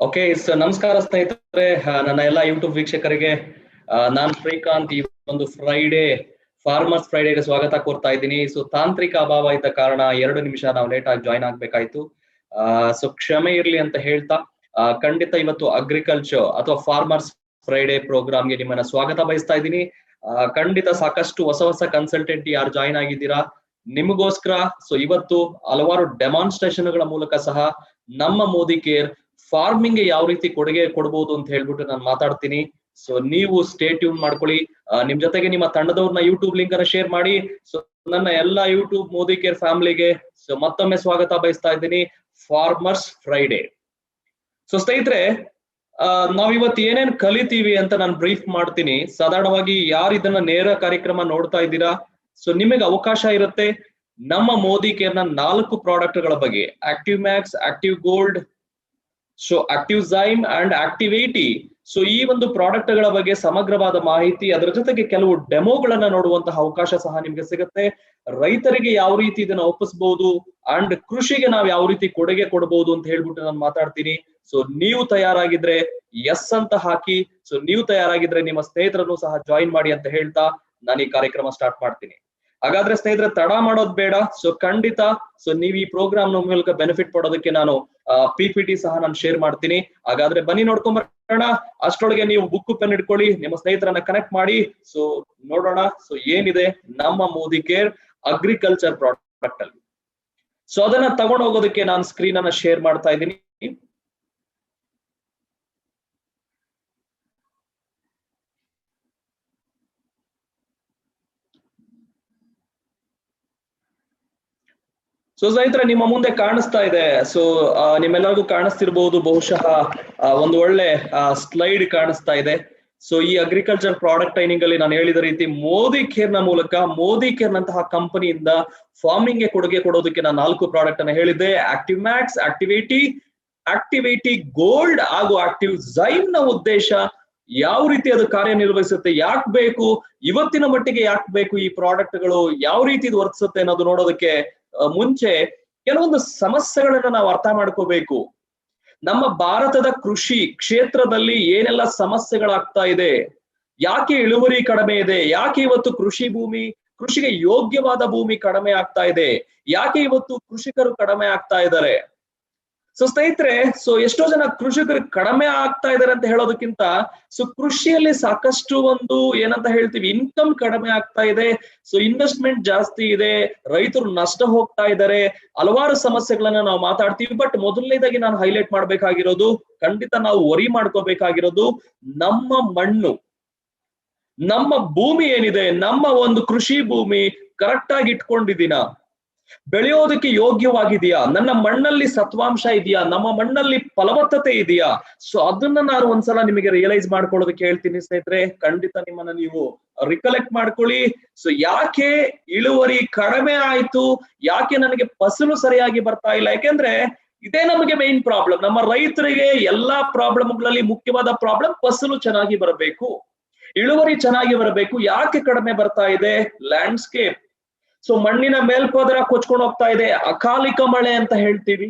Okay ನಮಸ್ಕಾರ ಸ್ನೇಹಿತರೆ, ನನ್ನ ಎಲ್ಲ ಯೂಟ್ಯೂಬ್ ವೀಕ್ಷಕರಿಗೆ ನಾನ್ ಶ್ರೀಕಾಂತ್. ಈ ಒಂದು ಫಾರ್ಮರ್ಸ್ ಫ್ರೈಡೆಗೆ ಸ್ವಾಗತ ಕೋರ್ತಾ ಇದ್ದೀನಿ. ಸೊ ತಾಂತ್ರಿಕ ಅಭಾವ ಇದ್ದ ಕಾರಣ 2 ನಿಮಿಷ ನಾವು ಲೇಟ್ ಆಗಿ ಜಾಯ್ನ್ ಆಗ್ಬೇಕಾಯ್ತು. ಸೊ ಕ್ಷಮೆ ಇರ್ಲಿ ಅಂತ ಹೇಳ್ತಾ ಖಂಡಿತ ಇವತ್ತು ಅಗ್ರಿಕಲ್ಚರ್ ಅಥವಾ ಫಾರ್ಮರ್ಸ್ ಫ್ರೈಡೆ ಪ್ರೋಗ್ರಾಮ್ಗೆ ನಿಮ್ಮನ್ನ ಸ್ವಾಗತ ಬಯಸ್ತಾ ಇದ್ದೀನಿ. ಖಂಡಿತ ಸಾಕಷ್ಟು ಹೊಸ ಕನ್ಸಲ್ಟೆಂಟ್ ಯಾರು ಜಾಯ್ನ್ ಆಗಿದ್ದೀರಾ ನಿಮಗೋಸ್ಕರ. ಸೊ ಇವತ್ತು ಹಲವಾರು ಡೆಮಾನ್ಸ್ಟ್ರೇಷನ್ ಗಳ ಮೂಲಕ ಸಹ ನಮ್ಮ ಮೋದಿ ಕೇರ್ ಫಾರ್ಮಿಂಗ್ ಗೆ ಯಾವ ರೀತಿ ಕೊಡುಗೆ ಕೊಡಬಹುದು ಅಂತ ಹೇಳ್ಬಿಟ್ಟು ನಾನು ಮಾತಾಡ್ತೀನಿ. ಸೊ ನೀವು ಸ್ಟೇ ಟ್ಯೂನ್ ಮಾಡ್ಕೊಳ್ಳಿ. ನಿಮ್ ಜೊತೆಗೆ ನಿಮ್ಮ ತಂಡದವ್ರನ್ನ ಯೂಟ್ಯೂಬ್ ಲಿಂಕ್ ಅನ್ನ ಶೇರ್ ಮಾಡಿ. ಸೊ ನನ್ನ ಎಲ್ಲ ಯೂಟ್ಯೂಬ್ ಮೋದಿ ಕೇರ್ ಫ್ಯಾಮಿಲಿಗೆ ಸೊ ಮತ್ತೊಮ್ಮೆ ಸ್ವಾಗತ ಬಯಸ್ತಾ ಇದ್ದೀನಿ ಫಾರ್ಮರ್ಸ್ ಫ್ರೈಡೆ. ಸೊ ಸ್ನೇಹಿತರೆ, ನಾವಿವತ್ತು ಏನೇನ್ ಕಲಿತೀವಿ ಅಂತ ನಾನು ಬ್ರೀಫ್ ಮಾಡ್ತೀನಿ. ಸಾಧಾರಣವಾಗಿ ಯಾರು ಇದನ್ನ ನೇರ ಕಾರ್ಯಕ್ರಮ ನೋಡ್ತಾ ಇದ್ದೀರಾ, ಸೊ ನಿಮಗೆ ಅವಕಾಶ ಇರುತ್ತೆ ನಮ್ಮ ಮೋದಿ ಕೇರ್ನ 4 ಪ್ರಾಡಕ್ಟ್ ಗಳ ಬಗ್ಗೆ, active Max, active gold, so active ಝೈಮ್ and active 80. So ಈ ಒಂದು ಪ್ರಾಡಕ್ಟ್ ಗಳ ಬಗ್ಗೆ ಸಮಗ್ರವಾದ ಮಾಹಿತಿ, ಅದರ ಜೊತೆಗೆ ಕೆಲವು ಡೆಮೋಗಳನ್ನ ನೋಡುವಂತಹ ಅವಕಾಶ ಸಹ ನಿಮ್ಗೆ ಸಿಗುತ್ತೆ. ರೈತರಿಗೆ ಯಾವ ರೀತಿ ಇದನ್ನ ಒಪ್ಪಿಸಬಹುದು ಅಂಡ್ ಕೃಷಿಗೆ ನಾವು ಯಾವ ರೀತಿ ಕೊಡುಗೆ ಕೊಡಬಹುದು ಅಂತ ಹೇಳ್ಬಿಟ್ಟು ನಾನು ಮಾತಾಡ್ತೀನಿ. ಸೊ ನೀವು ತಯಾರಾಗಿದ್ರೆ ಎಸ್ ಅಂತ ಹಾಕಿ. ಸೊ ನೀವು ತಯಾರಾಗಿದ್ರೆ ನಿಮ್ಮ ಸ್ನೇಹಿತರನ್ನು ಸಹ ಜಾಯಿನ್ ಮಾಡಿ ಅಂತ ಹೇಳ್ತಾ ನಾನು ಈ ಕಾರ್ಯಕ್ರಮ ಸ್ಟಾರ್ಟ್ ಮಾಡ್ತೀನಿ. ಹಾಗಾದ್ರೆ ಸ್ನೇಹಿತರೆ, ತಡ ಮಾಡೋದ್ ಬೇಡ. ಸೊ ಖಂಡಿತ ಸೊ ನೀವು ಈ ಪ್ರೋಗ್ರಾಮ್ ಮೂಲಕ ಬೆನಿಫಿಟ್ ಪಡೋದಕ್ಕೆ ನಾನು PPT ಸಹ ನಾನು ಶೇರ್ ಮಾಡ್ತೀನಿ. ಹಾಗಾದ್ರೆ ಬನ್ನಿ ನೋಡ್ಕೊಂಡ್ ಬರೋಣ. ಅಷ್ಟೊಳಗೆ ನೀವು ಬುಕ್ ಪೆನ್ ಇಟ್ಕೊಳ್ಳಿ, ನಿಮ್ಮ ಸ್ನೇಹಿತರನ್ನ ಕನೆಕ್ಟ್ ಮಾಡಿ. ಸೊ ನೋಡೋಣ ಸೊ ಏನಿದೆ ನಮ್ಮ ಮೋದಿ ಕೇರ್ ಅಗ್ರಿಕಲ್ಚರ್ ಪ್ರಾಡಕ್ಟ್ ಅಲ್ಲಿ. ಸೊ ಅದನ್ನ ತಗೊಂಡು ಹೋಗೋದಕ್ಕೆ ನಾನು ಸ್ಕ್ರೀನ್ ಅನ್ನ ಶೇರ್ ಮಾಡ್ತಾ ಇದ್ದೀನಿ. ಸೊ ಸ್ನೇಹಿತರೆ, ನಿಮ್ಮ ಮುಂದೆ ಕಾಣಿಸ್ತಾ ಇದೆ. ಸೊ ನಿಮ್ಮೆಲ್ಲರಿಗೂ ಕಾಣಿಸ್ತಿರ್ಬಹುದು ಬಹುಶಃ ಒಂದು ಒಳ್ಳೆ ಸ್ಲೈಡ್ ಕಾಣಿಸ್ತಾ ಇದೆ. ಸೊ ಈ ಅಗ್ರಿಕಲ್ಚರ್ ಪ್ರಾಡಕ್ಟ್ ಟ್ರೈನಿಂಗ್ ಅಲ್ಲಿ ನಾನು ಹೇಳಿದ ರೀತಿ ಮೋದಿ ಕೇರ್ ನ ಮೂಲಕ, ಮೋದಿ ಕೇರ್ ನಂತಹ ಕಂಪನಿಯಿಂದ ಫಾರ್ಮಿಂಗ್ ಗೆ ಕೊಡುಗೆ ಕೊಡೋದಕ್ಕೆ ನಾನು 4 ಪ್ರಾಡಕ್ಟ್ ಅನ್ನ ಹೇಳಿದ್ದೆ. ಆಕ್ಟಿವ್ ಮ್ಯಾಕ್ಸ್, ಆಕ್ಟಿವ್ 80 ಗೋಲ್ಡ್ ಹಾಗೂ ಆಕ್ಟಿವ್ ಝೈಮ್ ನ ಉದ್ದೇಶ ಯಾವ ರೀತಿ ಅದು ಕಾರ್ಯನಿರ್ವಹಿಸುತ್ತೆ, ಯಾಕೆ ಬೇಕು, ಇವತ್ತಿನ ಮಟ್ಟಿಗೆ ಯಾಕೆ ಬೇಕು ಈ ಪ್ರಾಡಕ್ಟ್ ಗಳು, ಯಾವ ರೀತಿ ಇದು ವರ್ತಿಸುತ್ತೆ ಅನ್ನೋದು ನೋಡೋದಕ್ಕೆ ಮುಂಚೆ ಕೆಲವೊಂದು ಸಮಸ್ಯೆಗಳನ್ನ ನಾವು ಅರ್ಥ ಮಾಡ್ಕೋಬೇಕು. ನಮ್ಮ ಭಾರತದ ಕೃಷಿ ಕ್ಷೇತ್ರದಲ್ಲಿ ಏನೆಲ್ಲ ಸಮಸ್ಯೆಗಳಾಗ್ತಾ ಇದೆ, ಯಾಕೆ ಇಳುವರಿ ಕಡಿಮೆ ಇದೆ, ಯಾಕೆ ಇವತ್ತು ಕೃಷಿಗೆ ಯೋಗ್ಯವಾದ ಭೂಮಿ ಕಡಿಮೆ ಆಗ್ತಾ ಇದೆ, ಯಾಕೆ ಇವತ್ತು ಕೃಷಿಕರು ಕಡಿಮೆ ಆಗ್ತಾ ಇದ್ದಾರೆ. ಸೊ ಸ್ನೇಹಿತರೆ, ಸೊ ಎಷ್ಟೋ ಜನ ಕೃಷಿಕರು ಕಡಿಮೆ ಆಗ್ತಾ ಇದಾರೆ ಅಂತ ಹೇಳೋದಕ್ಕಿಂತ ಸೊ ಕೃಷಿಯಲ್ಲಿ ಸಾಕಷ್ಟು ಒಂದು ಏನಂತ ಹೇಳ್ತೀವಿ ಇನ್ಕಮ್ ಕಡಿಮೆ ಆಗ್ತಾ ಇದೆ. ಸೊ ಇನ್ವೆಸ್ಟ್ಮೆಂಟ್ ಜಾಸ್ತಿ ಇದೆ, ರೈತರು ನಷ್ಟ ಹೋಗ್ತಾ ಇದ್ದಾರೆ, ಹಲವಾರು ಸಮಸ್ಯೆಗಳನ್ನ ನಾವು ಮಾತಾಡ್ತೀವಿ. ಬಟ್ ಮೊದಲನೇದಾಗಿ ನಾನು ಹೈಲೈಟ್ ಮಾಡ್ಬೇಕಾಗಿರೋದು, ಖಂಡಿತ ನಾವು ವರಿ ಮಾಡ್ಕೋಬೇಕಾಗಿರೋದು ನಮ್ಮ ಮಣ್ಣು, ನಮ್ಮ ಭೂಮಿ ಏನಿದೆ, ನಮ್ಮ ಒಂದು ಕೃಷಿ ಭೂಮಿ ಕರೆಕ್ಟ್ ಆಗಿ ಇಟ್ಕೊಂಡಿದ್ದೀನಾ, ಬೆಳೆಯೋದಕ್ಕೆ ಯೋಗ್ಯವಾಗಿದೆಯಾ, ನನ್ನ ಮಣ್ಣಲ್ಲಿ ಸತ್ವಾಂಶ ಇದೆಯಾ, ನಮ್ಮ ಮಣ್ಣಲ್ಲಿ ಫಲವತ್ತತೆ ಇದೆಯಾ. ಸೊ ಅದನ್ನ ನಾನು ಒಂದ್ಸಲ ನಿಮಗೆ ರಿಯಲೈಸ್ ಮಾಡ್ಕೊಳ್ಳೋದಕ್ಕೆ ಹೇಳ್ತೀನಿ ಸ್ನೇಹಿತರೆ. ಖಂಡಿತ ನಿಮ್ಮನ್ನ ನೀವು ರಿಕಲೆಕ್ಟ್ ಮಾಡ್ಕೊಳ್ಳಿ. ಸೊ ಯಾಕೆ ಇಳುವರಿ ಕಡಿಮೆ ಆಯ್ತು, ಯಾಕೆ ನನಗೆ ಫಸಲು ಸರಿಯಾಗಿ ಬರ್ತಾ ಇಲ್ಲ, ಯಾಕೆಂದ್ರೆ ಇದೇ ನಮಗೆ ಮೇನ್ ಪ್ರಾಬ್ಲಮ್. ನಮ್ಮ ರೈತರಿಗೆ ಎಲ್ಲಾ ಪ್ರಾಬ್ಲಮ್ಗಳಲ್ಲಿ ಮುಖ್ಯವಾದ ಪ್ರಾಬ್ಲಮ್ ಫಸಲು ಚೆನ್ನಾಗಿ ಬರಬೇಕು, ಇಳುವರಿ ಚೆನ್ನಾಗಿ ಬರಬೇಕು. ಯಾಕೆ ಕಡಿಮೆ ಬರ್ತಾ ಇದೆ? ಲ್ಯಾಂಡ್ಸ್ಕೇಪ್. ಸೊ ಮಣ್ಣಿನ ಮೇಲ್ಪದರ ಕೊಚ್ಕೊಂಡು ಹೋಗ್ತಾ ಇದೆ, ಅಕಾಲಿಕ ಮಳೆ ಅಂತ ಹೇಳ್ತೀವಿ,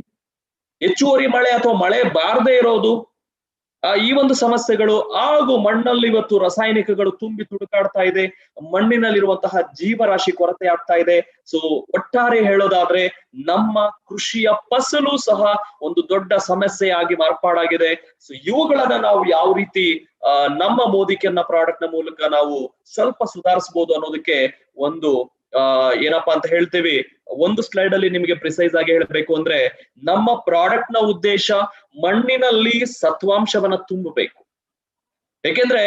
ಹೆಚ್ಚುವರಿ ಮಳೆ ಅಥವಾ ಮಳೆ ಬಾರದೇ ಇರೋದು, ಈ ಒಂದು ಸಮಸ್ಯೆಗಳು, ಹಾಗೂ ಮಣ್ಣಲ್ಲಿ ಇವತ್ತು ರಾಸಾಯನಿಕಗಳು ತುಂಬಿ ತುಡುಕಾಡ್ತಾ ಇದೆ, ಮಣ್ಣಿನಲ್ಲಿರುವಂತಹ ಜೀವರಾಶಿ ಕೊರತೆ ಆಗ್ತಾ ಇದೆ. ಸೊ ಒಟ್ಟಾರೆ ಹೇಳೋದಾದ್ರೆ ನಮ್ಮ ಕೃಷಿಯ ಫಸಲು ಸಹ ಒಂದು ದೊಡ್ಡ ಸಮಸ್ಯೆಯಾಗಿ ಮಾರ್ಪಾಡಾಗಿದೆ. ಸೊ ಇವುಗಳನ್ನ ನಾವು ಯಾವ ರೀತಿ ನಮ್ಮ ಮೋದಿ ಕೇರ್ನ ಪ್ರಾಡಕ್ಟ್ ನ ಮೂಲಕ ನಾವು ಸ್ವಲ್ಪ ಸುಧಾರಿಸಬಹುದು ಅನ್ನೋದಕ್ಕೆ ಒಂದು ಏನಪ್ಪಾ ಅಂತ ಹೇಳ್ತೀವಿ, ಒಂದು ಸ್ಲೈಡ್ ಅಲ್ಲಿ ನಿಮಗೆ ಪ್ರಿಸೈಸ್ ಆಗಿ ಹೇಳಬೇಕು ಅಂದ್ರೆ, ನಮ್ಮ ಪ್ರಾಡಕ್ಟ್ ನ ಉದ್ದೇಶ ಮಣ್ಣಿನಲ್ಲಿ ಸತ್ವಾಂಶವನ್ನ ತುಂಬಬೇಕು. ಯಾಕೆಂದ್ರೆ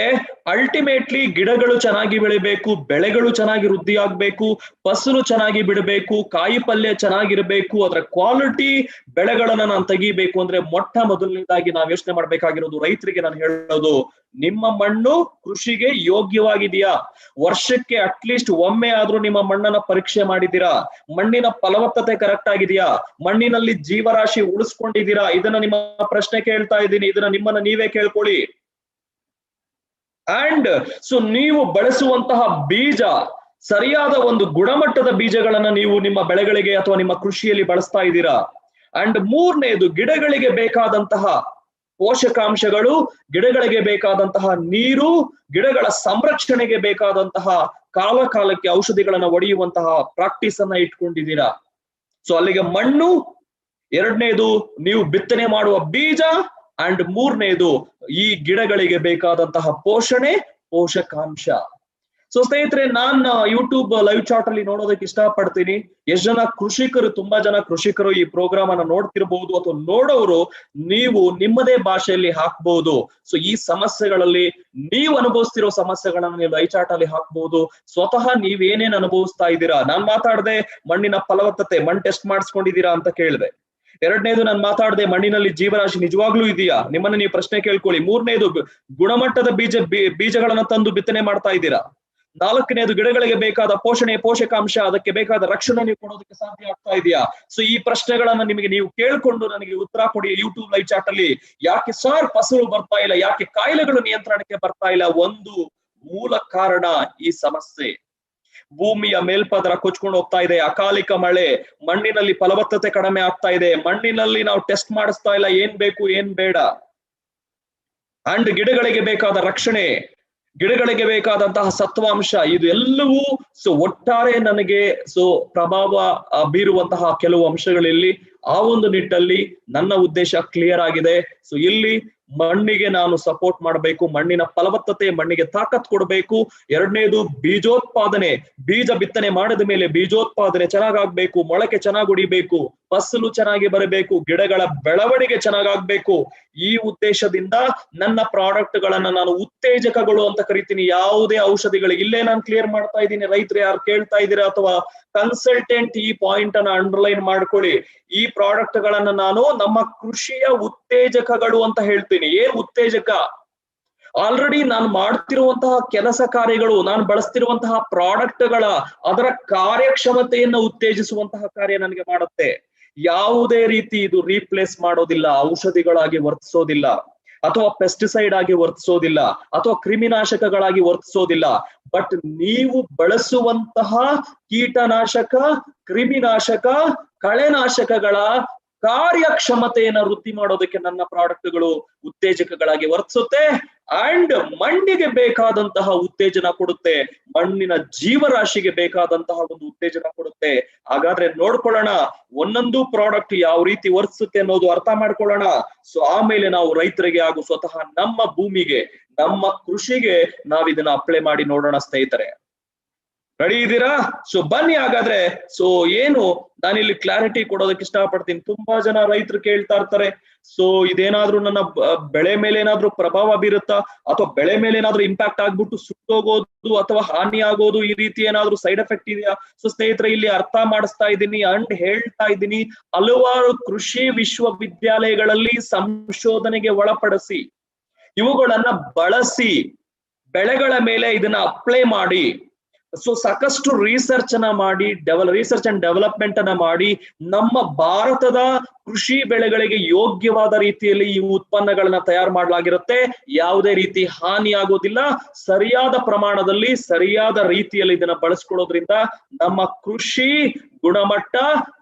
ಅಲ್ಟಿಮೇಟ್ಲಿ ಗಿಡಗಳು ಚೆನ್ನಾಗಿ ಬೆಳಿಬೇಕು, ಬೆಳೆಗಳು ಚೆನ್ನಾಗಿ ವೃದ್ಧಿ ಆಗ್ಬೇಕು, ಫಸಲು ಚೆನ್ನಾಗಿ ಬಿಡಬೇಕು, ಕಾಯಿ ಪಲ್ಯ ಚೆನ್ನಾಗಿರ್ಬೇಕು, ಅದರ ಕ್ವಾಲಿಟಿ ಬೆಳೆಗಳನ್ನ ನಾನು ತೆಗಿಬೇಕು ಅಂದ್ರೆ ಮೊದಲನೇದಾಗಿ ನಾವು ಯೋಚನೆ ಮಾಡ್ಬೇಕಾಗಿರೋದು, ರೈತರಿಗೆ ನಾನು ಹೇಳೋದು, ನಿಮ್ಮ ಮಣ್ಣು ಕೃಷಿಗೆ ಯೋಗ್ಯವಾಗಿದೆಯಾ, ವರ್ಷಕ್ಕೆ ಅಟ್ಲೀಸ್ಟ್ ಒಮ್ಮೆ ಆದ್ರೂ ನಿಮ್ಮ ಮಣ್ಣನ್ನ ಪರೀಕ್ಷೆ ಮಾಡಿದ್ದೀರಾ, ಮಣ್ಣಿನ ಫಲವತ್ತತೆ ಕರೆಕ್ಟ್ ಆಗಿದೆಯಾ, ಮಣ್ಣಿನಲ್ಲಿ ಜೀವರಾಶಿ ಉಳಿಸ್ಕೊಂಡಿದ್ದೀರಾ, ಇದನ್ನ ನಿಮ್ಮ ಪ್ರಶ್ನೆ ಕೇಳ್ತಾ ಇದ್ದೀನಿ, ಇದನ್ನ ನಿಮ್ಮನ್ನ ನೀವೇ ಕೇಳ್ಕೊಳ್ಳಿ. ಅಂಡ್ ಸೊ ನೀವು ಬಳಸುವಂತಹ ಬೀಜ ಸರಿಯಾದ ಒಂದು ಗುಣಮಟ್ಟದ ಬೀಜಗಳನ್ನ ನೀವು ನಿಮ್ಮ ಬೆಳೆಗಳಿಗೆ ಅಥವಾ ನಿಮ್ಮ ಕೃಷಿಯಲ್ಲಿ ಬಳಸ್ತಾ ಇದ್ದೀರಾ. ಅಂಡ್ ಮೂರನೇದು, ಗಿಡಗಳಿಗೆ ಬೇಕಾದಂತಹ ಪೋಷಕಾಂಶಗಳು, ಗಿಡಗಳಿಗೆ ಬೇಕಾದಂತಹ ನೀರು, ಗಿಡಗಳ ಸಂರಕ್ಷಣೆಗೆ ಬೇಕಾದಂತಹ ಕಾಲ ಕಾಲಕ್ಕೆ ಔಷಧಿಗಳನ್ನ ಒಡೆಯುವಂತಹ ಪ್ರಾಕ್ಟೀಸ್ ಅನ್ನ ಇಟ್ಕೊಂಡಿದ್ದೀರಾ. ಸೊ ಅಲ್ಲಿಗೆ ಮಣ್ಣು, ಎರಡನೇದು ನೀವು ಬಿತ್ತನೆ ಮಾಡುವ ಬೀಜ, ಅಂಡ್ ಮೂರನೇದು ಈ ಗಿಡಗಳಿಗೆ ಬೇಕಾದಂತಹ ಪೋಷಣೆ, ಪೋಷಕಾಂಶ. ಸೊ ಸ್ನೇಹಿತರೆ, ನಾನು ಯೂಟ್ಯೂಬ್ ಲೈವ್ ಚಾಟ್ ಅಲ್ಲಿ ನೋಡೋದಕ್ಕೆ ಇಷ್ಟಪಡ್ತೀನಿ. ಎಷ್ಟು ಜನ ಕೃಷಿಕರು, ತುಂಬಾ ಜನ ಕೃಷಿಕರು ಈ ಪ್ರೋಗ್ರಾಮ್ ಅನ್ನ ನೋಡ್ತಿರ್ಬಹುದು ಅಥವಾ ನೋಡೋರು ನೀವು ನಿಮ್ಮದೇ ಭಾಷೆಯಲ್ಲಿ ಹಾಕ್ಬಹುದು. ಸೊ ಈ ಸಮಸ್ಯೆಗಳಲ್ಲಿ ನೀವು ಅನುಭವಿಸ್ತಿರೋ ಸಮಸ್ಯೆಗಳನ್ನ ನೀವು ಲೈವ್ ಚಾಟ್ ಅಲ್ಲಿ ಹಾಕ್ಬಹುದು. ಸ್ವತಃ ನೀವೇನೇನ್ ಅನುಭವಿಸ್ತಾ ಇದ್ದೀರಾ. ನಾನ್ ಮಾತಾಡದೆ ಮಣ್ಣಿನ ಫಲವತ್ತತೆ, ಮಣ್ಣು ಟೆಸ್ಟ್ ಮಾಡಿಸ್ಕೊಂಡಿದ್ದೀರಾ ಅಂತ ಕೇಳಿದೆ. ಎರಡನೇದು ನಾನು ಮಾತಾಡದೆ ಮಣ್ಣಿನಲ್ಲಿ ಜೀವರಾಶಿ ನಿಜವಾಗ್ಲೂ ಇದೆಯಾ, ನಿಮ್ಮನ್ನ ನೀವು ಪ್ರಶ್ನೆ ಕೇಳ್ಕೊಳ್ಳಿ. ಮೂರನೇದು ಗುಣಮಟ್ಟದ ಬೀಜಗಳನ್ನ ತಂದು ಬಿತ್ತನೆ ಮಾಡ್ತಾ ಇದ್ದೀರಾ. ನಾಲ್ಕನೇದು ಗಿಡಗಳಿಗೆ ಬೇಕಾದ ಪೋಷಣೆ, ಪೋಷಕಾಂಶ, ಅದಕ್ಕೆ ಬೇಕಾದ ರಕ್ಷಣೆ ನೀವು ಕೊಡೋದಕ್ಕೆ ಸಾಧ್ಯ ಆಗ್ತಾ ಇದೆಯಾ. ಸೊ ಈ ಪ್ರಶ್ನೆಗಳನ್ನ ನಿಮಗೆ ನೀವು ಕೇಳ್ಕೊಂಡು ನನಗೆ ಉತ್ತರ ಕೊಡಿ ಯೂಟ್ಯೂಬ್ ಲೈವ್ ಚಾಟ್ ಅಲ್ಲಿ. ಯಾಕೆ ಸರ್ ಫಸಲು ಬರ್ತಾ ಇಲ್ಲ, ಯಾಕೆ ಕಾಯಿಲೆಗಳು ನಿಯಂತ್ರಣಕ್ಕೆ ಬರ್ತಾ ಇಲ್ಲ? ಒಂದು ಮೂಲ ಕಾರಣ ಈ ಸಮಸ್ಯೆ. ಭೂಮಿಯ ಮೇಲ್ಪದರ ಕೊಚ್ಕೊಂಡು ಹೋಗ್ತಾ ಇದೆ, ಅಕಾಲಿಕ ಮಳೆ, ಮಣ್ಣಿನಲ್ಲಿ ಫಲವತ್ತತೆ ಕಡಿಮೆ ಆಗ್ತಾ ಇದೆ, ಮಣ್ಣಿನಲ್ಲಿ ನಾವು ಟೆಸ್ಟ್ ಮಾಡಿಸ್ತಾ ಇಲ್ಲ ಏನ್ ಬೇಕು ಏನ್ ಬೇಡ, ಅಂಡ್ ಗಿಡಗಳಿಗೆ ಬೇಕಾದ ರಕ್ಷಣೆ, ಗಿಡಗಳಿಗೆ ಬೇಕಾದಂತಹ ಸತ್ವಾಂಶ, ಇದು ಎಲ್ಲವೂ ಸೊ ಒಟ್ಟಾರೆ ನನಗೆ ಸೊ ಪ್ರಭಾವ ಬೀರುವಂತಹ ಕೆಲವು ಅಂಶಗಳಲ್ಲಿ. ಆ ಒಂದು ನಿಟ್ಟಲ್ಲಿ ನನ್ನ ಉದ್ದೇಶ ಕ್ಲಿಯರ್ ಆಗಿದೆ. ಸೊ ಇಲ್ಲಿ ಮಣ್ಣಿಗೆ ನಾನು ಸಪೋರ್ಟ್ ಮಾಡಬೇಕು, ಮಣ್ಣಿನ ಫಲವತ್ತತೆ, ಮಣ್ಣಿಗೆ ತಾಕತ್ ಕೊಡಬೇಕು. ಎರಡನೇದು ಬೀಜೋತ್ಪಾದನೆ, ಬೀಜ ಬಿತ್ತನೆ ಮಾಡಿದ ಮೇಲೆ ಬೀಜೋತ್ಪಾದನೆ ಚೆನ್ನಾಗಾಗ್ಬೇಕು, ಮೊಳಕೆ ಚೆನ್ನಾಗಿ ಹೊಡಿಬೇಕು, ಫಸಲು ಚೆನ್ನಾಗಿ ಬರಬೇಕು, ಗಿಡಗಳ ಬೆಳವಣಿಗೆ ಚೆನ್ನಾಗಾಗ್ಬೇಕು. ಈ ಉದ್ದೇಶದಿಂದ ನನ್ನ ಪ್ರಾಡಕ್ಟ್ ಗಳನ್ನ ನಾನು ಉತ್ತೇಜಕಗಳು ಅಂತ ಕರಿತೀನಿ. ಯಾವುದೇ ಔಷಧಿಗಳಿಗೆ ಇಲ್ಲೇ ನಾನು ಕ್ಲಿಯರ್ ಮಾಡ್ತಾ ಇದ್ದೀನಿ. ರೈತರು ಯಾರು ಕೇಳ್ತಾ ಇದ್ದೀರಾ ಅಥವಾ ಕನ್ಸಲ್ಟೆಂಟ್ ಈ ಪಾಯಿಂಟ್ ಅನ್ನ ಅಂಡರ್ಲೈನ್ ಮಾಡ್ಕೊಳ್ಳಿ. ಈ ಪ್ರಾಡಕ್ಟ್ ಗಳನ್ನ ನಾನು ನಮ್ಮ ಕೃಷಿಯ ಉತ್ತೇಜಕಗಳು ಅಂತ ಹೇಳ್ತೀನಿ. ಏನ್ ಉತ್ತೇಜಕ? ಆಲ್ರೆಡಿ ನಾನು ಮಾಡ್ತಿರುವಂತಹ ಕೆಲಸ ಕಾರ್ಯಗಳು, ನಾನು ಬಳಸ್ತಿರುವಂತಹ ಪ್ರಾಡಕ್ಟ್ ಗಳ ಅದರ ಕಾರ್ಯಕ್ಷಮತೆಯನ್ನ ಉತ್ತೇಜಿಸುವಂತಹ ಕಾರ್ಯ ನನಗೆ ಮಾಡುತ್ತೆ. ಯಾವುದೇ ರೀತಿ ಇದು ರೀಪ್ಲೇಸ್ ಮಾಡೋದಿಲ್ಲ, ಔಷಧಿಗಳಾಗಿ ವರ್ತಿಸೋದಿಲ್ಲ, ಅಥವಾ ಪೆಸ್ಟಿಸೈಡ್ ಆಗಿ ವರ್ತಿಸೋದಿಲ್ಲ, ಅಥವಾ ಕ್ರಿಮಿನಾಶಕಗಳಾಗಿ ವರ್ತಿಸೋದಿಲ್ಲ. ಬಟ್ ನೀವು ಬಳಸುವಂತಹ ಕೀಟನಾಶಕ, ಕ್ರಿಮಿನಾಶಕ, ಕಳೆನಾಶಕಗಳ ಕಾರ್ಯಕ್ಷಮತೆಯನ್ನ ವೃದ್ಧಿ ಮಾಡೋದಕ್ಕೆ ನನ್ನ ಪ್ರಾಡಕ್ಟ್ಗಳು ಉತ್ತೇಜಕಗಳಾಗಿ ವರ್ತಿಸುತ್ತೆ. ಅಂಡ್ ಮಣ್ಣಿಗೆ ಬೇಕಾದಂತಹ ಉತ್ತೇಜನ ಕೊಡುತ್ತೆ, ಮಣ್ಣಿನ ಜೀವರಾಶಿಗೆ ಬೇಕಾದಂತಹ ಒಂದು ಉತ್ತೇಜನ ಕೊಡುತ್ತೆ. ಹಾಗಾದ್ರೆ ನೋಡ್ಕೊಳ್ಳೋಣ ಒಂದೊಂದು ಪ್ರಾಡಕ್ಟ್ ಯಾವ ರೀತಿ ವರ್ತಿಸುತ್ತೆ ಅನ್ನೋದು ಅರ್ಥ ಮಾಡ್ಕೊಳ್ಳೋಣ. ಸೊ ಆಮೇಲೆ ನಾವು ರೈತರಿಗೆ ಹಾಗೂ ಸ್ವತಃ ನಮ್ಮ ಭೂಮಿಗೆ, ನಮ್ಮ ಕೃಷಿಗೆ ನಾವಿದನ್ನ ಅಪ್ಲೈ ಮಾಡಿ ನೋಡೋಣ ಸ್ನೇಹಿತರೆ. ರೆಡಿ ಇದ್ದೀರಾ? ಸೊ ಬನ್ನಿ ಹಾಗಾದ್ರೆ. ಸೊ ಏನು ನಾನಿಲ್ಲಿ ಕ್ಲಾರಿಟಿ ಕೊಡೋದಕ್ಕೆ ಇಷ್ಟಪಡ್ತೀನಿ. ತುಂಬಾ ಜನ ರೈತರು ಕೇಳ್ತಾ ಇರ್ತಾರೆ, ಸೊ ಇದೇನಾದ್ರೂ ನನ್ನ ಬೆಳೆ ಮೇಲೆ ಏನಾದ್ರೂ ಪ್ರಭಾವ ಬೀರುತ್ತಾ, ಅಥವಾ ಬೆಳೆ ಮೇಲೆ ಏನಾದ್ರೂ ಇಂಪ್ಯಾಕ್ಟ್ ಆಗ್ಬಿಟ್ಟು ಸುಟ್ಟೋಗೋದು ಅಥವಾ ಹಾನಿ ಆಗೋದು, ಈ ರೀತಿ ಏನಾದ್ರೂ ಸೈಡ್ ಎಫೆಕ್ಟ್ ಇದೆಯಾ? ಸೊ ಸ್ನೇಹಿತರೆ, ಇಲ್ಲಿ ಅರ್ಥ ಮಾಡಿಸ್ತಾ ಇದ್ದೀನಿ ಅಂಡ್ ಹೇಳ್ತಾ ಇದ್ದೀನಿ, ಹಲವಾರು ಕೃಷಿ ವಿಶ್ವವಿದ್ಯಾಲಯಗಳಲ್ಲಿ ಸಂಶೋಧನೆಗೆ ಒಳಪಡಿಸಿ ಇವುಗಳನ್ನ ಬಳಸಿ ಬೆಳೆಗಳ ಮೇಲೆ ಇದನ್ನ ಅಪ್ಲೈ ಮಾಡಿ, ಸೊ ಸಾಕಷ್ಟು ರಿಸರ್ಚ್ ಅನ್ನ ಮಾಡಿ, ರಿಸರ್ಚ್ ಅಂಡ್ ಡೆವಲಪ್ಮೆಂಟ್ ಅನ್ನ ಮಾಡಿ ನಮ್ಮ ಭಾರತದ ಕೃಷಿ ಬೆಳೆಗಳಿಗೆ ಯೋಗ್ಯವಾದ ರೀತಿಯಲ್ಲಿ ಈ ಉತ್ಪನ್ನಗಳನ್ನ ತಯಾರು ಮಾಡಲಾಗಿರುತ್ತೆ. ಯಾವುದೇ ರೀತಿ ಹಾನಿ ಆಗೋದಿಲ್ಲ. ಸರಿಯಾದ ಪ್ರಮಾಣದಲ್ಲಿ, ಸರಿಯಾದ ರೀತಿಯಲ್ಲಿ ಇದನ್ನ ಬಳಸ್ಕೊಳ್ಳೋದ್ರಿಂದ ನಮ್ಮ ಕೃಷಿ ಗುಣಮಟ್ಟ,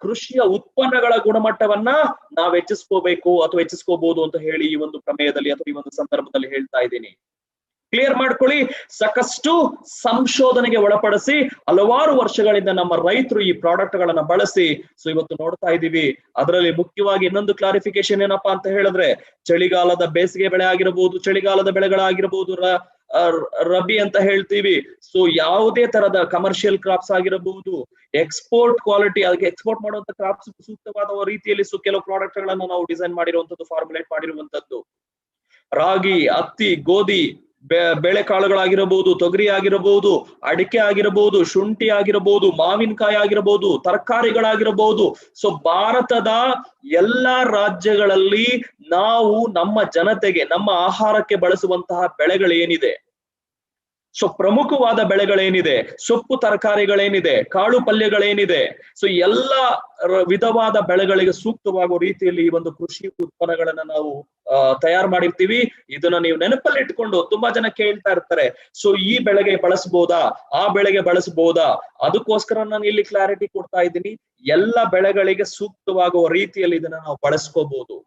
ಕೃಷಿಯ ಉತ್ಪನ್ನಗಳ ಗುಣಮಟ್ಟವನ್ನ ನಾವು ಹೆಚ್ಚಿಸ್ಕೋಬೇಕು ಅಥವಾ ಹೆಚ್ಚಿಸ್ಕೋಬಹುದು ಅಂತ ಹೇಳಿ ಈ ಒಂದು ಪ್ರಮೇಯದಲ್ಲಿ ಅಥವಾ ಈ ಒಂದು ಸಂದರ್ಭದಲ್ಲಿ ಹೇಳ್ತಾ ಇದ್ದೀನಿ. ಕ್ಲಿಯರ್ ಮಾಡ್ಕೊಳ್ಳಿ. ಸಾಕಷ್ಟು ಸಂಶೋಧನೆಗೆ ಒಳಪಡಿಸಿ ಹಲವಾರು ವರ್ಷಗಳಿಂದ ನಮ್ಮ ರೈತರು ಈ ಪ್ರಾಡಕ್ಟ್ ಗಳನ್ನ ಬಳಸಿ ಸೊ ಇವತ್ತು ನೋಡ್ತಾ ಇದ್ದೀವಿ. ಅದರಲ್ಲಿ ಮುಖ್ಯವಾಗಿ ಇನ್ನೊಂದು ಕ್ಲಾರಿಫಿಕೇಶನ್ ಏನಪ್ಪಾ ಅಂತ ಹೇಳಿದ್ರೆ, ಚಳಿಗಾಲದ ಬೇಸಿಗೆ ಬೆಳೆ ಆಗಿರಬಹುದು, ಚಳಿಗಾಲದ ಬೆಳೆಗಳಾಗಿರ್ಬಹುದು, ರಬಿ ಅಂತ ಹೇಳ್ತೀವಿ. ಸೊ ಯಾವುದೇ ತರದ ಕಮರ್ಷಿಯಲ್ ಕ್ರಾಪ್ಸ್ ಆಗಿರಬಹುದು, ಎಕ್ಸ್ಪೋರ್ಟ್ ಕ್ವಾಲಿಟಿ, ಅದಕ್ಕೆ ಎಕ್ಸ್ಪೋರ್ಟ್ ಮಾಡುವಂತ ಕ್ರಾಪ್ಸ್ ಸೂಕ್ತವಾದ ರೀತಿಯಲ್ಲಿ ಕೆಲವು ಪ್ರಾಡಕ್ಟ್ ಗಳನ್ನ ನಾವು ಡಿಸೈನ್ ಮಾಡಿರುವಂತದ್ದು, ಫಾರ್ಮುಲೇಟ್ ಮಾಡಿರುವಂತದ್ದು. ರಾಗಿ, ಹತ್ತಿ, ಗೋಧಿ ಬೇಳೆಕಾಳುಗಳಾಗಿರಬಹುದು, ತೊಗರಿ ಆಗಿರಬಹುದು, ಅಡಿಕೆ ಆಗಿರಬಹುದು, ಶುಂಠಿ ಆಗಿರಬಹುದು, ಮಾವಿನಕಾಯಿ ಆಗಿರಬಹುದು, ತರಕಾರಿಗಳಾಗಿರಬಹುದು. ಸೊ ಭಾರತದ ಎಲ್ಲಾ ರಾಜ್ಯಗಳಲ್ಲಿ ನಾವು ನಮ್ಮ ಜನತೆಗೆ, ನಮ್ಮ ಆಹಾರಕ್ಕೆ ಬಳಸುವಂತಹ ಬೆಳೆಗಳೇನಿದೆ, ಸೊ ಪ್ರಮುಖವಾದ ಬೆಳೆಗಳೇನಿದೆ, ಸೊಪ್ಪು ತರಕಾರಿಗಳೇನಿದೆ, ಕಾಳು ಪಲ್ಯಗಳೇನಿದೆ, ಸೊ ಎಲ್ಲ ವಿಧವಾದ ಬೆಳೆಗಳಿಗೆ ಸೂಕ್ತವಾಗುವ ರೀತಿಯಲ್ಲಿ ಈ ಒಂದು ಕೃಷಿ ಉತ್ಪನ್ನಗಳನ್ನ ನಾವು ತಯಾರು ಮಾಡಿರ್ತೀವಿ. ಇದನ್ನ ನೀವು ನೆನಪಲ್ಲಿ ಇಟ್ಕೊಂಡು ತುಂಬಾ ಜನ ಕೇಳ್ತಾ ಇರ್ತಾರೆ, ಸೊ ಈ ಬೆಳೆಗೆ ಬಳಸಬಹುದಾ, ಆ ಬೆಳೆಗೆ ಬಳಸಬಹುದಾ? ಅದಕ್ಕೋಸ್ಕರ ನಾನು ಇಲ್ಲಿ ಕ್ಲಾರಿಟಿ ಕೊಡ್ತಾ ಇದ್ದೀನಿ. ಎಲ್ಲ ಬೆಳೆಗಳಿಗೆ ಸೂಕ್ತವಾಗುವ ರೀತಿಯಲ್ಲಿ ಇದನ್ನ ನಾವು ಬಳಸ್ಕೋಬಹುದು.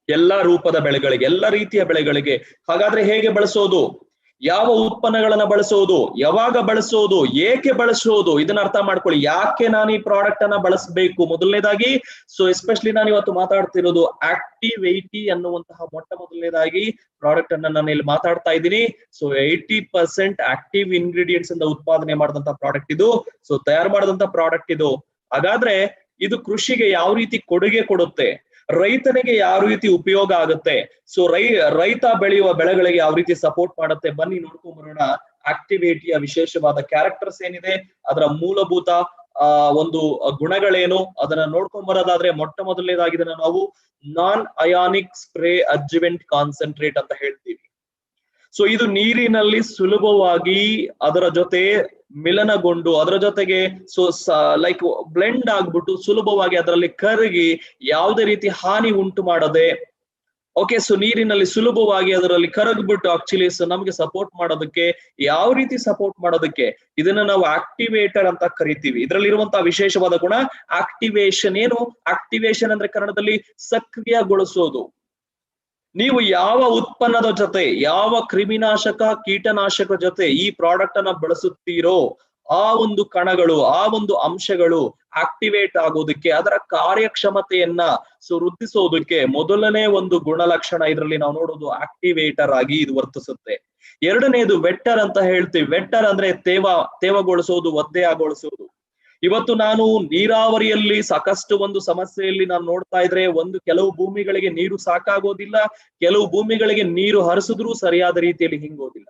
ಎಲ್ಲಾ ರೂಪದ ಬೆಳೆಗಳಿಗೆ, ಎಲ್ಲ ರೀತಿಯ ಬೆಳೆಗಳಿಗೆ. ಹಾಗಾದ್ರೆ ಹೇಗೆ ಬಳಸೋದು, ಯಾವ ಉತ್ಪನ್ನಗಳನ್ನ ಬಳಸೋದು, ಯಾವಾಗ ಬಳಸೋದು, ಏಕೆ ಬಳಸೋದು, ಇದನ್ನ ಅರ್ಥ ಮಾಡ್ಕೊಳ್ಳಿ. ಯಾಕೆ ನಾನು ಈ ಪ್ರಾಡಕ್ಟ್ ಅನ್ನ ಬಳಸಬೇಕು ಮೊದಲನೇದಾಗಿ. ಸೊ ಎಸ್ಪೆಷಲಿ ನಾನು ಇವತ್ತು ಮಾತಾಡ್ತಿರೋದು ಆಕ್ಟಿವ್ 80 ಅನ್ನುವಂತಹ ಮೊಟ್ಟ ಮೊದಲನೇದಾಗಿ ಪ್ರಾಡಕ್ಟ್ ಅನ್ನ ನಾನು ಇಲ್ಲಿ ಮಾತಾಡ್ತಾ ಇದ್ದೀನಿ. ಸೊ 80% ಆಕ್ಟಿವ್ ಇಂಗ್ರೀಡಿಯೆಂಟ್ಸ್ ಇಂದ ಉತ್ಪಾದನೆ ಮಾಡಿದಂತ ಪ್ರಾಡಕ್ಟ್ ಇದು. ಸೊ ತಯಾರು ಮಾಡಿದಂತ ಪ್ರಾಡಕ್ಟ್ ಇದು. ಹಾಗಾದ್ರೆ ಇದು ಕೃಷಿಗೆ ಯಾವ ರೀತಿ ಕೊಡುಗೆ ಕೊಡುತ್ತೆ, ರೈತನಿಗೆ ಯಾವ ರೀತಿ ಉಪಯೋಗ ಆಗುತ್ತೆ, ಸೊ ರೈತ ಬೆಳೆಯುವ ಬೆಳೆಗಳಿಗೆ ಯಾವ ರೀತಿ ಸಪೋರ್ಟ್ ಮಾಡುತ್ತೆ, ಬನ್ನಿ ನೋಡ್ಕೊಂಡ್ ಬರೋಣ. ಆಕ್ಟಿವೇಟಿಯ ವಿಶೇಷವಾದ ಕ್ಯಾರೆಕ್ಟರ್ಸ್ ಏನಿದೆ, ಅದರ ಮೂಲಭೂತ ಒಂದು ಗುಣಗಳೇನು, ಅದನ್ನ ನೋಡ್ಕೊಂಡ್ ಬರೋದಾದ್ರೆ ಮೊಟ್ಟ ಮೊದಲನೇದಾಗಿ ಇದನ್ನ ನಾವು ನಾನ್ ಅಯಾನಿಕ್ ಸ್ಪ್ರೇ ಅಡ್ಜುವೆಂಟ್ ಕಾನ್ಸಂಟ್ರೇಟ್ ಅಂತ ಹೇಳ್ತೀವಿ. ಸೊ ಇದು ನೀರಿನಲ್ಲಿ ಸುಲಭವಾಗಿ ಅದರ ಜೊತೆ ಮಿಲನಗೊಂಡು, ಅದರ ಜೊತೆಗೆ ಲೈಕ್ ಬ್ಲೆಂಡ್ ಆಗ್ಬಿಟ್ಟು ಸುಲಭವಾಗಿ ಅದರಲ್ಲಿ ಕರಗಿ ಯಾವುದೇ ರೀತಿ ಹಾನಿ ಉಂಟು ಮಾಡದೆ, ಓಕೆ, ಸೊ ನೀರಿನಲ್ಲಿ ಸುಲಭವಾಗಿ ಅದರಲ್ಲಿ ಕರಗ್ಬಿಟ್ಟು ಆಕ್ಚುಲಿ ನಮ್ಗೆ ಸಪೋರ್ಟ್ ಮಾಡೋದಕ್ಕೆ, ಯಾವ ರೀತಿ ಸಪೋರ್ಟ್ ಮಾಡೋದಕ್ಕೆ, ಇದನ್ನ ನಾವು ಆಕ್ಟಿವೇಟರ್ ಅಂತ ಕರಿತೀವಿ. ಇದರಲ್ಲಿ ಇರುವಂತಹ ವಿಶೇಷವಾದ ಗುಣ ಆಕ್ಟಿವೇಶನ್. ಏನು ಆಕ್ಟಿವೇಶನ್ ಅಂದ್ರೆ ಕನ್ನಡದಲ್ಲಿ ಸಕ್ರಿಯಗೊಳಿಸೋದು. ನೀವು ಯಾವ ಉತ್ಪನ್ನದ ಜೊತೆ, ಯಾವ ಕ್ರಿಮಿನಾಶಕ ಕೀಟನಾಶಕ ಜೊತೆ ಈ ಪ್ರಾಡಕ್ಟ್ ಅನ್ನ ಬಳಸುತ್ತೀರೋ ಆ ಒಂದು ಕಣಗಳು, ಆ ಒಂದು ಅಂಶಗಳು ಆಕ್ಟಿವೇಟ್ ಆಗೋದಕ್ಕೆ, ಅದರ ಕಾರ್ಯಕ್ಷಮತೆಯನ್ನ ವೃದ್ಧಿಸೋದಕ್ಕೆ ಮೊದಲನೇ ಒಂದು ಗುಣಲಕ್ಷಣ ಇದರಲ್ಲಿ ನಾವು ನೋಡೋದು ಆಕ್ಟಿವೇಟರ್ ಆಗಿ ಇದು ವರ್ತಿಸುತ್ತೆ. ಎರಡನೇದು ವೆಟ್ಟರ್ ಅಂತ ಹೇಳ್ತೀವಿ. ವೆಟ್ಟರ್ ಅಂದ್ರೆ ತೇವಗೊಳಿಸೋದು, ಒದ್ದೆಯಾಗೊಳಿಸೋದು. ಇವತ್ತು ನಾನು ನೀರಾವರಿಯಲ್ಲಿ ಸಾಕಷ್ಟು ಒಂದು ಸಮಸ್ಯೆಯಲ್ಲಿ ನಾನು ನೋಡ್ತಾ ಇದ್ರೆ, ಕೆಲವು ಭೂಮಿಗಳಿಗೆ ನೀರು ಸಾಕಾಗೋದಿಲ್ಲ, ಕೆಲವು ಭೂಮಿಗಳಿಗೆ ನೀರು ಹರಿಸಿದ್ರೂ ಸರಿಯಾದ ರೀತಿಯಲ್ಲಿ ಹಿಂಗೋದಿಲ್ಲ.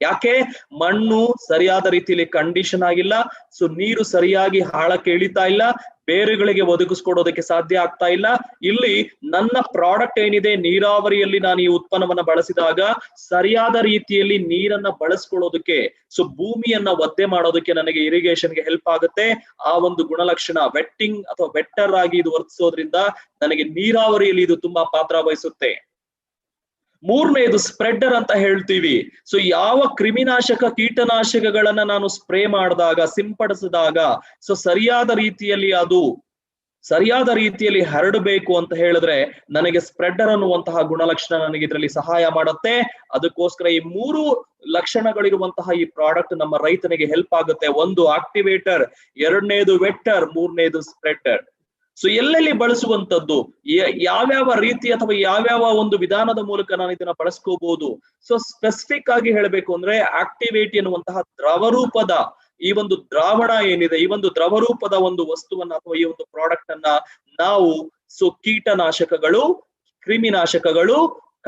ಯಾಕೆ? ಮಣ್ಣು ಸರಿಯಾದ ರೀತಿಯಲ್ಲಿ ಕಂಡೀಷನ್ ಆಗಿಲ್ಲ. ಸೊ ನೀರು ಸರಿಯಾಗಿ ಆಳಕ್ಕೆ ಇಳಿತಾ ಇಲ್ಲ, ಬೇರುಗಳಿಗೆ ಒದಗಿಸ್ಕೊಡೋದಕ್ಕೆ ಸಾಧ್ಯ ಆಗ್ತಾ ಇಲ್ಲ. ಇಲ್ಲಿ ನನ್ನ ಪ್ರಾಡಕ್ಟ್ ಏನಿದೆ, ನೀರಾವರಿಯಲ್ಲಿ ನಾನು ಈ ಉತ್ಪನ್ನವನ್ನ ಬಳಸಿದಾಗ ಸರಿಯಾದ ರೀತಿಯಲ್ಲಿ ನೀರನ್ನ ಬಳಸ್ಕೊಳ್ಳೋದಕ್ಕೆ, ಸೊ ಭೂಮಿಯನ್ನ ಒದ್ದೆ ಮಾಡೋದಕ್ಕೆ ನನಗೆ ಇರಿಗೇಷನ್ಗೆ ಹೆಲ್ಪ್ ಆಗುತ್ತೆ. ಆ ಒಂದು ಗುಣಲಕ್ಷಣ ವೆಟ್ಟಿಂಗ್ ಅಥವಾ ವೆಟ್ಟರ್ ಆಗಿ ಇದು ವರ್ತಿಸೋದ್ರಿಂದ ನನಗೆ ನೀರಾವರಿಯಲ್ಲಿ ಇದು ತುಂಬಾ ಪಾತ್ರ ವಹಿಸುತ್ತೆ. ಮೂರನೇದು ಸ್ಪ್ರೆಡರ್ ಅಂತ ಹೇಳ್ತೀವಿ. ಸೊ ಯಾವ ಕ್ರಿಮಿನಾಶಕ ಕೀಟನಾಶಕಗಳನ್ನ ನಾನು ಸ್ಪ್ರೇ ಮಾಡಿದಾಗ, ಸಿಂಪಡಿಸಿದಾಗ, ಸೊ ಸರಿಯಾದ ರೀತಿಯಲ್ಲಿ ಹರಡಬೇಕು ಅಂತ ಹೇಳಿದ್ರೆ ನನಗೆ ಸ್ಪ್ರೆಡರ್ ಅನ್ನುವಂತಹ ಗುಣಲಕ್ಷಣ ನನಗೆ ಇದರಲ್ಲಿ ಸಹಾಯ ಮಾಡುತ್ತೆ. ಅದಕ್ಕೋಸ್ಕರ ಈ 3 ಲಕ್ಷಣಗಳಿರುವಂತಹ ಈ ಪ್ರಾಡಕ್ಟ್ ನಮ್ಮ ರೈತನಿಗೆ ಹೆಲ್ಪ್ ಆಗುತ್ತೆ. ಒಂದು ಆಕ್ಟಿವೇಟರ್, ಎರಡನೇದು ವೆಟ್ಟರ್, ಮೂರನೇದು ಸ್ಪ್ರೆಡರ್. ಸೊ ಎಲ್ಲೆಲ್ಲಿ ಬಳಸುವಂತದ್ದು, ಯಾವ್ಯಾವ ರೀತಿ ಅಥವಾ ಯಾವ್ಯಾವ ಒಂದು ವಿಧಾನದ ಮೂಲಕ ನಾನು ಇದನ್ನ ಬಳಸ್ಕೋಬಹುದು. ಸೊ ಸ್ಪೆಸಿಫಿಕ್ ಆಗಿ ಹೇಳಬೇಕು ಅಂದ್ರೆ ಆಕ್ಟಿವೇಟ್ ಎನ್ನುವಂತಹ ದ್ರವರೂಪದ ಈ ಒಂದು ದ್ರಾವಣ ಏನಿದೆ, ಈ ಒಂದು ದ್ರವರೂಪದ ಒಂದು ವಸ್ತುವನ್ನ ಅಥವಾ ಈ ಒಂದು ಪ್ರಾಡಕ್ಟ್ ಅನ್ನ ನಾವು ಕೀಟನಾಶಕಗಳು, ಕ್ರಿಮಿನಾಶಕಗಳು,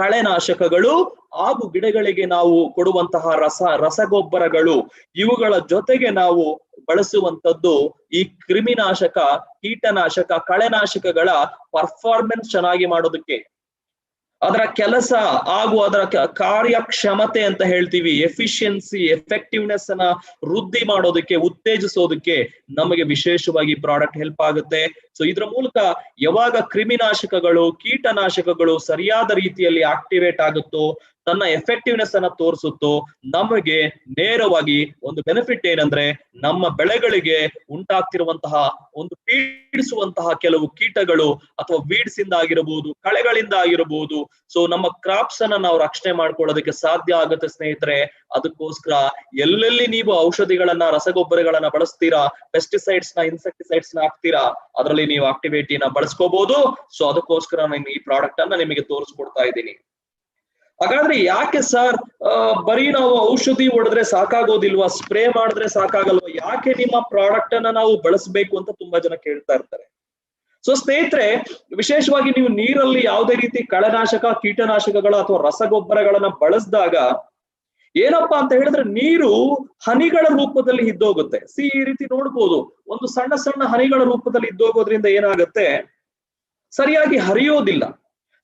ಕಳೆನಾಶಕಗಳು ಹಾಗೂ ಗಿಡಗಳಿಗೆ ನಾವು ಕೊಡುವಂತಹ ರಸಗೊಬ್ಬರಗಳು, ಇವುಗಳ ಜೊತೆಗೆ ನಾವು ಬಳಸುವಂತದ್ದು ಈ ಕ್ರಿಮಿನಾಶಕ, ಕೀಟನಾಶಕ, ಕಳೆನಾಶಕಗಳ ಪರ್ಫಾರ್ಮೆನ್ಸ್ ಚೆನ್ನಾಗಿ ಮಾಡೋದಕ್ಕೆ, ಅದರ ಕೆಲಸ ಹಾಗೂ ಅದರ ಕಾರ್ಯಕ್ಷಮತೆ ಅಂತ ಹೇಳ್ತೀವಿ, ಎಫಿಷಿಯನ್ಸಿ, ಎಫೆಕ್ಟಿವ್ನೆಸ್ ಅನ್ನ ವೃದ್ಧಿ ಮಾಡೋದಕ್ಕೆ, ಉತ್ತೇಜಿಸೋದಕ್ಕೆ ನಮಗೆ ವಿಶೇಷವಾಗಿ ಪ್ರಾಡಕ್ಟ್ ಹೆಲ್ಪ್ ಆಗುತ್ತೆ. ಸೊ ಇದ್ರ ಮೂಲಕ ಯಾವಾಗ ಕ್ರಿಮಿನಾಶಕಗಳು, ಕೀಟನಾಶಕಗಳು ಸರಿಯಾದ ರೀತಿಯಲ್ಲಿ ಆಕ್ಟಿವೇಟ್ ಆಗುತ್ತೋ, ತನ್ನ ಎಫೆಕ್ಟಿವ್ನೆಸ್ ಅನ್ನ ತೋರಿಸುತ್ತೋ, ನಮಗೆ ನೇರವಾಗಿ ಒಂದು ಬೆನಿಫಿಟ್ ಏನಂದ್ರೆ ನಮ್ಮ ಬೆಳೆಗಳಿಗೆ ಉಂಟಾಗ್ತಿರುವಂತಹ ಒಂದು ಪೀಡಿಸುವಂತಹ ಕೆಲವು ಕೀಟಗಳು ಅಥವಾ ವೀಡ್ಸ್ ಇಂದ ಆಗಿರಬಹುದು, ಕಳೆಗಳಿಂದ ಆಗಿರಬಹುದು, ಸೊ ನಮ್ಮ ಕ್ರಾಪ್ಸ್ ಅನ್ನ ನಾವು ರಕ್ಷಣೆ ಮಾಡ್ಕೊಳ್ಳೋದಕ್ಕೆ ಸಾಧ್ಯ ಆಗುತ್ತೆ ಸ್ನೇಹಿತರೆ. ಅದಕ್ಕೋಸ್ಕರ ಎಲ್ಲೆಲ್ಲಿ ನೀವು ಔಷಧಿಗಳನ್ನ, ರಸಗೊಬ್ಬರಗಳನ್ನ ಬಳಸ್ತೀರಾ, ಪೆಸ್ಟಿಸೈಡ್ಸ್ ನ, ಇನ್ಸೆಕ್ಟಿಸೈಡ್ಸ್ ನ ಹಾಕ್ತೀರಾ, ಅದರಲ್ಲಿ ನೀವು ಆಕ್ಟಿವೇಟಿನ ಬಳಸ್ಕೋಬಹುದು. ಸೊ ಅದಕ್ಕೋಸ್ಕರ ನಾನು ಈ ಪ್ರಾಡಕ್ಟ್ ಅನ್ನ ನಿಮಗೆ ತೋರಿಸ್ಕೊಡ್ತಾ ಇದ್ದೀನಿ. ಹಾಗಾದ್ರೆ ಯಾಕೆ ಸರ್ ಬರೀ ನಾವು ಔಷಧಿ ಹೊಡೆದ್ರೆ ಸಾಕಾಗೋದಿಲ್ವಾ, ಸ್ಪ್ರೇ ಮಾಡಿದ್ರೆ ಸಾಕಾಗಲ್ವಾ, ಯಾಕೆ ನಿಮ್ಮ ಪ್ರಾಡಕ್ಟ್ ಅನ್ನ ನಾವು ಬಳಸಬೇಕು ಅಂತ ತುಂಬಾ ಜನ ಕೇಳ್ತಾ ಇರ್ತಾರೆ. ಸೊ ಸ್ನೇಹಿತರೆ, ವಿಶೇಷವಾಗಿ ನೀವು ನೀರಲ್ಲಿ ಯಾವುದೇ ರೀತಿ ಕಳೆನಾಶಕ, ಕೀಟನಾಶಕಗಳ ಅಥವಾ ರಸಗೊಬ್ಬರಗಳನ್ನ ಬಳಸಿದಾಗ ಏನಪ್ಪಾ ಅಂತ ಹೇಳಿದ್ರೆ ನೀರು ಹನಿಗಳ ರೂಪದಲ್ಲಿ ಇದ್ದೋಗುತ್ತೆ. ಈ ರೀತಿ ನೋಡ್ಬೋದು, ಒಂದು ಸಣ್ಣ ಸಣ್ಣ ಹನಿಗಳ ರೂಪದಲ್ಲಿ ಇದ್ದೋಗೋದ್ರಿಂದ ಏನಾಗುತ್ತೆ, ಸರಿಯಾಗಿ ಹರಿಯೋದಿಲ್ಲ.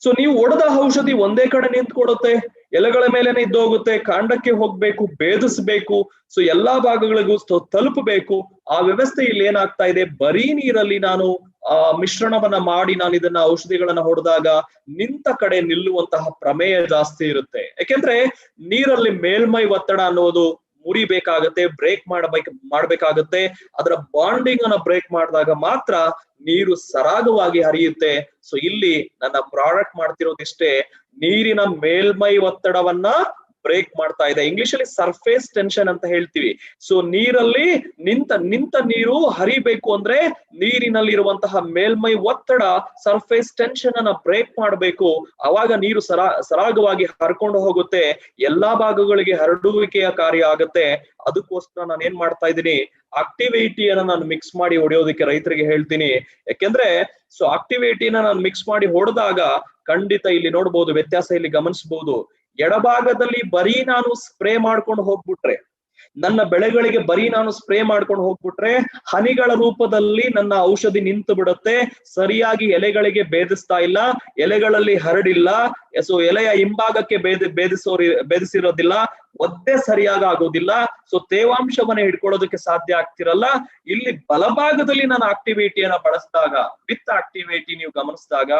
ಸೊ ನೀವು ಹೊಡೆದ ಔಷಧಿ ಒಂದೇ ಕಡೆ ನಿಂತ್ಕೊಡುತ್ತೆ, ಎಲೆಗಳ ಮೇಲೆನೆ ಇದ್ದೋಗುತ್ತೆ, ಕಾಂಡಕ್ಕೆ ಹೋಗ್ಬೇಕು, ಭೇದಿಸ್ಬೇಕು, ಸೊ ಎಲ್ಲಾ ಭಾಗಗಳಿಗೂ ತಲುಪಬೇಕು. ಆ ವ್ಯವಸ್ಥೆ ಇಲ್ಲಿ ಏನಾಗ್ತಾ ಇದೆ, ಬರೀ ನೀರಲ್ಲಿ ನಾನು ಮಿಶ್ರಣವನ್ನ ಮಾಡಿ ನಾನು ಇದನ್ನ ಔಷಧಿಗಳನ್ನ ಹೊಡೆದಾಗ ನಿಂತ ಕಡೆ ನಿಲ್ಲುವಂತಹ ಪ್ರಮೇಯ ಜಾಸ್ತಿ ಇರುತ್ತೆ. ಯಾಕೆಂದ್ರೆ ನೀರಲ್ಲಿ ಮೇಲ್ಮೈ ಒತ್ತಡ ಅನ್ನೋದು ಮುರಿಬೇಕಾಗತ್ತೆ, ಬ್ರೇಕ್ ಮಾಡ್ಬೇಕಾಗತ್ತೆ. ಅದರ ಬಾಂಡಿಂಗ್ ಅನ್ನ ಬ್ರೇಕ್ ಮಾಡಿದಾಗ ಮಾತ್ರ ನೀರು ಸರಾಗವಾಗಿ ಹರಿಯುತ್ತೆ. ಸೊ ಇಲ್ಲಿ ನನ್ನ ಪ್ರಾಡಕ್ಟ್ ಮಾಡ್ತಿರೋದಿಷ್ಟೇ, ನೀರಿನ ಮೇಲ್ಮೈ ಒತ್ತಡವನ್ನ ಬ್ರೇಕ್ ಮಾಡ್ತಾ ಇದೆ. ಇಂಗ್ಲಿಷ್ ಅಲ್ಲಿ ಸರ್ಫೇಸ್ ಟೆನ್ಷನ್ ಅಂತ ಹೇಳ್ತೀವಿ. ಸೊ ನೀರಲ್ಲಿ ನಿಂತ ನೀರು ಹರಿಬೇಕು ಅಂದ್ರೆ ನೀರಿನಲ್ಲಿರುವಂತಹ ಮೇಲ್ಮೈ ಒತ್ತಡ ಸರ್ಫೇಸ್ ಟೆನ್ಷನ್ ಅನ್ನ ಬ್ರೇಕ್ ಮಾಡಬೇಕು. ಅವಾಗ ನೀರು ಸರಾಗವಾಗಿ ಹರ್ಕೊಂಡು ಹೋಗುತ್ತೆ, ಎಲ್ಲಾ ಭಾಗಗಳಿಗೆ ಹರಡುವಿಕೆಯ ಕಾರ್ಯ ಆಗುತ್ತೆ. ಅದಕ್ಕೋಸ್ಕರ ನಾನು ಏನ್ ಮಾಡ್ತಾ ಇದ್ದೀನಿ, ಆಕ್ಟಿವಿಟಿಯನ್ನ ನಾನು ಮಿಕ್ಸ್ ಮಾಡಿ ಹೊಡೆಯೋದಕ್ಕೆ ರೈತರಿಗೆ ಹೇಳ್ತೀನಿ. ಯಾಕೆಂದ್ರೆ ಸೊ ಆಕ್ಟಿವಿಟಿನ ನಾನು ಮಿಕ್ಸ್ ಮಾಡಿ ಹೊಡೆದಾಗ ಖಂಡಿತ ಇಲ್ಲಿ ನೋಡ್ಬೋದು ವ್ಯತ್ಯಾಸ, ಇಲ್ಲಿ ಗಮನಿಸಬಹುದು. ಎಡಭಾಗದಲ್ಲಿ ಬರೀ ನಾನು ಸ್ಪ್ರೇ ಮಾಡ್ಕೊಂಡು ಹೋಗ್ಬಿಟ್ರೆ, ನನ್ನ ಬೆಳೆಗಳಿಗೆ ಬರೀ ನಾನು ಸ್ಪ್ರೇ ಮಾಡ್ಕೊಂಡು ಹೋಗ್ಬಿಟ್ರೆ ಹನಿಗಳ ರೂಪದಲ್ಲಿ ನನ್ನ ಔಷಧಿ ನಿಂತು ಬಿಡುತ್ತೆ, ಸರಿಯಾಗಿ ಎಲೆಗಳಿಗೆ ಭೇದಿಸ್ತಾ ಇಲ್ಲ, ಎಲೆಗಳಲ್ಲಿ ಹರಡಿಲ್ಲ, ಸೊ ಎಲೆಯ ಹಿಂಭಾಗಕ್ಕೆ ಭೇದಿಸಿರೋದಿಲ್ಲ, ಒದ್ದೆ ಸರಿಯಾಗಿ ಆಗೋದಿಲ್ಲ, ಸೊ ತೇವಾಂಶವನ್ನ ಹಿಡ್ಕೊಳ್ಳೋದಕ್ಕೆ ಸಾಧ್ಯ ಆಗ್ತಿರಲ್ಲ. ಇಲ್ಲಿ ಬಲಭಾಗದಲ್ಲಿ ನಾನು ಆಕ್ಟಿವಿಟಿಯನ್ನ ಬಳಸಿದಾಗ, ವಿತ್ ಆಕ್ಟಿವಿಟಿ ನೀವು ಗಮನಿಸಿದಾಗ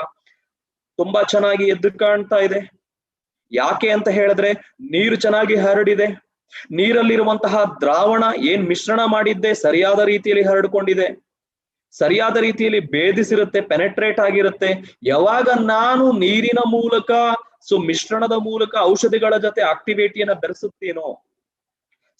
ತುಂಬಾ ಚೆನ್ನಾಗಿ ಎದ್ದು ಕಾಣ್ತಾ ಇದೆ. ಯಾಕೆ ಅಂತ ಹೇಳಿದ್ರೆ ನೀರು ಚೆನ್ನಾಗಿ ಹರಡಿದೆ, ನೀರಲ್ಲಿರುವಂತಹ ದ್ರಾವಣ ಏನ್ ಮಿಶ್ರಣ ಮಾಡಿದ್ದೆ ಸರಿಯಾದ ರೀತಿಯಲ್ಲಿ ಹರಡ್ಕೊಂಡಿದೆ, ಸರಿಯಾದ ರೀತಿಯಲ್ಲಿ ಭೇದಿಸಿರುತ್ತೆ, ಪೆನೆಟ್ರೇಟ್ ಆಗಿರುತ್ತೆ. ಯಾವಾಗ ನಾನು ನೀರಿನ ಮೂಲಕ ಸೊ ಮಿಶ್ರಣದ ಮೂಲಕ ಔಷಧಿಗಳ ಜೊತೆ ಆಕ್ಟಿವಿಟಿಯನ್ನ ಬೆರೆಸುತ್ತೇನೋ,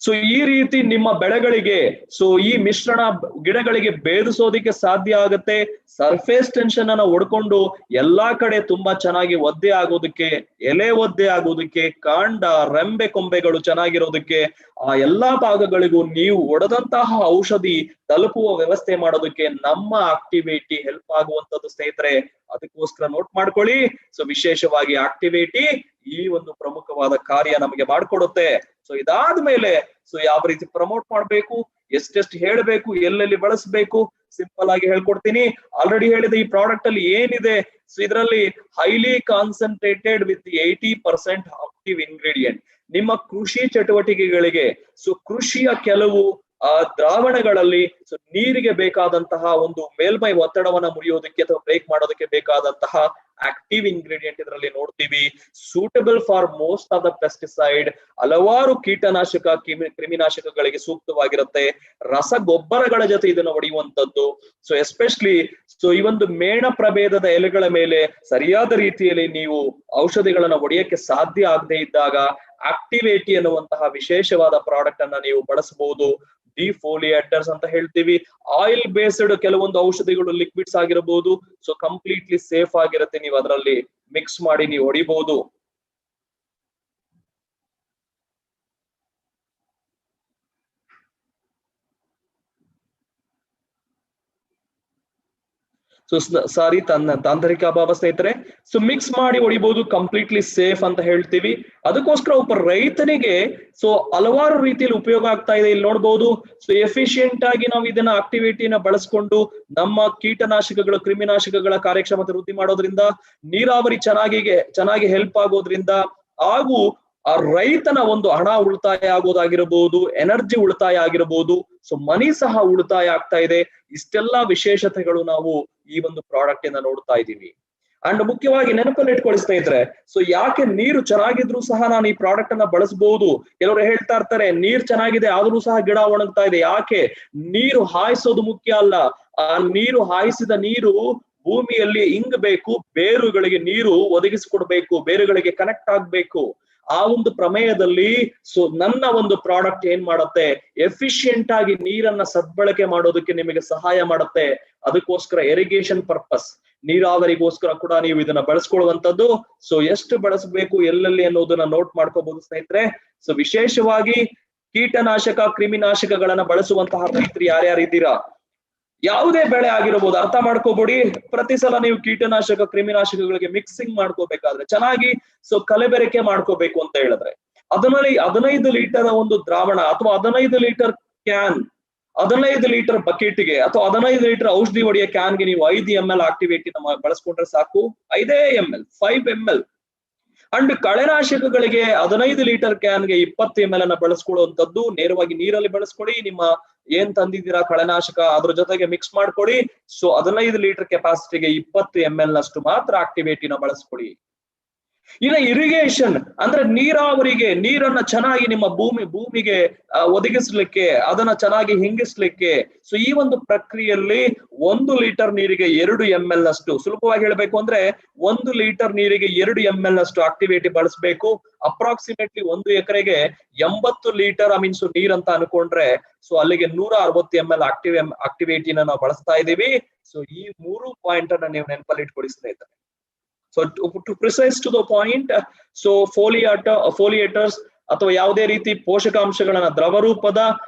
ಸೊ ಈ ರೀತಿ ನಿಮ್ಮ ಬೆಳೆಗಳಿಗೆ ಸೊ ಈ ಮಿಶ್ರಣ ಗಿಡಗಳಿಗೆ ಭೇದಿಸೋದಿಕ್ಕೆ ಸಾಧ್ಯ ಆಗುತ್ತೆ. ಸರ್ಫೇಸ್ ಟೆನ್ಷನ್ ಅನ್ನ ಒಡ್ಕೊಂಡು ಎಲ್ಲಾ ಕಡೆ ತುಂಬಾ ಚೆನ್ನಾಗಿ ಒದ್ದೆ ಆಗೋದಕ್ಕೆ, ಎಲೆ ಒದ್ದೆ ಆಗೋದಕ್ಕೆ, ಕಾಂಡ ರೆಂಬೆ ಕೊಂಬೆಗಳು ಚೆನ್ನಾಗಿರೋದಕ್ಕೆ, ಆ ಎಲ್ಲಾ ಭಾಗಗಳಿಗೂ ನೀವು ಒಡೆದಂತಹ ಔಷಧಿ ತಲುಪುವ ವ್ಯವಸ್ಥೆ ಮಾಡೋದಕ್ಕೆ ನಮ್ಮ ಆಕ್ಟಿವಿಟಿ ಹೆಲ್ಪ್ ಆಗುವಂತದ್ದು ಸ್ನೇಹಿತರೆ. ಅದಕ್ಕೋಸ್ಕರ ನೋಟ್ ಮಾಡ್ಕೊಳ್ಳಿ. ಸೊ ವಿಶೇಷವಾಗಿ ಆಕ್ಟಿವಿಟಿ ಈ ಒಂದು ಪ್ರಮುಖವಾದ ಕಾರ್ಯ ನಮಗೆ ಮಾಡ್ಕೊಡುತ್ತೆ. ಸೊ ಇದಾದ್ಮೇಲೆ ಸೊ ಯಾವ ರೀತಿ ಪ್ರಮೋಟ್ ಮಾಡ್ಬೇಕು, ಎಷ್ಟೆಷ್ಟು ಹೇಳ್ಬೇಕು, ಎಲ್ಲೆಲ್ಲಿ ಬಳಸಬೇಕು, ಸಿಂಪಲ್ ಆಗಿ ಹೇಳ್ಕೊಡ್ತೀನಿ. ಆಲ್ರೆಡಿ ಹೇಳಿದೆ ಈ ಪ್ರಾಡಕ್ಟ್ ಅಲ್ಲಿ ಏನಿದೆ. ಸೊ ಇದರಲ್ಲಿ highly concentrated with 80% active ingredient. ನಿಮ್ಮ ಕೃಷಿ ಚಟುವಟಿಕೆಗಳಿಗೆ ಸೊ ಕೃಷಿಯ ಕೆಲವು ದ್ರಾವಣಗಳಲ್ಲಿ ಸೊ ನೀರಿಗೆ ಬೇಕಾದಂತಹ ಒಂದು ಮೇಲ್ಮೈ ಒತ್ತಡವನ್ನ ಮುರಿಯೋದಕ್ಕೆ ಅಥವಾ ಬ್ರೇಕ್ ಮಾಡೋದಕ್ಕೆ ಬೇಕಾದಂತಹ ಆಕ್ಟಿವ್ ಇಂಗ್ರೀಡಿಯೆಂಟ್ ಇದರಲ್ಲಿ ನೋಡ್ತೀವಿ. Suitable for most of the pesticide, ಹಲವಾರು ಕೀಟನಾಶಕ ಕ್ರಿಮಿನಾಶಕಗಳಿಗೆ ಸೂಕ್ತವಾಗಿರುತ್ತೆ. ರಸಗೊಬ್ಬರಗಳ ಜೊತೆ ಇದನ್ನು ಹೊಡೆಯುವಂತದ್ದು. ಸೊ ಎಸ್ಪೆಷಲಿ ಸೊ ಈ ಒಂದು ಮೇಣ ಪ್ರಭೇದದ ಎಲೆಗಳ ಮೇಲೆ ಸರಿಯಾದ ರೀತಿಯಲ್ಲಿ ನೀವು ಔಷಧಿಗಳನ್ನ ಹೊಡೆಯಕ್ಕೆ ಸಾಧ್ಯ ಆಗದೆ ಇದ್ದಾಗ ಆಕ್ಟಿವೇಟಿ ಅನ್ನುವಂತಹ ವಿಶೇಷವಾದ ಪ್ರಾಡಕ್ಟ್ ಅನ್ನ ನೀವು ಬಳಸಬಹುದು. ಡಿಫೋಲಿಯೇಟರ್ಸ್ ಅಂತ ಹೇಳ್ತೀವಿ. ಆಯಿಲ್ ಬೇಸ್ಡ್ ಕೆಲವೊಂದು ಔಷಧಿಗಳು ಲಿಕ್ವಿಡ್ಸ್ ಆಗಿರಬಹುದು. ಸೊ ಕಂಪ್ಲೀಟ್ಲಿ ಸೇಫ್ ಆಗಿರುತ್ತೆ, ನೀವು ಅದರಲ್ಲಿ ಮಿಕ್ಸ್ ಮಾಡಿ ನೀವು ಹೊಡಿಬಹುದು. ಸೊ ಸಾರಿ ತಾಂತ್ರಿಕ ಅಭಾವ ಸ್ನೇಹಿತರೆ. ಸೊ ಮಿಕ್ಸ್ ಮಾಡಿ ಹೊಡಿಬಹುದು, ಕಂಪ್ಲೀಟ್ಲಿ ಸೇಫ್ ಅಂತ ಹೇಳ್ತೀವಿ. ಅದಕ್ಕೋಸ್ಕರ ಒಬ್ಬ ರೈತನಿಗೆ ಸೊ ಹಲವಾರು ರೀತಿಯಲ್ಲಿ ಉಪಯೋಗ ಆಗ್ತಾ ಇದೆ. ಇಲ್ಲಿ ನೋಡ್ಬೋದು. ಸೊ ಎಫಿಷಿಯಂಟ್ ಆಗಿ ನಾವು ಇದನ್ನ ಆಕ್ಟಿವಿಟಿನ ಬಳಸ್ಕೊಂಡು ನಮ್ಮ ಕೀಟನಾಶಕಗಳು ಕ್ರಿಮಿನಾಶಕಗಳ ಕಾರ್ಯಕ್ಷಮತೆ ವೃದ್ಧಿ ಮಾಡೋದ್ರಿಂದ, ನೀರಾವರಿ ಚೆನ್ನಾಗಿ ಹೆಲ್ಪ್ ಆಗೋದ್ರಿಂದ, ಹಾಗೂ ಆ ರೈತನ ಒಂದು ಹಣ ಉಳಿತಾಯ ಆಗೋದಾಗಿರಬಹುದು, ಎನರ್ಜಿ ಉಳಿತಾಯ ಆಗಿರಬಹುದು, ಸೊ ಮನಿ ಸಹ ಉಳಿತಾಯ ಆಗ್ತಾ ಇದೆ. ಇಷ್ಟೆಲ್ಲಾ ವಿಶೇಷತೆಗಳು ನಾವು ಈ ಒಂದು ಪ್ರಾಡಕ್ಟ್ ಇಂದ ನೋಡ್ತಾ ಇದ್ದೀವಿ. ಅಂಡ್ ಮುಖ್ಯವಾಗಿ ನೆನಪಲ್ಲಿ ಇಟ್ಕೊಳ್ಳಿ ಸ್ನೇಹಿತರೆ, ಸೊ ಯಾಕೆ ನೀರು ಚೆನ್ನಾಗಿದ್ರು ಸಹ ನಾನು ಈ ಪ್ರಾಡಕ್ಟ್ ಅನ್ನ ಬಳಸಬಹುದು. ಕೆಲವರು ಹೇಳ್ತಾ ಇರ್ತಾರೆ ನೀರ್ ಚೆನ್ನಾಗಿದೆ ಆದ್ರೂ ಸಹ ಗಿಡ ಒಣಗ್ತಾ ಇದೆ. ಯಾಕೆ? ನೀರು ಹಾಯಿಸೋದು ಮುಖ್ಯ ಅಲ್ಲ, ಆ ನೀರು ಹಾಯಿಸಿದ ನೀರು ಭೂಮಿಯಲ್ಲಿ ಇಂಗಬೇಕು, ಬೇರುಗಳಿಗೆ ನೀರು ಒದಗಿಸಿಕೊಡ್ಬೇಕು, ಬೇರುಗಳಿಗೆ ಕನೆಕ್ಟ್ ಆಗ್ಬೇಕು. ಆ ಒಂದು ಪ್ರಮೇಯದಲ್ಲಿ ಸೊ ನನ್ನ ಒಂದು ಪ್ರಾಡಕ್ಟ್ ಏನ್ ಮಾಡುತ್ತೆ, ಎಫಿಷಿಯಂಟ್ ಆಗಿ ನೀರನ್ನ ಸದ್ಬಳಕೆ ಮಾಡೋದಕ್ಕೆ ನಿಮಗೆ ಸಹಾಯ ಮಾಡುತ್ತೆ. ಅದಕ್ಕೋಸ್ಕರ ಇರಿಗೇಷನ್ ಪರ್ಪಸ್, ನೀರಾವರಿಗೋಸ್ಕರ ಕೂಡ ನೀವು ಇದನ್ನ ಬಳಸ್ಕೊಳ್ಳುವಂತದ್ದು. ಸೊ ಎಷ್ಟು ಬಳಸಬೇಕು ಎಲ್ಲೆಲ್ಲಿ ಅನ್ನೋದನ್ನ ನೋಟ್ ಮಾಡ್ಕೋಬಹುದು ಸ್ನೇಹಿತರೆ. ಸೊ ವಿಶೇಷವಾಗಿ ಕೀಟನಾಶಕ ಕ್ರಿಮಿನಾಶಕಗಳನ್ನ ಬಳಸುವಂತಹ ರೈತರು ಯಾರ್ಯಾರಿದ್ದೀರಾ, ಯಾವುದೇ ಬೆಳೆ ಆಗಿರಬಹುದು, ಅರ್ಥ ಮಾಡ್ಕೋಬೇಡಿ. ಪ್ರತಿ ಸಲ ನೀವು ಕೀಟನಾಶಕ ಕ್ರಿಮಿನಾಶಕಗಳಿಗೆ ಮಿಕ್ಸಿಂಗ್ ಮಾಡ್ಕೋಬೇಕಾದ್ರೆ ಚೆನ್ನಾಗಿ ಸೊ ಕಲಬೆರಕೆ ಮಾಡ್ಕೋಬೇಕು ಅಂತ ಹೇಳಿದ್ರೆ, ಅದರಲ್ಲಿ 15 ಲೀಟರ್ ಒಂದು ದ್ರಾವಣ ಅಥವಾ 15 ಲೀಟರ್ ಕ್ಯಾನ್, 15 ಲೀಟರ್ ಬಕೆಟ್ಗೆ ಅಥವಾ 15 ಲೀಟರ್ ಔಷಧಿ ಹೊಡೆಯ ಕ್ಯಾನ್ಗೆ ನೀವು 5 ml ಆಕ್ಟಿವೇಟಿ ಬಳಸ್ಕೊಂಡ್ರೆ ಸಾಕು. 5 ml 5 ml. ಅಂಡ್ ಕಳೆನಾಶಕಗಳಿಗೆ 15 ಲೀಟರ್ ಕ್ಯಾನ್ಗೆ 20 ml ಅನ್ನ ಬಳಸ್ಕೊಳ್ಳುವಂತದ್ದು. ನೇರವಾಗಿ ನೀರಲ್ಲಿ ಬಳಸ್ಕೊಳ್ಳಿ. ನಿಮ್ಮ ಏನ್ ತಂದಿದ್ದೀರಾ ಕಳೆನಾಶಕ ಅದ್ರ ಜೊತೆಗೆ ಮಿಕ್ಸ್ ಮಾಡ್ಕೊಳ್ಳಿ. ಸೊ 15 ಲೀಟರ್ ಕೆಪಾಸಿಟಿಗೆ 20 ml ನಷ್ಟು ಮಾತ್ರ ಆಕ್ಟಿವೇಟಿನ ಬಳಸ್ಕೊಳ್ಳಿ. ಇನ್ನು ಇರಿಗೇಷನ್ ಅಂದ್ರೆ ನೀರಾವರಿಗೆ ನೀರನ್ನ ಚೆನ್ನಾಗಿ ನಿಮ್ಮ ಭೂಮಿಗೆ ಒದಗಿಸ್ಲಿಕ್ಕೆ, ಅದನ್ನ ಚೆನ್ನಾಗಿ ಹಿಂಗಿಸ್ಲಿಕ್ಕೆ. ಸೊ ಈ ಒಂದು ಪ್ರಕ್ರಿಯೆಯಲ್ಲಿ 1 ಲೀಟರ್ ನೀರಿಗೆ 2 ml ಅಷ್ಟು, ಸುಲಭವಾಗಿ ಹೇಳ್ಬೇಕು ಅಂದ್ರೆ 1 ಲೀಟರ್ ನೀರಿಗೆ 2 ml ಅಷ್ಟು ಆಕ್ಟಿವೇಟಿ ಬಳಸಬೇಕು. ಅಪ್ರಾಕ್ಸಿಮೇಟ್ಲಿ 1 ಎಕರೆಗೆ 80 ಲೀಟರ್ ಮೀನ್ಸ್ ನೀರ್ ಅಂತ ಅನ್ಕೊಂಡ್ರೆ, ಸೊ ಅಲ್ಲಿಗೆ 160 ml ಆಕ್ಟಿವೇಟಿನ ನಾವು ಬಳಸ್ತಾ ಇದ್ದೀವಿ. ಸೊ ಈ 3 ಪಾಯಿಂಟ್ ಅನ್ನ ನೀವು ನೆನಪಲ್ಲಿ ಇಟ್ಕೊಳ್ಳಿ ಸ್ನೇಹಿತರೆ. So to precise to the point, so foliators ಅಥವಾ ಯಾವುದೇ ರೀತಿ ಪೋಷಕಾಂಶಗಳನ್ನ ದ್ರವ ರೂಪದ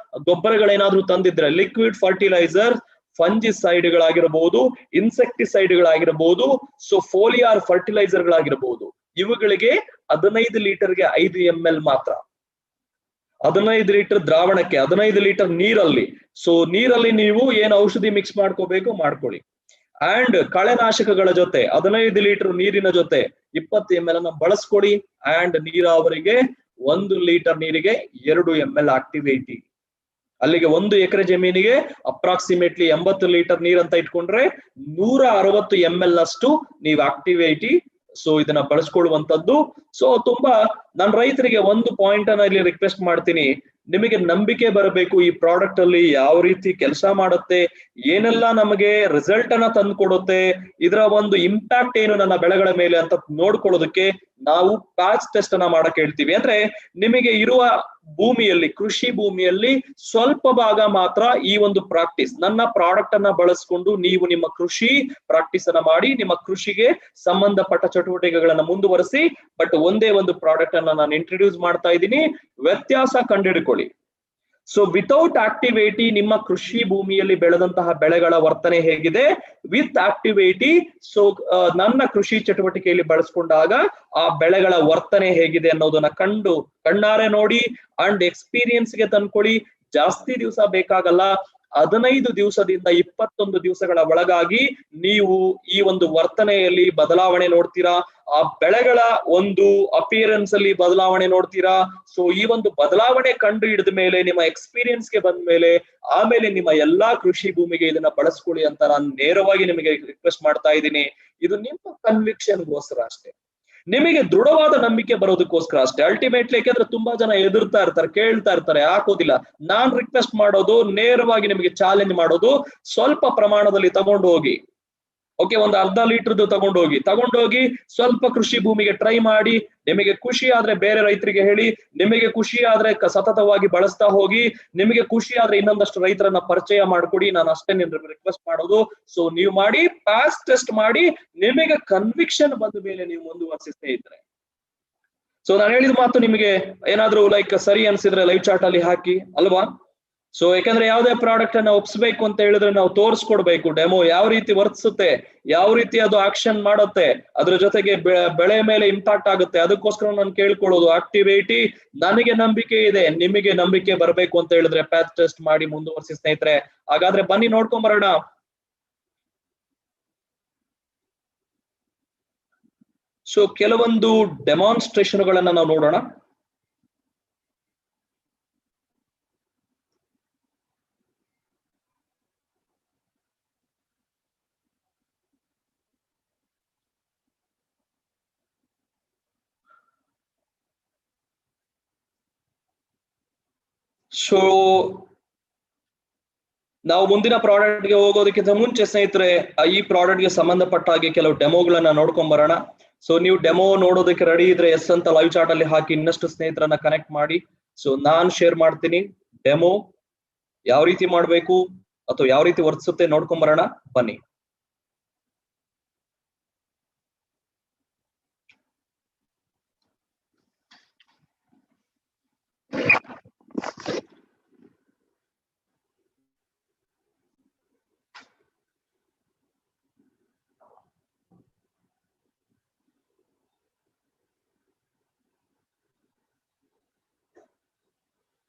ಗೊಬ್ಬರಗಳೇನಾದ್ರೂ ತಂದಿದ್ರೆ, ಲಿಕ್ವಿಡ್ ಫರ್ಟಿಲೈಸರ್, ಫಂಜಿಸೈಡ್ಗಳಾಗಿರಬಹುದು, ಇನ್ಸೆಕ್ಟಿಸೈಡ್ಗಳಾಗಿರಬಹುದು, ಸೊ ಫೋಲಿಯಾರ್ ಫರ್ಟಿಲೈಸರ್ಗಳಾಗಿರಬಹುದು, ಇವುಗಳಿಗೆ 15 ಲೀಟರ್ಗೆ 5 ml ಮಾತ್ರ. 15 ಲೀಟರ್ ದ್ರಾವಣಕ್ಕೆ 15 ಲೀಟರ್ ನೀರಲ್ಲಿ. ಸೊ ನೀರಲ್ಲಿ ನೀವು ಏನು ಔಷಧಿ ಮಿಕ್ಸ್ ಮಾಡ್ಕೋಬೇಕು ಮಾಡ್ಕೊಳ್ಳಿ. ಅಂಡ್ ಕಳೆನಾಶಕಗಳ ಜೊತೆ 15 ಲೀಟರ್ ನೀರಿನ ಜೊತೆ 20 ml ಅನ್ನ ಬಳಸ್ಕೊಡಿ. ಅಂಡ್ ನೀರಾವರಿಗೆ 1 ಲೀಟರ್ ನೀರಿಗೆ 2 ml ಆಕ್ಟಿವೇಟಿ. ಅಲ್ಲಿಗೆ 1 ಎಕರೆ ಜಮೀನಿಗೆ ಅಪ್ರಾಕ್ಸಿಮೇಟ್ಲಿ 80 ಲೀಟರ್ ನೀರ್ ಅಂತ ಇಟ್ಕೊಂಡ್ರೆ 160 ml ಅಷ್ಟು ನೀವು ಆಕ್ಟಿವೇಟಿ ಸೊ ಇದನ್ನ ಬಳಸ್ಕೊಳ್ಳುವಂತದ್ದು. ಸೊ ತುಂಬಾ ನಾನು ರೈತರಿಗೆ ಒಂದು ಪಾಯಿಂಟ್ ಅನ್ನ ಇಲ್ಲಿ ರಿಕ್ವೆಸ್ಟ್ ಮಾಡ್ತೀನಿ, ನಿಮಗೆ ನಂಬಿಕೆ ಬರಬೇಕು ಈ ಪ್ರಾಡಕ್ಟ್ ಅಲ್ಲಿ ಯಾವ ರೀತಿ ಕೆಲಸ ಮಾಡುತ್ತೆ, ಏನೆಲ್ಲ ನಮಗೆ ರಿಸಲ್ಟ್ ಅನ್ನ ತಂದು ಕೊಡುತ್ತೆ, ಇದರ ಒಂದು ಇಂಪ್ಯಾಕ್ಟ್ ಏನು ನನ್ನ ಬೆಳೆಗಳ ಮೇಲೆ ಅಂತ ನೋಡ್ಕೊಳ್ಳೋದಕ್ಕೆ ನಾವು ಪ್ಯಾಚ್ ಟೆಸ್ಟ್ ಅನ್ನ ಮಾಡಕ್ ಹೇಳ್ತೀವಿ. ಅಂದ್ರೆ ನಿಮಗೆ ಇರುವ ಭೂಮಿಯಲ್ಲಿ, ಕೃಷಿ ಭೂಮಿಯಲ್ಲಿ ಸ್ವಲ್ಪ ಭಾಗ ಮಾತ್ರ ಈ ಒಂದು ಪ್ರಾಕ್ಟೀಸ್, ನನ್ನ ಪ್ರಾಡಕ್ಟ್ ಅನ್ನ ಬಳಸ್ಕೊಂಡು ನೀವು ನಿಮ್ಮ ಕೃಷಿ ಪ್ರಾಕ್ಟೀಸ್ ಅನ್ನ ಮಾಡಿ, ನಿಮ್ಮ ಕೃಷಿಗೆ ಸಂಬಂಧಪಟ್ಟ ಚಟುವಟಿಕೆಗಳನ್ನ ಮುಂದುವರಿಸಿ. ಬಟ್ ಒಂದೇ ಒಂದು ಪ್ರಾಡಕ್ಟ್ ಅನ್ನ ನಾನು ಇಂಟ್ರೊಡ್ಯೂಸ್ ಮಾಡ್ತಾ ಇದ್ದೀನಿ, ವ್ಯತ್ಯಾಸ ಕಂಡುಹಿಡ್ಕೊಳ್ಳಿ. ಸೊ ವಿತೌಟ್ ಆಕ್ಟಿವೇಟಿ ನಿಮ್ಮ ಕೃಷಿ ಭೂಮಿಯಲ್ಲಿ ಬೆಳೆದಂತಹ ಬೆಳೆಗಳ ವರ್ತನೆ ಹೇಗಿದೆ, ವಿತ್ ಆಕ್ಟಿವೇಟಿ ಸೊ ನನ್ನ ಕೃಷಿ ಚಟುವಟಿಕೆಯಲ್ಲಿ ಬಳಸ್ಕೊಂಡಾಗ ಆ ಬೆಳೆಗಳ ವರ್ತನೆ ಹೇಗಿದೆ ಅನ್ನೋದನ್ನ ಕಣ್ಣಾರೆ ನೋಡಿ ಅಂಡ್ ಎಕ್ಸ್ಪೀರಿಯನ್ಸ್ಗೆ ತಂದ್ಕೊಳ್ಳಿ. ಜಾಸ್ತಿ ದಿವಸ ಬೇಕಾಗಲ್ಲ, 15 ದಿವಸದಿಂದ 21 ದಿವಸಗಳ ಒಳಗಾಗಿ ನೀವು ಈ ಒಂದು ವರ್ತನೆಯಲ್ಲಿ ಬದಲಾವಣೆ ನೋಡ್ತೀರಾ, ಆ ಬೆಳೆಗಳ ಒಂದು ಅಪಿಯರೆನ್ಸ್ ಅಲ್ಲಿ ಬದಲಾವಣೆ ನೋಡ್ತೀರಾ. ಸೊ ಈ ಒಂದು ಬದಲಾವಣೆ ಕಂಡು ಹಿಡಿದ ಮೇಲೆ, ನಿಮ್ಮ ಎಕ್ಸ್ಪೀರಿಯನ್ಸ್ಗೆ ಬಂದ ಮೇಲೆ, ಆಮೇಲೆ ನಿಮ್ಮ ಎಲ್ಲಾ ಕೃಷಿ ಭೂಮಿಗೆ ಇದನ್ನ ಬಳಸ್ಕೊಳ್ಳಿ ಅಂತ ನಾನು ನೇರವಾಗಿ ನಿಮಗೆ ರಿಕ್ವೆಸ್ಟ್ ಮಾಡ್ತಾ ಇದ್ದೀನಿ. ಇದು ನಿಮ್ಮ ಕನ್ವಿಕ್ಷನ್ಗೋಸ್ಕರ ಅಷ್ಟೇ, ನಿಮಗೆ ದೃಢವಾದ ನಂಬಿಕೆ ಬರೋದಕ್ಕೋಸ್ಕರ ಅಷ್ಟೇ. ಅಲ್ಟಿಮೇಟ್ಲಿ ಯಾಕೆಂದ್ರೆ ತುಂಬಾ ಜನ ಎದುರ್ತಾ ಇರ್ತಾರೆ, ಕೇಳ್ತಾ ಇರ್ತಾರೆ, ಹಾಕೋದಿಲ್ಲ. ನಾನ್ ರಿಕ್ವೆಸ್ಟ್ ಮಾಡೋದು, ನೇರವಾಗಿ ನಿಮಗೆ ಚಾಲೆಂಜ್ ಮಾಡೋದು, ಸ್ವಲ್ಪ ಪ್ರಮಾಣದಲ್ಲಿ ತಗೊಂಡು ಹೋಗಿ. ಓಕೆ, ಒಂದು 1/2 ಲೀಟರ್ದು ತಗೊಂಡೋಗಿ ಸ್ವಲ್ಪ ಕೃಷಿ ಭೂಮಿಗೆ ಟ್ರೈ ಮಾಡಿ. ನಿಮಗೆ ಖುಷಿ ಆದ್ರೆ ಬೇರೆ ರೈತರಿಗೆ ಹೇಳಿ, ನಿಮಗೆ ಖುಷಿ ಆದ್ರೆ ಸತತವಾಗಿ ಬಳಸ್ತಾ ಹೋಗಿ, ನಿಮಗೆ ಖುಷಿ ಆದ್ರೆ ಇನ್ನೊಂದಷ್ಟು ರೈತರನ್ನ ಪರಿಚಯ ಮಾಡ್ಕೊಡಿ. ನಾನು ಅಷ್ಟೇ ನಿಮ್ಗೆ ರಿಕ್ವೆಸ್ಟ್ ಮಾಡೋದು. ಸೊ ನೀವು ಮಾಡಿ, ಪ್ಯಾಚ್ ಟೆಸ್ಟ್ ಮಾಡಿ, ನಿಮಗೆ ಕನ್ವಿಕ್ಷನ್ ಬಂದ ಮೇಲೆ ನೀವು ಮುಂದುವರಿಸ್ತಾ ಇದ್ರೆ. ಸೊ ನಾನು ಹೇಳಿದ ಮಾತು ನಿಮಗೆ ಏನಾದ್ರೂ ಲೈಕ್ ಸರಿ ಅನ್ಸಿದ್ರೆ ಲೈವ್ ಚಾಟ್ ಅಲ್ಲಿ ಹಾಕಿ ಅಲ್ವಾ. ಸೊ ಯಾಕಂದ್ರೆ ಯಾವುದೇ ಪ್ರಾಡಕ್ಟ್ ಅನ್ನ ಒಪ್ಸ್ಬೇಕು ಅಂತ ಹೇಳಿದ್ರೆ ನಾವು ತೋರಿಸ್ಕೊಡ್ಬೇಕು, ಡೆಮೋ ಯಾವ ರೀತಿ ವರ್ತಿಸುತ್ತೆ, ಯಾವ ರೀತಿ ಅದು ಆಕ್ಷನ್ ಮಾಡುತ್ತೆ, ಅದ್ರ ಜೊತೆಗೆ ಬೆಳೆ ಮೇಲೆ ಇಂಪ್ಯಾಕ್ಟ್ ಆಗುತ್ತೆ. ಅದಕ್ಕೋಸ್ಕರ ನಾನು ಕೇಳ್ಕೊಳ್ಳೋದು, ಆಕ್ಟಿವೇಟಿ ನನಗೆ ನಂಬಿಕೆ ಇದೆ, ನಿಮಗೆ ನಂಬಿಕೆ ಬರಬೇಕು ಅಂತ ಹೇಳಿದ್ರೆ ಪ್ಯಾಚ್ ಟೆಸ್ಟ್ ಮಾಡಿ ಮುಂದುವರಿಸಿ ಸ್ನೇಹಿತರೆ. ಹಾಗಾದ್ರೆ ಬನ್ನಿ ನೋಡ್ಕೊಂಡ್ ಬರೋಣ. ಸೊ ಕೆಲವೊಂದು ಡೆಮಾನ್ಸ್ಟ್ರೇಷನ್ಗಳನ್ನ ನಾವು ನೋಡೋಣ. ಸೊ ನಾವು ಮುಂದಿನ ಪ್ರಾಡಕ್ಟ್ ಗೆ ಹೋಗೋದಕ್ಕಿಂತ ಮುಂಚೆ ಸ್ನೇಹಿತರೆ, ಈ ಪ್ರಾಡಕ್ಟ್ ಗೆ ಸಂಬಂಧಪಟ್ಟ ಹಾಗೆ ಕೆಲವು ಡೆಮೋಗಳನ್ನ ನೋಡ್ಕೊಂಡ್ ಬರೋಣ. ಸೊ ನೀವು ಡೆಮೋ ನೋಡೋದಕ್ಕೆ ರೆಡಿ ಇದ್ರೆ ಎಸ್ ಅಂತ ಲೈವ್ ಚಾಟ್ ಅಲ್ಲಿ ಹಾಕಿ ಇನ್ನಷ್ಟು ಸ್ನೇಹಿತರನ್ನ ಕನೆಕ್ಟ್ ಮಾಡಿ. ಸೊ ನಾನ್ ಶೇರ್ ಮಾಡ್ತೀನಿ ಡೆಮೋ ಯಾವ ರೀತಿ ಮಾಡ್ಬೇಕು ಅಥವಾ ಯಾವ ರೀತಿ ವರ್ತಿಸುತ್ತೆ ನೋಡ್ಕೊಂಡ್ ಬರೋಣ ಬನ್ನಿ.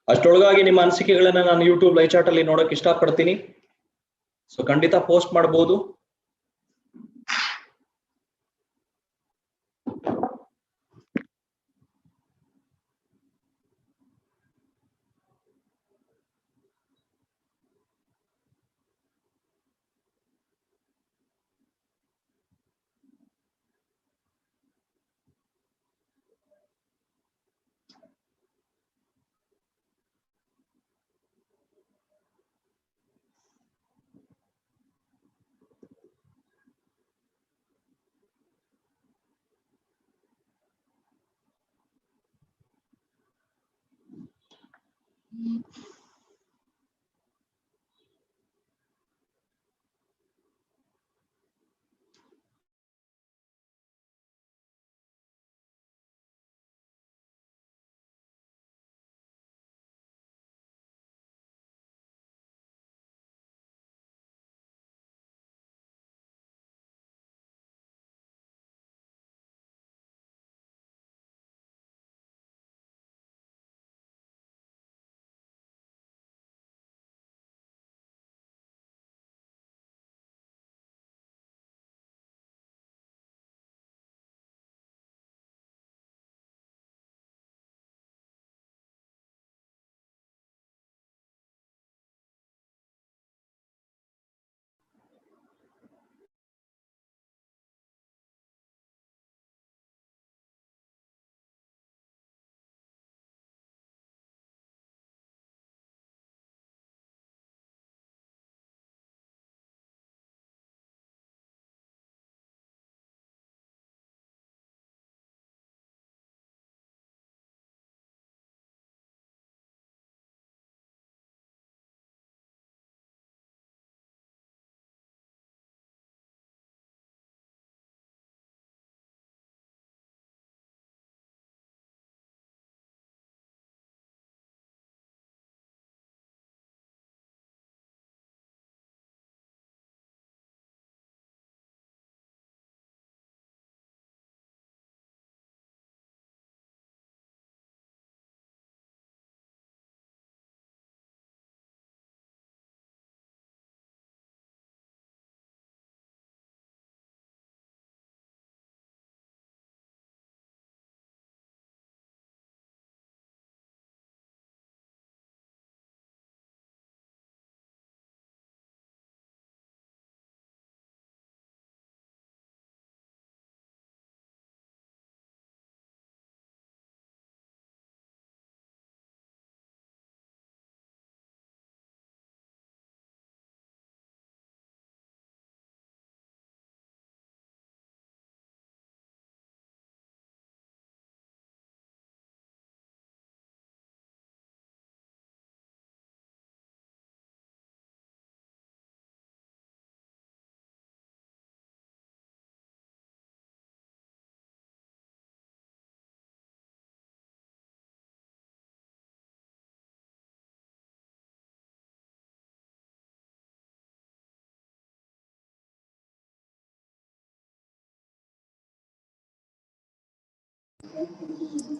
ಅಷ್ಟೊಳಗಾಗಿ ನಿಮ್ಮ ಅನಿಸಿಕೆಗಳನ್ನ ನಾನು ಯೂಟ್ಯೂಬ್ ಲೈವ್ ಚಾಟ್ ಅಲ್ಲಿ ನೋಡಕ್ ಇಷ್ಟಪಡ್ತೀನಿ. ಸೊ ಖಂಡಿತ ಪೋಸ್ಟ್ ಮಾಡಬಹುದು.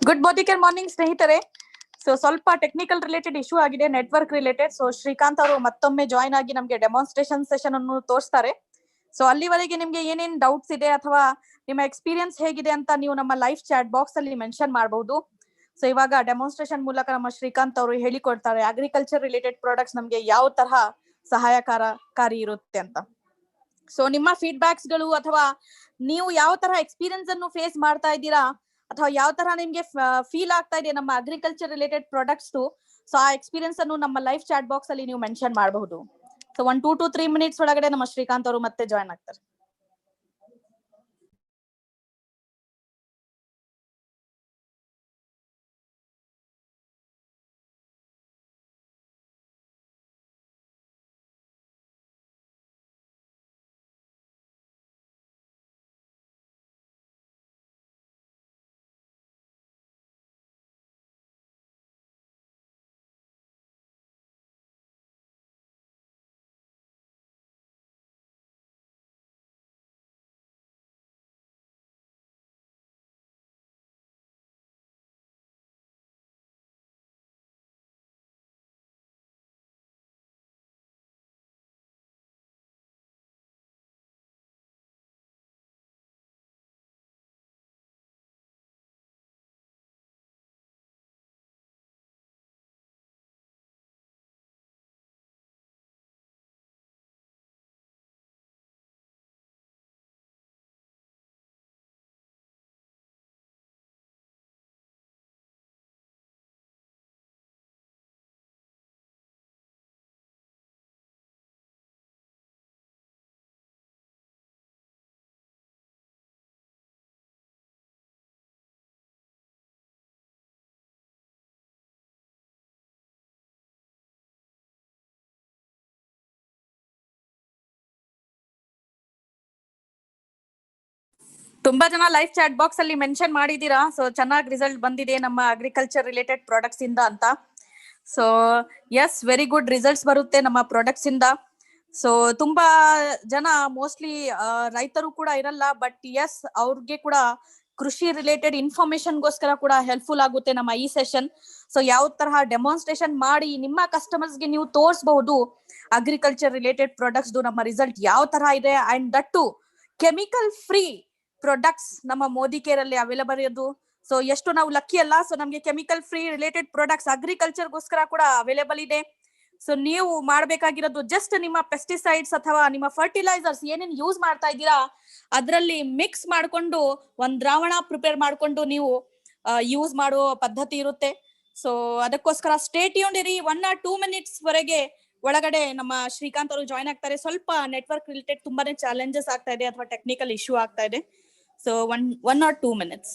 ಗುಡ್ ಬೋಧಿಕರ್ ಮಾರ್ನಿಂಗ್ ಸ್ನೇಹಿತರೆ. ಸೊ ಸ್ವಲ್ಪ ಟೆಕ್ನಿಕಲ್ ರಿಲೇಟೆಡ್ ಇಶ್ಯೂ ಆಗಿದೆ, ನೆಟ್ವರ್ಕ್ ರಿಲೇಟೆಡ್. ಸೊ ಶ್ರೀಕಾಂತ್ ಅವರು ಮತ್ತೊಮ್ಮೆ ಜಾಯ್ನ್ ಆಗಿ ನಮಗೆ ಡೆಮಾನ್ಸ್ಟ್ರೇಷನ್ ಸೆಷನ್ ಅನ್ನು ತೋರಿಸ್ತಾರೆ. ಸೊ ಅಲ್ಲಿವರೆಗೆ ನಿಮ್ಗೆ ಏನೇನ್ ಡೌಟ್ಸ್ ಇದೆ ಅಥವಾ ನಿಮ್ಮ ಎಕ್ಸ್ಪೀರಿಯನ್ಸ್ ಹೇಗಿದೆ ಅಂತ ನೀವು ನಮ್ಮ ಲೈವ್ ಚಾಟ್ ಬಾಕ್ಸ್ ಅಲ್ಲಿ ಮೆನ್ಷನ್ ಮಾಡಬಹುದು. ಸೊ ಇವಾಗ ಡೆಮಾನ್ಸ್ಟ್ರೇಷನ್ ಮೂಲಕ ನಮ್ಮ ಶ್ರೀಕಾಂತ್ ಅವರು ಹೇಳಿಕೊಡ್ತಾರೆ ಅಗ್ರಿಕಲ್ಚರ್ ರಿಲೇಟೆಡ್ ಪ್ರಾಡಕ್ಟ್ಸ್ ನಮ್ಗೆ ಯಾವ ತರಹ ಸಹಾಯಕಾರಿ ಇರುತ್ತೆ ಅಂತ. ಸೊ ನಿಮ್ಮ ಫೀಡ್ಬ್ಯಾಕ್ಸ್ ಗಳು ಅಥವಾ ನೀವು ಯಾವ ತರ ಎಕ್ಸ್ಪೀರಿಯನ್ಸ್ ಅನ್ನು ಫೇಸ್ ಮಾಡ್ತಾ ಇದ್ದೀರಾ ಅಥವಾ ಯಾವ ತರ ನಿಮ್ಗೆ ಫೀಲ್ ಆಗ್ತಾ ಇದೆ ನಮ್ಮ ಅಗ್ರಿಕಲ್ಚರ್ ರಿಲೇಟೆಡ್ ಪ್ರಾಡಕ್ಟ್ಸ್, ಸೊ ಆ ಎಕ್ಸ್ಪೀರಿಯನ್ಸ್ ಅನ್ನು ನಮ್ಮ ಲೈವ್ ಚಾಟ್ ಬಾಕ್ಸ್ ಅಲ್ಲಿ ನೀವು ಮೆನ್ಷನ್ ಮಾಡಬಹುದು. ಸೊ 1 to 3 ಮಿನಿಟ್ಸ್ ಒಳಗಡೆ ನಮ್ಮ ಶ್ರೀಕಾಂತ್ ಅವರು ಮತ್ತೆ ಜಾಯ್ನ್ ಆಗ್ತಾರೆ. ತುಂಬಾ ಜನ ಲೈವ್ ಚಾಟ್ ಬಾಕ್ಸ್ ಅಲ್ಲಿ ಮೆನ್ಷನ್ ಮಾಡಿದೀರಾ. ಸೊ ಚೆನ್ನಾಗಿ ರಿಸಲ್ಟ್ ಬಂದಿದೆ ನಮ್ಮ ಅಗ್ರಿಕಲ್ಚರ್ ರಿಲೇಟೆಡ್ ಪ್ರಾಡಕ್ಟ್ಸ್ ಇಂದ ಅಂತ. So yes, very good results ಬರುತ್ತೆ ನಮ್ಮ ಪ್ರಾಡಕ್ಟ್ಸ್ ಇಂದ. ಸೊ ತುಂಬಾ ಜನ ಮೋಸ್ಟ್ಲಿ ರೈತರು ಕೂಡ ಇರಲ್ಲ, ಬಟ್ ಎಸ್ ಅವ್ರಿಗೆ ಕೂಡ ಕೃಷಿ ರಿಲೇಟೆಡ್ ಇನ್ಫಾರ್ಮೇಶನ್ಗೋಸ್ಕರ ಕೂಡ ಹೆಲ್ಪ್ಫುಲ್ ಆಗುತ್ತೆ ನಮ್ಮ ಈ ಸೆಷನ್. ಸೊ ಯಾವ ತರಹ ಡೆಮಾನ್ಸ್ಟ್ರೇಷನ್ ಮಾಡಿ ನಿಮ್ಮ ಕಸ್ಟಮರ್ಸ್ಗೆ ನೀವು ತೋರಿಸಬಹುದು ಅಗ್ರಿಕಲ್ಚರ್ ರಿಲೇಟೆಡ್ ಪ್ರಾಡಕ್ಟ್ಸ್ ನಮ್ಮ ರಿಸಲ್ಟ್ ಯಾವ ತರ ಇದೆ, and that too chemical free products ನಮ್ಮ ಮೋದಿ ಕೇರ್ ಅಲ್ಲಿ ಅವೈಲೇಬಲ್ ಇರೋದು. ಸೊ ಎಷ್ಟು ನಾವು ಲಕ್ಕಿ ಅಲ್ಲ. ಸೊ ನಮ್ಗೆ chemical free related products agriculture ಗೋಸ್ಕರ ಕೂಡ ಅವೈಲೇಬಲ್ ಇದೆ. ಸೊ ನೀವು ಮಾಡಬೇಕಾಗಿರೋದು ಜಸ್ಟ್ ನಿಮ್ಮ ಪೆಸ್ಟಿಸೈಡ್ಸ್ ಅಥವಾ ನಿಮ್ಮ ಫರ್ಟಿಲೈಸರ್ಸ್ ಏನೇನ್ ಯೂಸ್ ಮಾಡ್ತಾ ಇದ್ದೀರಾ ಅದರಲ್ಲಿ ಮಿಕ್ಸ್ ಮಾಡ್ಕೊಂಡು ಒಂದ್ ದ್ರಾವಣ ಪ್ರಿಪೇರ್ ಮಾಡ್ಕೊಂಡು ನೀವು ಯೂಸ್ ಮಾಡೋ ಪದ್ಧತಿ ಇರುತ್ತೆ. ಸೊ ಅದಕ್ಕೋಸ್ಕರ ಸ್ಟೇ ಟ್ಯೂನ್ಡ್ ಇರಿ. 1 or 2 minutes ವರೆಗೆ ಒಳಗಡೆ ನಮ್ಮ ಶ್ರೀಕಾಂತ್ ಅವರು ಜಾಯ್ನ್ ಆಗ್ತಾರೆ. ಸ್ವಲ್ಪ ನೆಟ್ವರ್ಕ್ ರಿಲೇಟೆಡ್ ತುಂಬಾನೇ ಚಾಲೆಂಜಸ್ ಆಗ್ತಾ ಇದೆ ಅಥವಾ ಟೆಕ್ನಿಕಲ್ ಇಶ್ಯೂ ಆಗ್ತಾ ಇದೆ. So 1 or 2 minutes.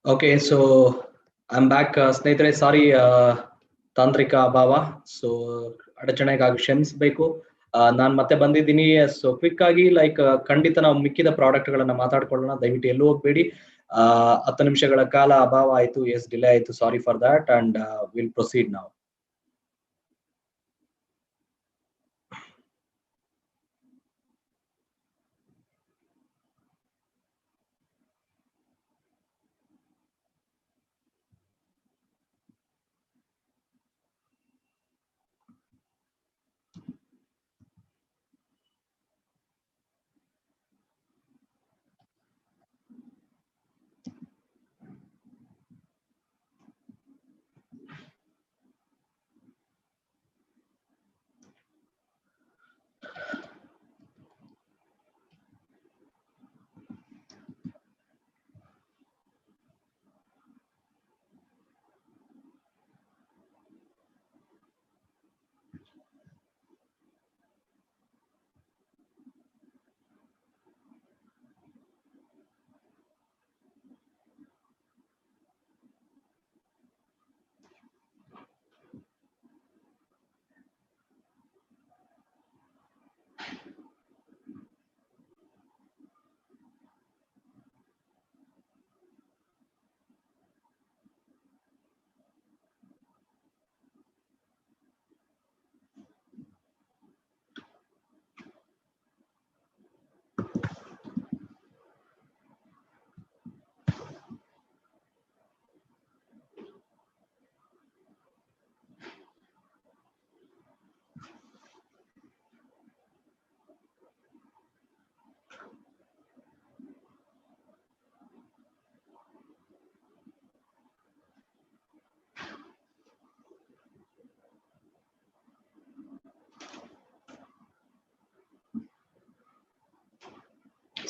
Okay, so I'm back. ಸ್ನೇಹಿತರೆ ಸಾರಿ ತಾಂತ್ರಿಕ ಅಭಾವ, ಸೊ ಅಡಚಣೆಗಾಗಿ ಕ್ಷಮಿಸಬೇಕು. ನಾನು ಮತ್ತೆ ಬಂದಿದ್ದೀನಿ. ಸೊ ಕ್ವಿಕ್ ಆಗಿ ಖಂಡಿತ ನಾವು ಮಿಕ್ಕಿದ ಪ್ರಾಡಕ್ಟ್ ಗಳನ್ನ ಮಾತಾಡ್ಕೊಳ್ಳೋಣ. ದಯವಿಟ್ಟು ಎಲ್ಲೂ ಹೋಗ್ಬೇಡಿ. 10 ನಿಮಿಷಗಳ ಕಾಲ ಅಭಾವ ಆಯ್ತು, ಎಸ್ ಡಿಲೇ ಆಯ್ತು, sorry for that and will proceed ನಾವು.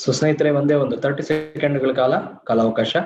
ಸೊ ಸ್ನೇಹಿತರೆ, ಒಂದೇ ಒಂದು 30 ಸೆಕೆಂಡ್ಗಳ ಕಾಲಾವಕಾಶ.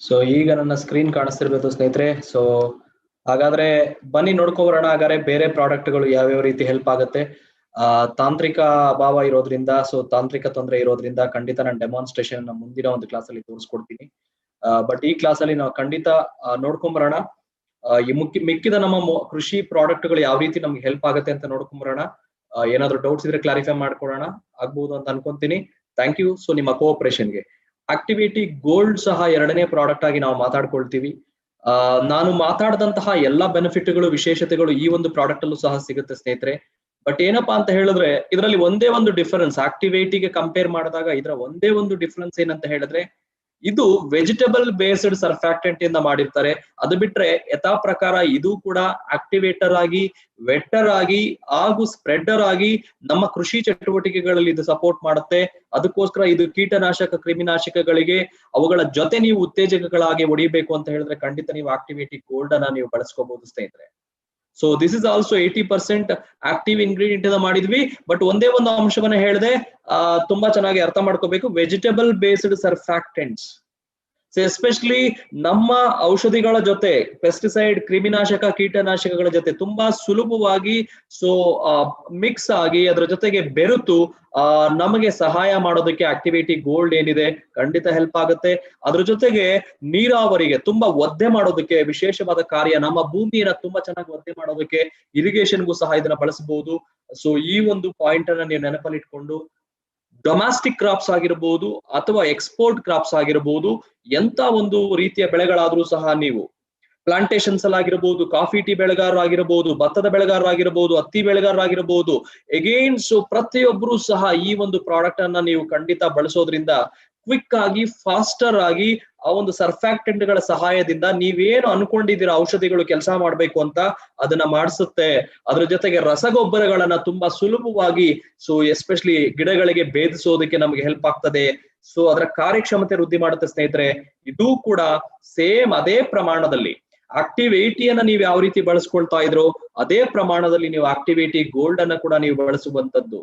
ಸೊ ಈಗ ನನ್ನ ಸ್ಕ್ರೀನ್ ಕಾಣಿಸ್ತಿರ್ಬೇಕು ಸ್ನೇಹಿತರೆ. ಸೊ ಹಾಗಾದ್ರೆ ಬನ್ನಿ ನೋಡ್ಕೊಬರೋಣ. ಹಾಗಾದ್ರೆ ಬೇರೆ ಪ್ರಾಡಕ್ಟ್ ಗಳು ಯಾವ್ಯಾವ ರೀತಿ ಹೆಲ್ಪ್ ಆಗುತ್ತೆ. ತಾಂತ್ರಿಕ ಅಭಾವ ಇರೋದ್ರಿಂದ, ಸೊ ತಾಂತ್ರಿಕ ತೊಂದರೆ ಇರೋದ್ರಿಂದ ಖಂಡಿತ ನಾನು ಡೆಮಾನ್ಸ್ಟ್ರೇಷನ್ ಮುಂದಿನ ಒಂದು ಕ್ಲಾಸ್ ಅಲ್ಲಿ ತೋರಿಸ್ಕೊಡ್ತೀನಿ. ಬಟ್ ಈ ಕ್ಲಾಸ್ ಅಲ್ಲಿ ನಾವು ಖಂಡಿತ ನೋಡ್ಕೊಂಬರೋಣ. ಈ ಮಿಕ್ಕಿದ ನಮ್ಮ ಕೃಷಿ ಪ್ರಾಡಕ್ಟ್ ಗಳು ಯಾವ ರೀತಿ ನಮ್ಗೆ ಹೆಲ್ಪ್ ಆಗುತ್ತೆ ಅಂತ ನೋಡ್ಕೊಂಬರೋಣ. ಏನಾದ್ರು ಡೌಟ್ಸ್ ಇದ್ರೆ ಕ್ಲಾರಿಫೈ ಮಾಡ್ಕೊಳ್ಳೋಣ, ಆಗ್ಬಹುದು ಅಂತ ಅನ್ಕೊಂತೀನಿ. Thank you. ಸೊ ನಿಮ್ಮ ಕೋಆಪರೇಷನ್ಗೆ. ಆಕ್ಟಿವಿಟಿ ಗೋಲ್ಡ್ ಸಹ 2ನೇ ಪ್ರಾಡಕ್ಟ್ ಆಗಿ ನಾವು ಮಾತಾಡ್ಕೊಳ್ತೀವಿ. ನಾನು ಮಾತಾಡಿದಂತಹ ಎಲ್ಲಾ ಬೆನಿಫಿಟ್ಗಳು, ವಿಶೇಷತೆಗಳು ಈ ಒಂದು ಪ್ರಾಡಕ್ಟ್ ಅಲ್ಲೂ ಸಹ ಸಿಗುತ್ತೆ ಸ್ನೇಹಿತರೆ. ಬಟ್ ಏನಪ್ಪಾ ಅಂತ ಹೇಳಿದ್ರೆ, ಇದರಲ್ಲಿ ಒಂದೇ ಒಂದು ಡಿಫರೆನ್ಸ್, ಆಕ್ಟಿವೇಟಿಗೆ ಕಂಪೇರ್ ಮಾಡಿದಾಗ ಇದರ ಒಂದೇ ಒಂದು ಡಿಫರೆನ್ಸ್ ಏನಂತ ಹೇಳಿದ್ರೆ, ಇದು ವೆಜಿಟಬಲ್ ಬೇಸ್ಡ್ ಸರ್ಫ್ಯಾಕ್ಟೆಂಟ್ ಇಂದ ಮಾಡಿರ್ತಾರೆ. ಅದು ಬಿಟ್ರೆ ಯಥಾ ಪ್ರಕಾರ ಇದು ಕೂಡ ಆಕ್ಟಿವೇಟರ್ ಆಗಿ, ವೆಟ್ಟರ್ ಆಗಿ ಹಾಗೂ ಸ್ಪ್ರೆಡರ್ ಆಗಿ ನಮ್ಮ ಕೃಷಿ ಚಟುವಟಿಕೆಗಳಲ್ಲಿ ಇದು ಸಪೋರ್ಟ್ ಮಾಡುತ್ತೆ. ಅದಕ್ಕೋಸ್ಕರ ಇದು ಕೀಟನಾಶಕ, ಕ್ರಿಮಿನಾಶಕಗಳಿಗೆ ಅವುಗಳ ಜೊತೆ ನೀವು ಉತ್ತೇಜಕಗಳಾಗಿ ಹೊಡಿಬೇಕು ಅಂತ ಹೇಳಿದ್ರೆ ಖಂಡಿತ ನೀವು ಆಕ್ಟಿವೇಟಿ ಗೋಲ್ಡ್ ಅನ್ನ ನೀವು ಬಳಸ್ಕೋಬಹುದು ಸ್ನೇಹಿತರೆ. So this is also 80% active ingredient ಇಂದ ಮಾಡಿದ್ವಿ. ಬಟ್ ಒಂದೇ ಒಂದು ಅಂಶವನ್ನ ಹೇಳಿದೆ, ತುಂಬಾ ಚೆನ್ನಾಗಿ ಅರ್ಥ ಮಾಡ್ಕೋಬೇಕು. ವೆಜಿಟಬಲ್ ಬೇಸ್ಡ್ ಸರ್ಫ್ಯಾಕ್ಟೆಂಟ್ಸ್, ಸೊ ಎಸ್ಪೆಷಲಿ ನಮ್ಮ ಔಷಧಿಗಳ ಜೊತೆ, ಪೆಸ್ಟಿಸೈಡ್, ಕ್ರಿಮಿನಾಶಕ, ಕೀಟನಾಶಕಗಳ ಜೊತೆ ತುಂಬಾ ಸುಲಭವಾಗಿ ಸೊ ಮಿಕ್ಸ್ ಆಗಿ ಅದರ ಜೊತೆಗೆ ಬೆರೆತು ನಮಗೆ ಸಹಾಯ ಮಾಡೋದಕ್ಕೆ ಆಕ್ಟಿವೇಟಿ ಗೋಲ್ಡ್ ಏನಿದೆ ಖಂಡಿತ ಹೆಲ್ಪ್ ಆಗುತ್ತೆ. ಅದ್ರ ಜೊತೆಗೆ ನೀರಾವರಿಗೆ ತುಂಬಾ ಒದ್ದೆ ಮಾಡೋದಕ್ಕೆ ವಿಶೇಷವಾದ ಕಾರ್ಯ. ನಮ್ಮ ಭೂಮಿಯನ್ನ ತುಂಬಾ ಚೆನ್ನಾಗಿ ಒದ್ದೆ ಮಾಡೋದಕ್ಕೆ ಇರಿಗೇಷನ್ಗೂ ಸಹ ಇದನ್ನ ಬಳಸಬಹುದು. ಸೊ ಈ ಒಂದು ಪಾಯಿಂಟ್ ಅನ್ನ ನೀವು ನೆನಪಲ್ಲಿ ಇಟ್ಕೊಂಡು ಡೊಮ್ಯಾಸ್ಟಿಕ್ ಕ್ರಾಪ್ಸ್ ಆಗಿರ್ಬೋದು ಅಥವಾ ಎಕ್ಸ್ಪೋರ್ಟ್ ಕ್ರಾಪ್ಸ್ ಆಗಿರ್ಬೋದು, ಎಂತ ಒಂದು ರೀತಿಯ ಬೆಳೆಗಳಾದ್ರೂ ಸಹ ನೀವು ಪ್ಲಾಂಟೇಶನ್ಸ್ ಅಲ್ಲಿ ಆಗಿರ್ಬೋದು, ಕಾಫಿ ಟೀ ಬೆಳೆಗಾರರಾಗಿರ್ಬೋದು, ಭತ್ತದ ಬೆಳೆಗಾರರಾಗಿರ್ಬೋದು, ಹತ್ತಿ ಬೆಳೆಗಾರರಾಗಿರ್ಬೋದು, ಎಗೇನ್ ಸೊ ಪ್ರತಿಯೊಬ್ಬರು ಸಹ ಈ ಒಂದು ಪ್ರಾಡಕ್ಟ್ ಅನ್ನ ನೀವು ಖಂಡಿತ ಬಳಸೋದ್ರಿಂದ ಕ್ವಿಕ್ ಆಗಿ ಫಾಸ್ಟರ್ ಆಗಿ ಆ ಒಂದು ಸರ್ಫ್ಯಾಕ್ಟೆಂಟ್ ಗಳ ಸಹಾಯದಿಂದ ನೀವೇನು ಅನ್ಕೊಂಡಿದ್ದೀರಾ ಔಷಧಿಗಳು ಕೆಲಸ ಮಾಡ್ಬೇಕು ಅಂತ ಅದನ್ನ ಮಾಡಿಸುತ್ತೆ. ಅದ್ರ ಜೊತೆಗೆ ರಸಗೊಬ್ಬರಗಳನ್ನ ತುಂಬಾ ಸುಲಭವಾಗಿ ಸೊ ಎಸ್ಪೆಷಲಿ ಗಿಡಗಳಿಗೆ ಭೇದಿಸೋದಕ್ಕೆ ನಮ್ಗೆ ಹೆಲ್ಪ್ ಆಗ್ತದೆ. ಸೊ ಅದರ ಕಾರ್ಯಕ್ಷಮತೆ ವೃದ್ಧಿ ಮಾಡುತ್ತೆ ಸ್ನೇಹಿತರೆ. ಇದು ಕೂಡ ಸೇಮ್ ಅದೇ ಪ್ರಮಾಣದಲ್ಲಿ ಆಕ್ಟಿವ್ 80 ನೀವು ಯಾವ ರೀತಿ ಬಳಸ್ಕೊಳ್ತಾ ಇದ್ರೋ ಅದೇ ಪ್ರಮಾಣದಲ್ಲಿ ನೀವು ಆಕ್ಟಿವ್ 80 ಗೋಲ್ಡ್ ಅನ್ನ ಕೂಡ ನೀವು ಬಳಸುವಂತದ್ದು.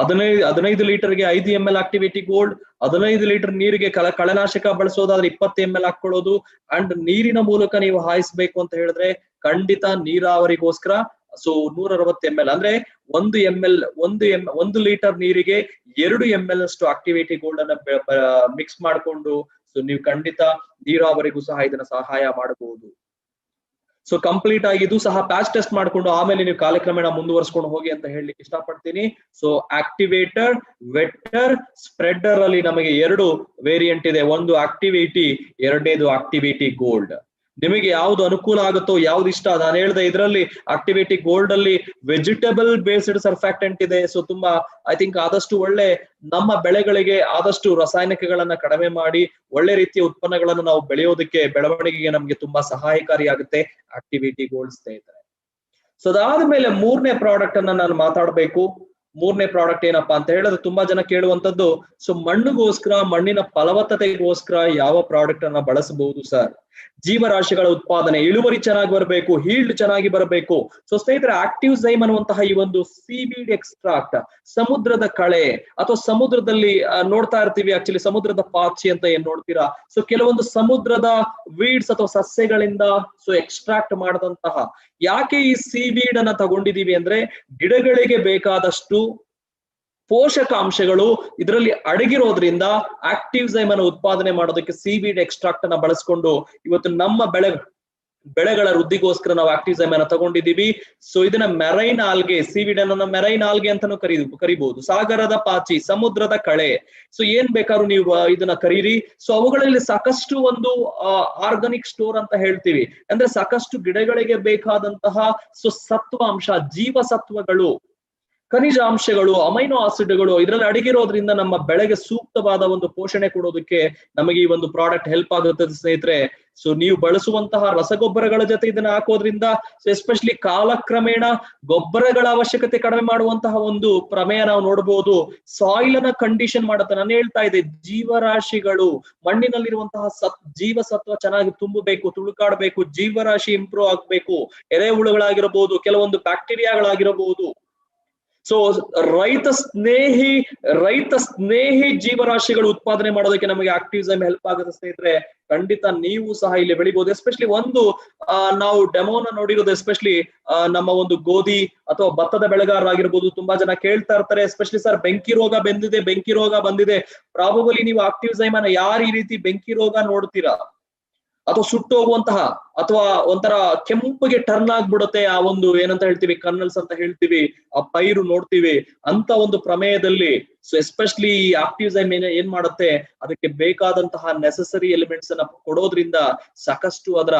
15 ಲೀಟರ್ಗೆ 5 ml ಆಕ್ಟಿವಿಟಿ ಗೋಲ್ಡ್, 15 ಲೀಟರ್ ನೀರಿಗೆ ಕಳೆನಾಶಕ ಬಳಸೋದಾದ್ರೆ 20 ml ಹಾಕೊಳ್ಳೋದು. ಅಂಡ್ ನೀರಿನ ಮೂಲಕ ನೀವು ಹಾಯಿಸ್ಬೇಕು ಅಂತ ಹೇಳಿದ್ರೆ ಖಂಡಿತ ನೀರಾವರಿಗೋಸ್ಕರ ಸೊ 160 ml ಅಂದ್ರೆ 1 ಲೀಟರ್ ನೀರಿಗೆ 2 ml ಅಷ್ಟು ಆಕ್ಟಿವಿಟಿ ಗೋಲ್ಡ್ ಅನ್ನ ಮಿಕ್ಸ್ ಮಾಡಿಕೊಂಡು ಸೊ ನೀವು ಖಂಡಿತ ನೀರಾವರಿಗೂ ಸಹ ಇದನ್ನ ಸಹಾಯ ಮಾಡಬಹುದು. ಸೊ ಕಂಪ್ಲೀಟ್ ಆಗಿ ಇದು ಸಹ ಪ್ಯಾಚ್ ಟೆಸ್ಟ್ ಮಾಡ್ಕೊಂಡು ಆಮೇಲೆ ನೀವು ಕಾಲಕ್ರಮೇಣ ಮುಂದುವರ್ಸ್ಕೊಂಡು ಹೋಗಿ ಅಂತ ಹೇಳಲಿಕ್ಕೆ ಇಷ್ಟಪಡ್ತೀನಿ. ಸೊ ಆಕ್ಟಿವೇಟರ್, ವೆಟ್ಟರ್, ಸ್ಪ್ರೆಡರ್ ಅಲ್ಲಿ ನಮಗೆ 2 ವೇರಿಯಂಟ್ ಇದೆ. ಒಂದು ಆಕ್ಟಿವ್ 80, ಎರಡನೇದು ಆಕ್ಟಿವಿಟಿ ಗೋಲ್ಡ್. ನಿಮಗೆ ಯಾವ್ದು ಅನುಕೂಲ ಆಗುತ್ತೋ ಯಾವ್ದು ಇಷ್ಟ ನಾನು ಹೇಳ್ದೆ ಇದರಲ್ಲಿ ಆಕ್ಟಿವಿಟಿ ಗೋಲ್ಡ್ ಅಲ್ಲಿ ವೆಜಿಟೇಬಲ್ ಬೇಸ್ಡ್ ಸರ್ಫ್ಯಾಕ್ಟೆಂಟ್ ಇದೆ. ಸೊ ತುಂಬಾ ಐ ಥಿಂಕ್ ಆದಷ್ಟು ಒಳ್ಳೆ ನಮ್ಮ ಬೆಳೆಗಳಿಗೆ ಆದಷ್ಟು ರಾಸಾಯನಿಕಗಳನ್ನ ಕಡಿಮೆ ಮಾಡಿ ಒಳ್ಳೆ ರೀತಿಯ ಉತ್ಪನ್ನಗಳನ್ನು ನಾವು ಬೆಳೆಯೋದಕ್ಕೆ ಬೆಳವಣಿಗೆಗೆ ನಮ್ಗೆ ತುಂಬಾ ಸಹಾಯಕಾರಿಯಾಗುತ್ತೆ ಆಕ್ಟಿವಿಟಿ ಗೋಲ್ಡ್ ಸ್ನೇಹಿತರೆ. ಸೊ ಅದಾದ್ಮೇಲೆ 3ನೇ ಪ್ರಾಡಕ್ಟ್ ಅನ್ನ ನಾನು ಮಾತಾಡ್ಬೇಕು. 3ನೇ ಪ್ರಾಡಕ್ಟ್ ಏನಪ್ಪಾ ಅಂತ ಹೇಳಿದ್ರೆ ತುಂಬಾ ಜನ ಕೇಳುವಂತದ್ದು, ಸೊ ಮಣ್ಣಿಗೋಸ್ಕರ ಮಣ್ಣಿನ ಫಲವತ್ತತೆಗೋಸ್ಕರ ಯಾವ ಪ್ರಾಡಕ್ಟ್ ಅನ್ನ ಬಳಸಬಹುದು ಸರ್? ಜೀವರಾಶಿಗಳ ಉತ್ಪಾದನೆ ಇಳುವರಿ ಚೆನ್ನಾಗಿ ಬರಬೇಕು, ಹೀಲ್ಡ್ ಚೆನ್ನಾಗಿ ಬರಬೇಕು. ಸೊ ಸ್ನೇಹಿತರೆ ಆಕ್ಟಿವ್ ಝೈಮ್ ಅನ್ನುವಂತಹ ಈ ಒಂದು ಸೀವೀಡ್ ಎಕ್ಸ್ಟ್ರಾಕ್ಟ್, ಸಮುದ್ರದ ಕಳೆ ಅಥವಾ ಸಮುದ್ರದಲ್ಲಿ ನೋಡ್ತಾ ಇರ್ತೀವಿ ಆಕ್ಚುಲಿ ಸಮುದ್ರದ ಪಾಚಿ ಅಂತ ಏನ್ ನೋಡ್ತೀರಾ, ಸೊ ಕೆಲವೊಂದು ಸಮುದ್ರದ ವೀಡ್ಸ್ ಅಥವಾ ಸಸ್ಯಗಳಿಂದ ಸೊ ಎಕ್ಸ್ಟ್ರಾಕ್ಟ್ ಮಾಡಿದಂತಹ ಯಾಕೆ ಈ ಸೀವೀಡ್ ಅನ್ನ ತಗೊಂಡಿದೀವಿ ಅಂದ್ರೆ ಗಿಡಗಳಿಗೆ ಬೇಕಾದಷ್ಟು ಪೋಷಕಾಂಶಗಳು ಇದರಲ್ಲಿ ಅಡಗಿರೋದ್ರಿಂದ ಆಕ್ಟಿವ್ ಝೈಮ್ ಅನ್ನು ಉತ್ಪಾದನೆ ಮಾಡೋದಕ್ಕೆ ಸೀವೀಡ್ ಎಕ್ಸ್ಟ್ರಾಕ್ಟ್ ಅನ್ನ ಬಳಸ್ಕೊಂಡು ಇವತ್ತು ನಮ್ಮ ಬೆಳೆಗಳ ವೃದ್ಧಿಗೋಸ್ಕರ ನಾವು ಆಕ್ಟಿವ್ ಝೈಮ್ ಅನ್ನ ತಗೊಂಡಿದೀವಿ. ಸೊ ಇದನ್ನ ಮೆರೈನ್ ಆಲ್ಗೆ, ಸೀವೀಡ್ ಅನ್ನ ಮೆರೈನ್ ಆಲ್ಗೆ ಅಂತಾನು ಕರಿಬಹುದು, ಸಾಗರದ ಪಾಚಿ, ಸಮುದ್ರದ ಕಳೆ, ಸೊ ಏನ್ ಬೇಕಾದ್ರೂ ನೀವು ಇದನ್ನ ಕರೀರಿ. ಸೊ ಅವುಗಳಲ್ಲಿ ಸಾಕಷ್ಟು ಒಂದು ಆರ್ಗಾನಿಕ್ ಸ್ಟೋರ್ ಅಂತ ಹೇಳ್ತೀವಿ, ಅಂದ್ರೆ ಸಾಕಷ್ಟು ಗಿಡಗಳಿಗೆ ಬೇಕಾದಂತಹ ಸೊ ಸತ್ವಾಂಶ, ಜೀವಸತ್ವಗಳು, ಖನಿಜಾಂಶಗಳು, ಅಮೈನೋ ಆಸಿಡ್ಗಳು ಇದರಲ್ಲಿ ಅಡಗಿರೋದ್ರಿಂದ ನಮ್ಮ ಬೆಳೆಗೆ ಸೂಕ್ತವಾದ ಒಂದು ಪೋಷಣೆ ಕೊಡೋದಕ್ಕೆ ನಮಗೆ ಈ ಒಂದು ಪ್ರಾಡಕ್ಟ್ ಹೆಲ್ಪ್ ಆಗುತ್ತದೆ ಸ್ನೇಹಿತರೆ. ಸೊ ನೀವು ಬಳಸುವಂತಹ ರಸಗೊಬ್ಬರಗಳ ಜೊತೆ ಇದನ್ನ ಹಾಕೋದ್ರಿಂದ ಎಸ್ಪೆಷಲಿ ಕಾಲಕ್ರಮೇಣ ಗೊಬ್ಬರಗಳ ಅವಶ್ಯಕತೆ ಕಡಿಮೆ ಮಾಡುವಂತಹ ಒಂದು ಪ್ರಮೇಯ ನಾವು ನೋಡಬಹುದು. ಸಾಯಿಲ್ ಅನ್ನ ಕಂಡೀಷನ್ ಮಾಡುತ್ತೆ. ನಾನು ಹೇಳ್ತಾ ಇದ್ದೆ ಜೀವರಾಶಿಗಳು, ಮಣ್ಣಿನಲ್ಲಿರುವಂತಹ ಜೀವಸತ್ವ ಚೆನ್ನಾಗಿ ತುಂಬಬೇಕು, ತುಳುಕಾಡಬೇಕು, ಜೀವರಾಶಿ ಇಂಪ್ರೂವ್ ಆಗ್ಬೇಕು, ಎರೆಹುಳುಗಳಾಗಿರಬಹುದು, ಕೆಲವೊಂದು ಬ್ಯಾಕ್ಟೀರಿಯಾಗಳಾಗಿರಬಹುದು. ಸೊ ರೈತ ಸ್ನೇಹಿ ಜೀವರಾಶಿಗಳು ಉತ್ಪಾದನೆ ಮಾಡೋದಕ್ಕೆ ನಮಗೆ ಆಕ್ಟಿವ್ ಝೈಮ್ ಹೆಲ್ಪ್ ಆಗುತ್ತೆ ಸ್ನೇಹಿತರೆ. ಖಂಡಿತ ನೀವು ಸಹ ಇಲ್ಲಿ ಬೆಳಿಬಹುದು. ಎಸ್ಪೆಷಲಿ ಒಂದು ನಾವು ಡೆಮೋನ ನೋಡಿರೋದು ಎಸ್ಪೆಷಲಿ ನಮ್ಮ ಒಂದು ಗೋಧಿ ಅಥವಾ ಭತ್ತದ ಬೆಳೆಗಾರರಾಗಿರ್ಬೋದು, ತುಂಬಾ ಜನ ಕೇಳ್ತಾ ಇರ್ತಾರೆ ಎಸ್ಪೆಷಲಿ ಸರ್ ಬೆಂಕಿ ರೋಗ ಬಂದಿದೆ. ಪ್ರಾಬಬಲಿ ನೀವು ಆಕ್ಟಿವ್ ಝೈಮ್ ಅನ್ನ ಯಾರು ಈ ರೀತಿ ಬೆಂಕಿ ರೋಗ ನೋಡ್ತೀರಾ ಅಥವಾ ಸುಟ್ಟು ಹೋಗುವಂತಹ ಅಥವಾ ಒಂಥರ ಕೆಂಪಗೆ ಟರ್ನ್ ಆಗ್ಬಿಡುತ್ತೆ ಆ ಒಂದು ಏನಂತ ಹೇಳ್ತೀವಿ ಕರ್ನಲ್ಸ್ ಅಂತ ಹೇಳ್ತೀವಿ, ಆ ಪೈರು ನೋಡ್ತೀವಿ ಅಂತ ಒಂದು ಪ್ರಮೇಯದಲ್ಲಿ ಸೊ ಎಸ್ಪೆಷಲಿ ಈ ಆಕ್ಟಿವ್ ಝೈಮ್ ಏನ್ ಮಾಡುತ್ತೆ ಅದಕ್ಕೆ ಬೇಕಾದಂತಹ ನೆಸೆಸರಿ ಎಲಿಮೆಂಟ್ಸ್ ಅನ್ನ ಕೊಡೋದ್ರಿಂದ ಸಾಕಷ್ಟು ಅದರ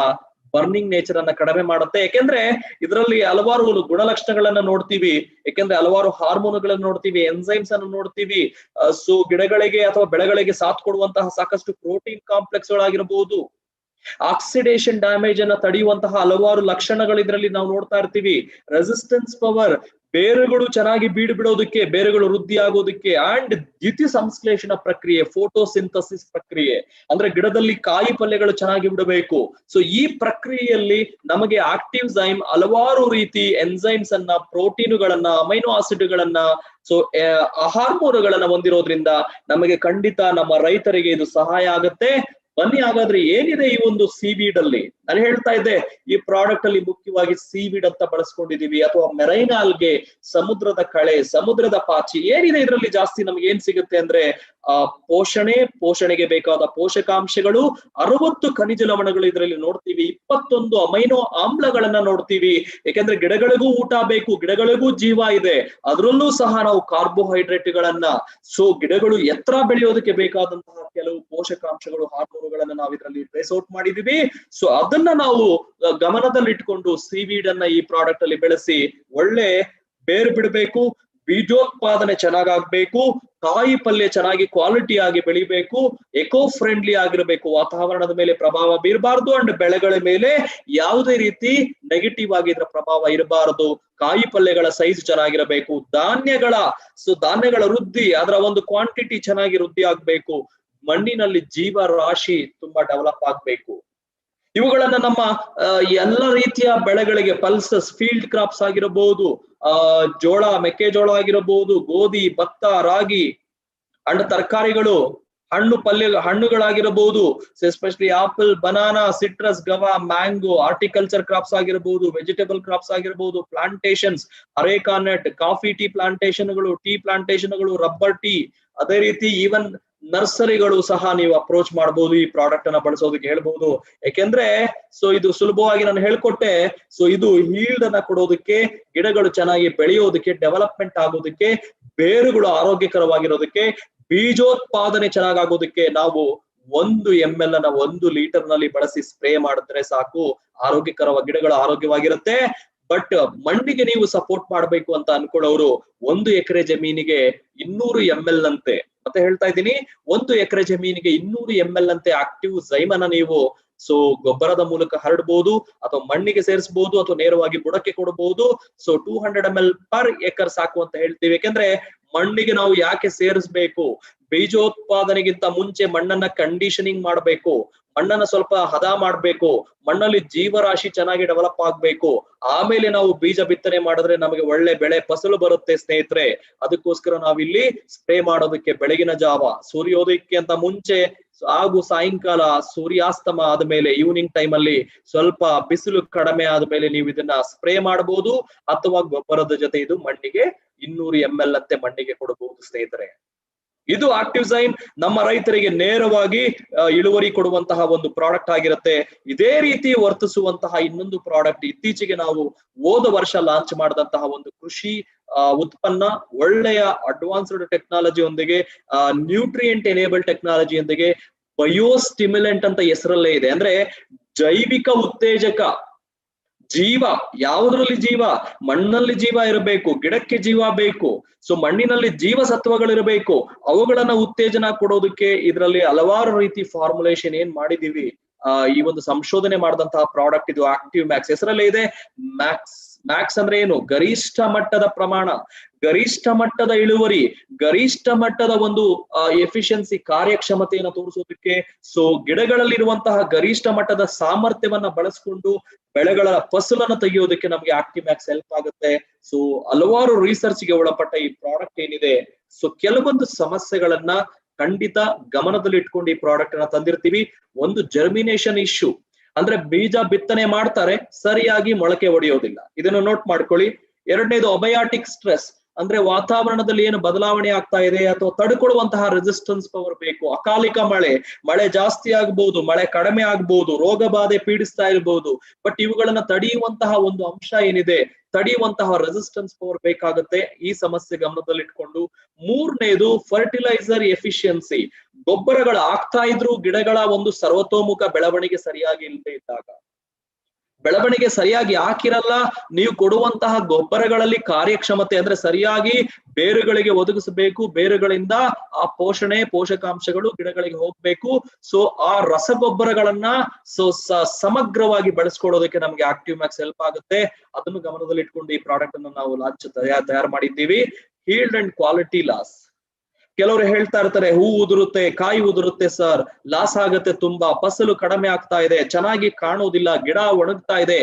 ಬರ್ನಿಂಗ್ ನೇಚರ್ ಅನ್ನ ಕಡಿಮೆ ಮಾಡುತ್ತೆ. ಯಾಕೆಂದ್ರೆ ಇದರಲ್ಲಿ ಹಲವಾರು ಗುಣಲಕ್ಷಣಗಳನ್ನ ನೋಡ್ತೀವಿ, ಯಾಕೆಂದ್ರೆ ಹಲವಾರು ಹಾರ್ಮೋನ್ಗಳನ್ನ ನೋಡ್ತೀವಿ, ಎನ್ಸೈಮ್ಸ್ ಅನ್ನು ನೋಡ್ತೀವಿ. ಸೊ ಗಿಡಗಳಿಗೆ ಅಥವಾ ಬೆಳೆಗಳಿಗೆ ಸಾಥ್ ಕೊಡುವಂತಹ ಸಾಕಷ್ಟು ಪ್ರೋಟೀನ್ ಕಾಂಪ್ಲೆಕ್ಸ್ ಗಳಾಗಿರಬಹುದು, ಆಕ್ಸಿಡೇಷನ್ ಡ್ಯಾಮೇಜ್ ಅನ್ನ ತಡೆಯುವಂತಹ ಹಲವಾರು ಲಕ್ಷಣಗಳು ಇದರಲ್ಲಿ ನಾವು ನೋಡ್ತಾ ಇರ್ತೀವಿ. ರೆಸಿಸ್ಟೆನ್ಸ್ ಪವರ್, ಬೇರುಗಳು ಚೆನ್ನಾಗಿ ಬಿಡೋದಕ್ಕೆ, ಬೇರುಗಳು ವೃದ್ಧಿ ಆಗೋದಕ್ಕೆ, ಅಂಡ್ ದ್ಯುತಿ ಸಂಶ್ಲೇಷಣ ಪ್ರಕ್ರಿಯೆ, ಫೋಟೋಸಿಂಥಸಿಸ್ ಪ್ರಕ್ರಿಯೆ, ಅಂದ್ರೆ ಗಿಡದಲ್ಲಿ ಕಾಯಿ ಪಲ್ಯಗಳು ಚೆನ್ನಾಗಿ ಬಿಡಬೇಕು. ಸೊ ಈ ಪ್ರಕ್ರಿಯೆಯಲ್ಲಿ ನಮಗೆ ಆಕ್ಟಿವ್ ಝೈಮ್ ಹಲವಾರು ರೀತಿ ಎನ್ಸೈಮ್ಸ್ ಅನ್ನ, ಪ್ರೋಟೀನುಗಳನ್ನ, ಅಮೈನೋ ಆಸಿಡ್ಗಳನ್ನ, ಸೊ ಹಾರ್ಮೋನುಗಳನ್ನ ಹೊಂದಿರೋದ್ರಿಂದ ನಮಗೆ ಖಂಡಿತ ನಮ್ಮ ರೈತರಿಗೆ ಇದು ಸಹಾಯ ಆಗುತ್ತೆ. ಬನ್ನಿ ಹಾಗಾದ್ರೆ ಏನಿದೆ ಈ ಒಂದು ಸೀವೀಡ್ ಅಲ್ಲಿ. ನಾನು ಹೇಳ್ತಾ ಇದ್ದೆ ಈ ಪ್ರಾಡಕ್ಟ್ ಅಲ್ಲಿ ಮುಖ್ಯವಾಗಿ ಸೀವೀಡ್ ಅಂತ ಬಳಸ್ಕೊಂಡಿದೀವಿ ಅಥವಾ ಮೆರೈನ್ ಆಲ್ಗೆ, ಸಮುದ್ರದ ಕಳೆ, ಸಮುದ್ರದ ಪಾಚಿ. ಏನಿದೆ ಇದರಲ್ಲಿ ಜಾಸ್ತಿ ನಮ್ಗೆ ಏನ್ ಸಿಗುತ್ತೆ ಅಂದ್ರೆ ಪೋಷಣೆಗೆ ಬೇಕಾದ ಪೋಷಕಾಂಶಗಳು, 60 ಖನಿಜ ಲವಣಗಳು ಇದರಲ್ಲಿ ನೋಡ್ತೀವಿ, 21 ಅಮೈನೋ ಆಮ್ಲಗಳನ್ನ ನೋಡ್ತೀವಿ. ಯಾಕೆಂದ್ರೆ ಗಿಡಗಳಿಗೂ ಊಟ ಬೇಕು, ಗಿಡಗಳಿಗೂ ಜೀವ ಇದೆ, ಅದರಲ್ಲೂ ಸಹ ನಾವು ಕಾರ್ಬೋಹೈಡ್ರೇಟ್ ಗಳನ್ನ, ಸೊ ಗಿಡಗಳು ಎತ್ತರ ಬೆಳೆಯೋದಕ್ಕೆ ಬೇಕಾದಂತಹ ಕೆಲವು ಪೋಷಕಾಂಶಗಳು, ಹಾರ್ಮೋನುಗಳನ್ನ ನಾವು ಇದರಲ್ಲಿ ಟ್ರೇಸ್ ಔಟ್ ಮಾಡಿದೀವಿ. ಸೊ ಅದನ್ನ ನಾವು ಗಮನದಲ್ಲಿ ಇಟ್ಕೊಂಡು ಸೀವೀಡ್ ಅನ್ನ ಈ ಪ್ರಾಡಕ್ಟ್ ಅಲ್ಲಿ ಬೆಳೆಸಿ ಒಳ್ಳೆ ಬೇರು ಬಿಡಬೇಕು, ಬೀಜೋತ್ಪಾದನೆ ಚೆನ್ನಾಗಾಗ್ಬೇಕು, ಕಾಯಿ ಪಲ್ಯ ಚೆನ್ನಾಗಿ ಕ್ವಾಲಿಟಿ ಆಗಿ ಬೆಳಿಬೇಕು, ಎಕೋ ಫ್ರೆಂಡ್ಲಿ ಆಗಿರಬೇಕು, ವಾತಾವರಣದ ಮೇಲೆ ಪ್ರಭಾವ ಬೀರಬಾರ್ದು ಅಂಡ್ ಬೆಳೆಗಳ ಮೇಲೆ ಯಾವುದೇ ರೀತಿ ನೆಗೆಟಿವ್ ಆಗಿ ಇದರ ಪ್ರಭಾವ ಇರಬಾರದು, ಕಾಯಿ ಪಲ್ಯಗಳ ಸೈಜ್ ಚೆನ್ನಾಗಿರಬೇಕು, ಧಾನ್ಯಗಳ ವೃದ್ಧಿ ಅದರ ಒಂದು ಕ್ವಾಂಟಿಟಿ ಚೆನ್ನಾಗಿ ವೃದ್ಧಿ ಆಗ್ಬೇಕು, ಮಣ್ಣಿನಲ್ಲಿ ಜೀವ ರಾಶಿ ತುಂಬಾ ಡೆವಲಪ್ ಆಗ್ಬೇಕು. ಇವುಗಳನ್ನ ನಮ್ಮ ಎಲ್ಲ ರೀತಿಯ ಬೆಳೆಗಳಿಗೆ ಪಲ್ಸಸ್, ಫೀಲ್ಡ್ ಕ್ರಾಪ್ಸ್ ಆಗಿರಬಹುದು, ಜೋಳ, ಮೆಕ್ಕೆಜೋಳ ಆಗಿರಬಹುದು, ಗೋಧಿ, ಭತ್ತ, ರಾಗಿ ಅಂಡ್ ತರಕಾರಿಗಳು, ಹಣ್ಣುಗಳಾಗಿರಬಹುದು, especially apple, banana, citrus, guava, mango, horticulture crops ಆಗಿರಬಹುದು, ವೆಜಿಟೇಬಲ್ ಕ್ರಾಪ್ಸ್ ಆಗಿರಬಹುದು, plantations, areca nut, coffee tea ಪ್ಲಾಂಟೇಶನ್ಗಳು, ಟೀ ಪ್ಲಾಂಟೇಶನ್ಗಳು, ರಬ್ಬರ್ ಟೀ, ಅದೇ ರೀತಿ ಈವನ್ ನರ್ಸರಿಗಳು ಸಹ ನೀವು ಅಪ್ರೋಚ್ ಮಾಡಬಹುದು, ಈ ಪ್ರಾಡಕ್ಟ್ ಅನ್ನ ಬಳಸೋದಕ್ಕೆ ಹೇಳ್ಬಹುದು. ಯಾಕೆಂದ್ರೆ ಇದು ಸುಲಭವಾಗಿ ನಾನು ಹೇಳ್ಕೊಟ್ಟೆ. ಇದು ಹೀಲ್ಡ್ ಅನ್ನ ಕೊಡೋದಕ್ಕೆ, ಗಿಡಗಳು ಚೆನ್ನಾಗಿ ಬೆಳೆಯೋದಕ್ಕೆ, ಡೆವಲಪ್ಮೆಂಟ್ ಆಗೋದಕ್ಕೆ, ಬೇರುಗಳು ಆರೋಗ್ಯಕರವಾಗಿರೋದಕ್ಕೆ, ಬೀಜೋತ್ಪಾದನೆ ಚೆನ್ನಾಗಾಗೋದಕ್ಕೆ ನಾವು 1 ml ಅನ್ನ 1 ಲೀಟರ್ ನಲ್ಲಿ ಬಳಸಿ ಸ್ಪ್ರೇ ಮಾಡಿದ್ರೆ ಸಾಕು, ಆರೋಗ್ಯಕರವಾಗಿ ಗಿಡಗಳು ಆರೋಗ್ಯವಾಗಿರುತ್ತೆ. ಬಟ್ ಮಣ್ಣಿಗೆ ನೀವು ಸಪೋರ್ಟ್ ಮಾಡ್ಬೇಕು ಅಂತ ಅನ್ಕೊಳ್ಳೋರು 1 ಎಕರೆ ಜಮೀನಿಗೆ 200 ml ಅಂತೆ, ಮತ್ತೆ ಹೇಳ್ತಾ ಇದ್ದೀನಿ, 1 ಎಕರೆ ಜಮೀನಿಗೆ 200 ml ಅಂತೆ ಆಕ್ಟಿವ್ ಝೈಮನ್ನ ನೀವು ಗೊಬ್ಬರದ ಮೂಲಕ ಹರಡಬಹುದು, ಅಥವಾ ಮಣ್ಣಿಗೆ ಸೇರಿಸಬಹುದು, ಅಥವಾ ನೇರವಾಗಿ ಬುಡಕ್ಕೆ ಕೊಡಬಹುದು. 200 ml ಪರ್ ಎಕರ್ ಸಾಕು ಅಂತ ಹೇಳ್ತೀವಿ. ಯಾಕೆಂದ್ರೆ ಮಣ್ಣಿಗೆ ನಾವು ಯಾಕೆ ಸೇರಿಸಬೇಕು, ಬೀಜೋತ್ಪಾದನೆಗಿಂತ ಮುಂಚೆ ಮಣ್ಣನ್ನ ಕಂಡೀಷನಿಂಗ್ ಮಾಡಬೇಕು, ಮಣ್ಣನ್ನ ಸ್ವಲ್ಪ ಹದ ಮಾಡ್ಬೇಕು, ಮಣ್ಣಲ್ಲಿ ಜೀವರಾಶಿ ಚೆನ್ನಾಗಿ ಡೆವಲಪ್ ಆಗ್ಬೇಕು, ಆಮೇಲೆ ನಾವು ಬೀಜ ಬಿತ್ತನೆ ಮಾಡಿದ್ರೆ ನಮಗೆ ಒಳ್ಳೆ ಬೆಳೆ ಫಸಲು ಬರುತ್ತೆ ಸ್ನೇಹಿತರೆ. ಅದಕ್ಕೋಸ್ಕರ ನಾವಿಲ್ಲಿ ಸ್ಪ್ರೇ ಮಾಡೋದಕ್ಕೆ ಬೆಳಗಿನ ಜಾವ, ಸೂರ್ಯೋದಯಕ್ಕೆ ಅಂತ ಮುಂಚೆ ಹಾಗೂ ಸಾಯಂಕಾಲ ಸೂರ್ಯಾಸ್ತಮ ಆದ್ಮೇಲೆ ಈವ್ನಿಂಗ್ ಟೈಮ್ ಅಲ್ಲಿ ಸ್ವಲ್ಪ ಬಿಸಿಲು ಕಡಿಮೆ ಆದ್ಮೇಲೆ ನೀವು ಇದನ್ನ ಸ್ಪ್ರೇ ಮಾಡಬಹುದು, ಅಥವಾ ಗೊಬ್ಬರದ ಜೊತೆ ಇದು ಮಣ್ಣಿಗೆ 200 ml ಅಂತೆ ಮಣ್ಣಿಗೆ ಕೊಡಬಹುದು ಸ್ನೇಹಿತರೆ. ಇದು ಆಕ್ಟಿವ್ ಝೈಮ್ ನಮ್ಮ ರೈತರಿಗೆ ನೇರವಾಗಿ ಇಳುವರಿ ಕೊಡುವಂತಹ ಒಂದು ಪ್ರಾಡಕ್ಟ್ ಆಗಿರುತ್ತೆ. ಇದೇ ರೀತಿ ವರ್ತಿಸುವಂತಹ ಇನ್ನೊಂದು ಪ್ರಾಡಕ್ಟ್ ಇತ್ತೀಚೆಗೆ ನಾವು ಹೋದ ವರ್ಷ ಲಾಂಚ್ ಮಾಡಿದಂತಹ ಒಂದು ಕೃಷಿ ಉತ್ಪನ್ನ, ಒಳ್ಳೆಯ ಅಡ್ವಾನ್ಸ್ಡ್ ಟೆಕ್ನಾಲಜಿಯೊಂದಿಗೆ, ನ್ಯೂಟ್ರಿಯೆಂಟ್ ಎನೇಬಲ್ ಟೆಕ್ನಾಲಜಿಯೊಂದಿಗೆ, ಬಯೋಸ್ಟಿಮ್ಯುಲೆಂಟ್ ಅಂತ ಹೆಸರಲ್ಲೇ ಇದೆ. ಅಂದ್ರೆ ಜೈವಿಕ ಉತ್ತೇಜಕ, ಜೀವ, ಯಾವುದ್ರಲ್ಲಿ ಜೀವ, ಮಣ್ಣಲ್ಲಿ ಜೀವ ಇರಬೇಕು, ಗಿಡಕ್ಕೆ ಜೀವ ಬೇಕು. ಮಣ್ಣಿನಲ್ಲಿ ಜೀವಸತ್ವಗಳಿರಬೇಕು, ಅವುಗಳನ್ನ ಉತ್ತೇಜನ ಕೊಡೋದಕ್ಕೆ ಇದರಲ್ಲಿ ಹಲವಾರು ರೀತಿ ಫಾರ್ಮುಲೇಷನ್ ಏನ್ ಮಾಡಿದೀವಿ. ಈ ಒಂದು ಸಂಶೋಧನೆ ಮಾಡಿದಂತಹ ಪ್ರಾಡಕ್ಟ್ ಇದು ಆಕ್ಟಿವ್ ಮ್ಯಾಕ್ಸ್ ಹೆಸರಲ್ಲೇ ಇದೆ. ಮ್ಯಾಕ್ಸ್ ಅಂದ್ರೆ ಏನು? ಗರಿಷ್ಠ ಮಟ್ಟದ ಪ್ರಮಾಣ, ಗರಿಷ್ಠ ಮಟ್ಟದ ಇಳುವರಿ, ಗರಿಷ್ಠ ಮಟ್ಟದ ಒಂದು ಎಫಿಷಿಯನ್ಸಿ, ಕಾರ್ಯಕ್ಷಮತೆಯನ್ನು ತೋರಿಸೋದಕ್ಕೆ. ಗಿಡಗಳಲ್ಲಿರುವಂತಹ ಗರಿಷ್ಠ ಮಟ್ಟದ ಸಾಮರ್ಥ್ಯವನ್ನ ಬಳಸ್ಕೊಂಡು ಬೆಳೆಗಳ ಫಸಲನ್ನು ತೆಗೆಯೋದಕ್ಕೆ ನಮ್ಗೆ ಆಕ್ಟಿವ್ ಮ್ಯಾಕ್ಸ್ ಹೆಲ್ಪ್ ಆಗುತ್ತೆ. ಹಲವಾರು ರಿಸರ್ಚ್ಗೆ ಒಳಪಟ್ಟ ಈ ಪ್ರಾಡಕ್ಟ್ ಏನಿದೆ, ಕೆಲವೊಂದು ಸಮಸ್ಯೆಗಳನ್ನ ಖಂಡಿತ ಗಮನದಲ್ಲಿ ಇಟ್ಕೊಂಡು ಈ ಪ್ರಾಡಕ್ಟ್ ಅನ್ನ ತಂದಿರ್ತೀವಿ. ಒಂದು ಜರ್ಮಿನೇಷನ್ ಇಶ್ಯೂ, ಅಂದ್ರೆ ಬೀಜ ಬಿತ್ತನೆ ಮಾಡ್ತಾರೆ, ಸರಿಯಾಗಿ ಮೊಳಕೆ ಒಡೆಯೋದಿಲ್ಲ, ಇದನ್ನು ನೋಟ್ ಮಾಡ್ಕೊಳ್ಳಿ. ಎರಡನೇದು ಅಬಯಾಟಿಕ್ ಸ್ಟ್ರೆಸ್, ಅಂದ್ರೆ ವಾತಾವರಣದಲ್ಲಿ ಏನು ಬದಲಾವಣೆ ಆಗ್ತಾ ಇದೆ ಅಥವಾ ತಡ್ಕೊಳ್ಳುವಂತಹ ರೆಸಿಸ್ಟೆನ್ಸ್ ಪವರ್ ಬೇಕು. ಅಕಾಲಿಕ ಮಳೆ ಜಾಸ್ತಿ ಆಗ್ಬಹುದು, ಮಳೆ ಕಡಿಮೆ ಆಗ್ಬಹುದು, ರೋಗ ಬಾಧೆ ಪೀಡಿಸ್ತಾ ಇರಬಹುದು. ಬಟ್ ಇವುಗಳನ್ನ ತಡೆಯುವಂತಹ ಒಂದು ಅಂಶ ಏನಿದೆ, ತಡೆಯುವಂತಹ ರೆಸಿಸ್ಟೆನ್ಸ್ ಪವರ್ ಬೇಕಾಗುತ್ತೆ. ಈ ಸಮಸ್ಯೆ ಗಮನದಲ್ಲಿಟ್ಕೊಂಡು. ಮೂರನೇದು ಫರ್ಟಿಲೈಸರ್ ಎಫಿಷಿಯನ್ಸಿ, ಗೊಬ್ಬರಗಳು ಆಗ್ತಾ ಇದ್ರು ಗಿಡಗಳ ಒಂದು ಸರ್ವತೋಮುಖ ಬೆಳವಣಿಗೆ ಸರಿಯಾಗಿ ಇಲ್ಲದೆ ಇದ್ದಾಗ, ಬೆಳವಣಿಗೆ ಸರಿಯಾಗಿ ಹಾಕಿರಲ್ಲ, ನೀವು ಕೊಡುವಂತಹ ಗೊಬ್ಬರಗಳಲ್ಲಿ ಕಾರ್ಯಕ್ಷಮತೆ ಅಂದ್ರೆ ಸರಿಯಾಗಿ ಬೇರುಗಳಿಗೆ ಒದಗಿಸಬೇಕು, ಬೇರುಗಳಿಂದ ಆ ಪೋಷಕಾಂಶಗಳು ಗಿಡಗಳಿಗೆ ಹೋಗ್ಬೇಕು. ಆ ರಸಗೊಬ್ಬರಗಳನ್ನ ಸಮಗ್ರವಾಗಿ ಬಳಸ್ಕೊಳ್ಳೋದಕ್ಕೆ ನಮ್ಗೆ ಆಕ್ಟಿವ್ ಮ್ಯಾಕ್ಸ್ ಹೆಲ್ಪ್ ಆಗುತ್ತೆ. ಅದನ್ನು ಗಮನದಲ್ಲಿ ಇಟ್ಕೊಂಡು ಈ ಪ್ರಾಡಕ್ಟ್ ಅನ್ನು ನಾವು ತಯಾರು ಮಾಡಿದ್ದೀವಿ. Healed and quality loss. ಕೆಲವರು ಹೇಳ್ತಾ ಇರ್ತಾರೆ, ಹೂ ಉದುರುತ್ತೆ, ಕಾಯಿ ಉದುರುತ್ತೆ ಸರ್, ಲಾಸ್ ಆಗತ್ತೆ, ತುಂಬಾ ಫಸಲು ಕಡಿಮೆ ಆಗ್ತಾ ಇದೆ, ಚೆನ್ನಾಗಿ ಕಾಣೋದಿಲ್ಲ, ಗಿಡ ಒಣಗ್ತಾ ಇದೆ.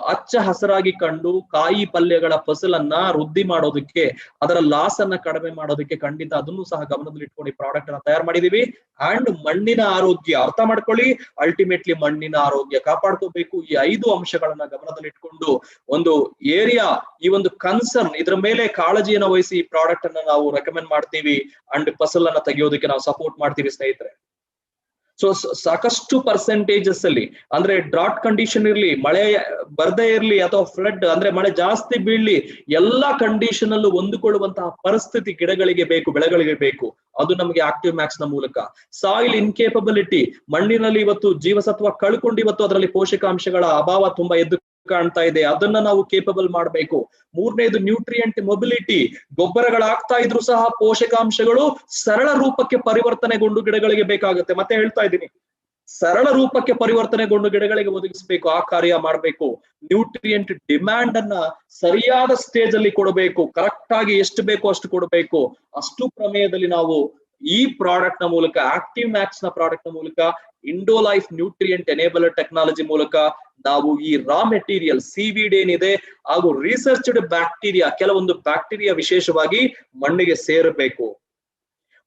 ಹಚ್ಚ ಹಸಿರಾಗಿ ಕಂಡು ಕಾಯಿ ಪಲ್ಯಗಳ ಫಸಲನ್ನ ವೃದ್ಧಿ ಮಾಡೋದಕ್ಕೆ, ಅದರ ಲಾಸ್ ಅನ್ನ ಕಡಿಮೆ ಮಾಡೋದಕ್ಕೆ ಖಂಡಿತ ಅದನ್ನು ಸಹ ಗಮನದಲ್ಲಿ ಇಟ್ಕೊಂಡು ಈ ಪ್ರಾಡಕ್ಟ್ ಅನ್ನ ತಯಾರು ಮಾಡಿದೀವಿ. ಅಂಡ್ ಮಣ್ಣಿನ ಆರೋಗ್ಯ ಅರ್ಥ ಮಾಡ್ಕೊಳ್ಳಿ, ಅಲ್ಟಿಮೇಟ್ಲಿ ಮಣ್ಣಿನ ಆರೋಗ್ಯ ಕಾಪಾಡ್ಕೋಬೇಕು. ಈ 5 ಅಂಶಗಳನ್ನ ಗಮನದಲ್ಲಿ ಇಟ್ಕೊಂಡು ಒಂದು ಏರಿಯಾ, ಈ ಒಂದು ಕನ್ಸರ್ನ್, ಇದ್ರ ಮೇಲೆ ಕಾಳಜಿಯನ್ನು ವಹಿಸಿ ಈ ಪ್ರಾಡಕ್ಟ್ ಅನ್ನ ನಾವು ರೆಕಮೆಂಡ್ ಮಾಡ್ತೀವಿ. ಅಂಡ್ ಫಸಲನ್ನ ತೆಗೆಯೋದಕ್ಕೆ ನಾವು ಸಪೋರ್ಟ್ ಮಾಡ್ತೀವಿ ಸ್ನೇಹಿತರೆ. ಸಾಕಷ್ಟು ಪರ್ಸೆಂಟೇಜಸ್ ಅಲ್ಲಿ, ಅಂದ್ರೆ ಡ್ರಾಟ್ ಕಂಡೀಷನ್ ಇರ್ಲಿ, ಮಳೆ ಬರ್ದೇ ಇರ್ಲಿ, ಅಥವಾ ಫ್ಲಡ್ ಅಂದ್ರೆ ಮಳೆ ಜಾಸ್ತಿ ಬೀಳ್ಲಿ, ಎಲ್ಲಾ ಕಂಡೀಷನ್ ಅಲ್ಲೂ ಹೊಂದಿಕೊಳ್ಳುವಂತಹ ಪರಿಸ್ಥಿತಿ ಗಿಡಗಳಿಗೆ ಬೇಕು, ಬೆಳೆಗಳಿಗೆ ಬೇಕು. ಅದು ನಮಗೆ ಆಕ್ಟಿವ್ ಮ್ಯಾಕ್ಸ್ ನ ಮೂಲಕ. ಸಾಯಿಲ್ ಇನ್ಕೇಪಬಿಲಿಟಿ, ಮಣ್ಣಿನಲ್ಲಿ ಇವತ್ತು ಜೀವಸತ್ವ ಕಳ್ಕೊಂಡು ಇವತ್ತು ಅದರಲ್ಲಿ ಪೋಷಕಾಂಶಗಳ ಅಭಾವ ತುಂಬಾ ಎದ್ದು ಕಾಣ್ತಾ ಇದೆ, ಅದನ್ನ ನಾವು ಕೇಪಬಲ್ ಮಾಡಬೇಕು. ಮೂರನೇದು ನ್ಯೂಟ್ರಿಯೆಂಟ್ ಮೊಬಿಲಿಟಿ, ಗೊಬ್ಬರಗಳಾಗ್ತಾ ಇದ್ರು ಸಹ ಪೋಷಕಾಂಶಗಳು ಸರಳ ರೂಪಕ್ಕೆ ಪರಿವರ್ತನೆಗೊಂಡು ಗಿಡಗಳಿಗೆ ಬೇಕಾಗುತ್ತೆ. ಮತ್ತೆ ಹೇಳ್ತಾ ಇದ್ದೀನಿ, ಸರಳ ರೂಪಕ್ಕೆ ಪರಿವರ್ತನೆಗೊಂಡು ಗಿಡಗಳಿಗೆ ಒದಗಿಸಬೇಕು, ಆ ಕಾರ್ಯ ಮಾಡಬೇಕು. ನ್ಯೂಟ್ರಿಯೆಂಟ್ ಡಿಮ್ಯಾಂಡ್ ಅನ್ನ ಸರಿಯಾದ ಸ್ಟೇಜ್ ಅಲ್ಲಿ ಕೊಡಬೇಕು, ಕರೆಕ್ಟ್ ಆಗಿ ಎಷ್ಟು ಬೇಕೋ ಅಷ್ಟು ಕೊಡಬೇಕು. ಅಷ್ಟು ಪ್ರಮೇಯದಲ್ಲಿ ನಾವು ಈ ಪ್ರಾಡಕ್ಟ್ ನ ಮೂಲಕ, ಆಕ್ಟಿವ್ ಮ್ಯಾಕ್ಸ್ ನ ಪ್ರಾಡಕ್ಟ್ ನ ಮೂಲಕ, ಇಂಡೋಲೈಫ್ ನ್ಯೂಟ್ರಿಯೆಂಟ್ ಎನೇಬಲರ್ ಟೆಕ್ನಾಲಜಿ ಮೂಲಕ ನಾವು ಈ ರಾ ಮೆಟೀರಿಯಲ್ ಸೀವೀಡ್ ಏನಿದೆ ಹಾಗೂ ರಿಸರ್ಚ್ಡ್ ಬ್ಯಾಕ್ಟೀರಿಯಾ, ಕೆಲವೊಂದು ಬ್ಯಾಕ್ಟೀರಿಯಾ ವಿಶೇಷವಾಗಿ ಮಣ್ಣಿಗೆ ಸೇರಬೇಕು.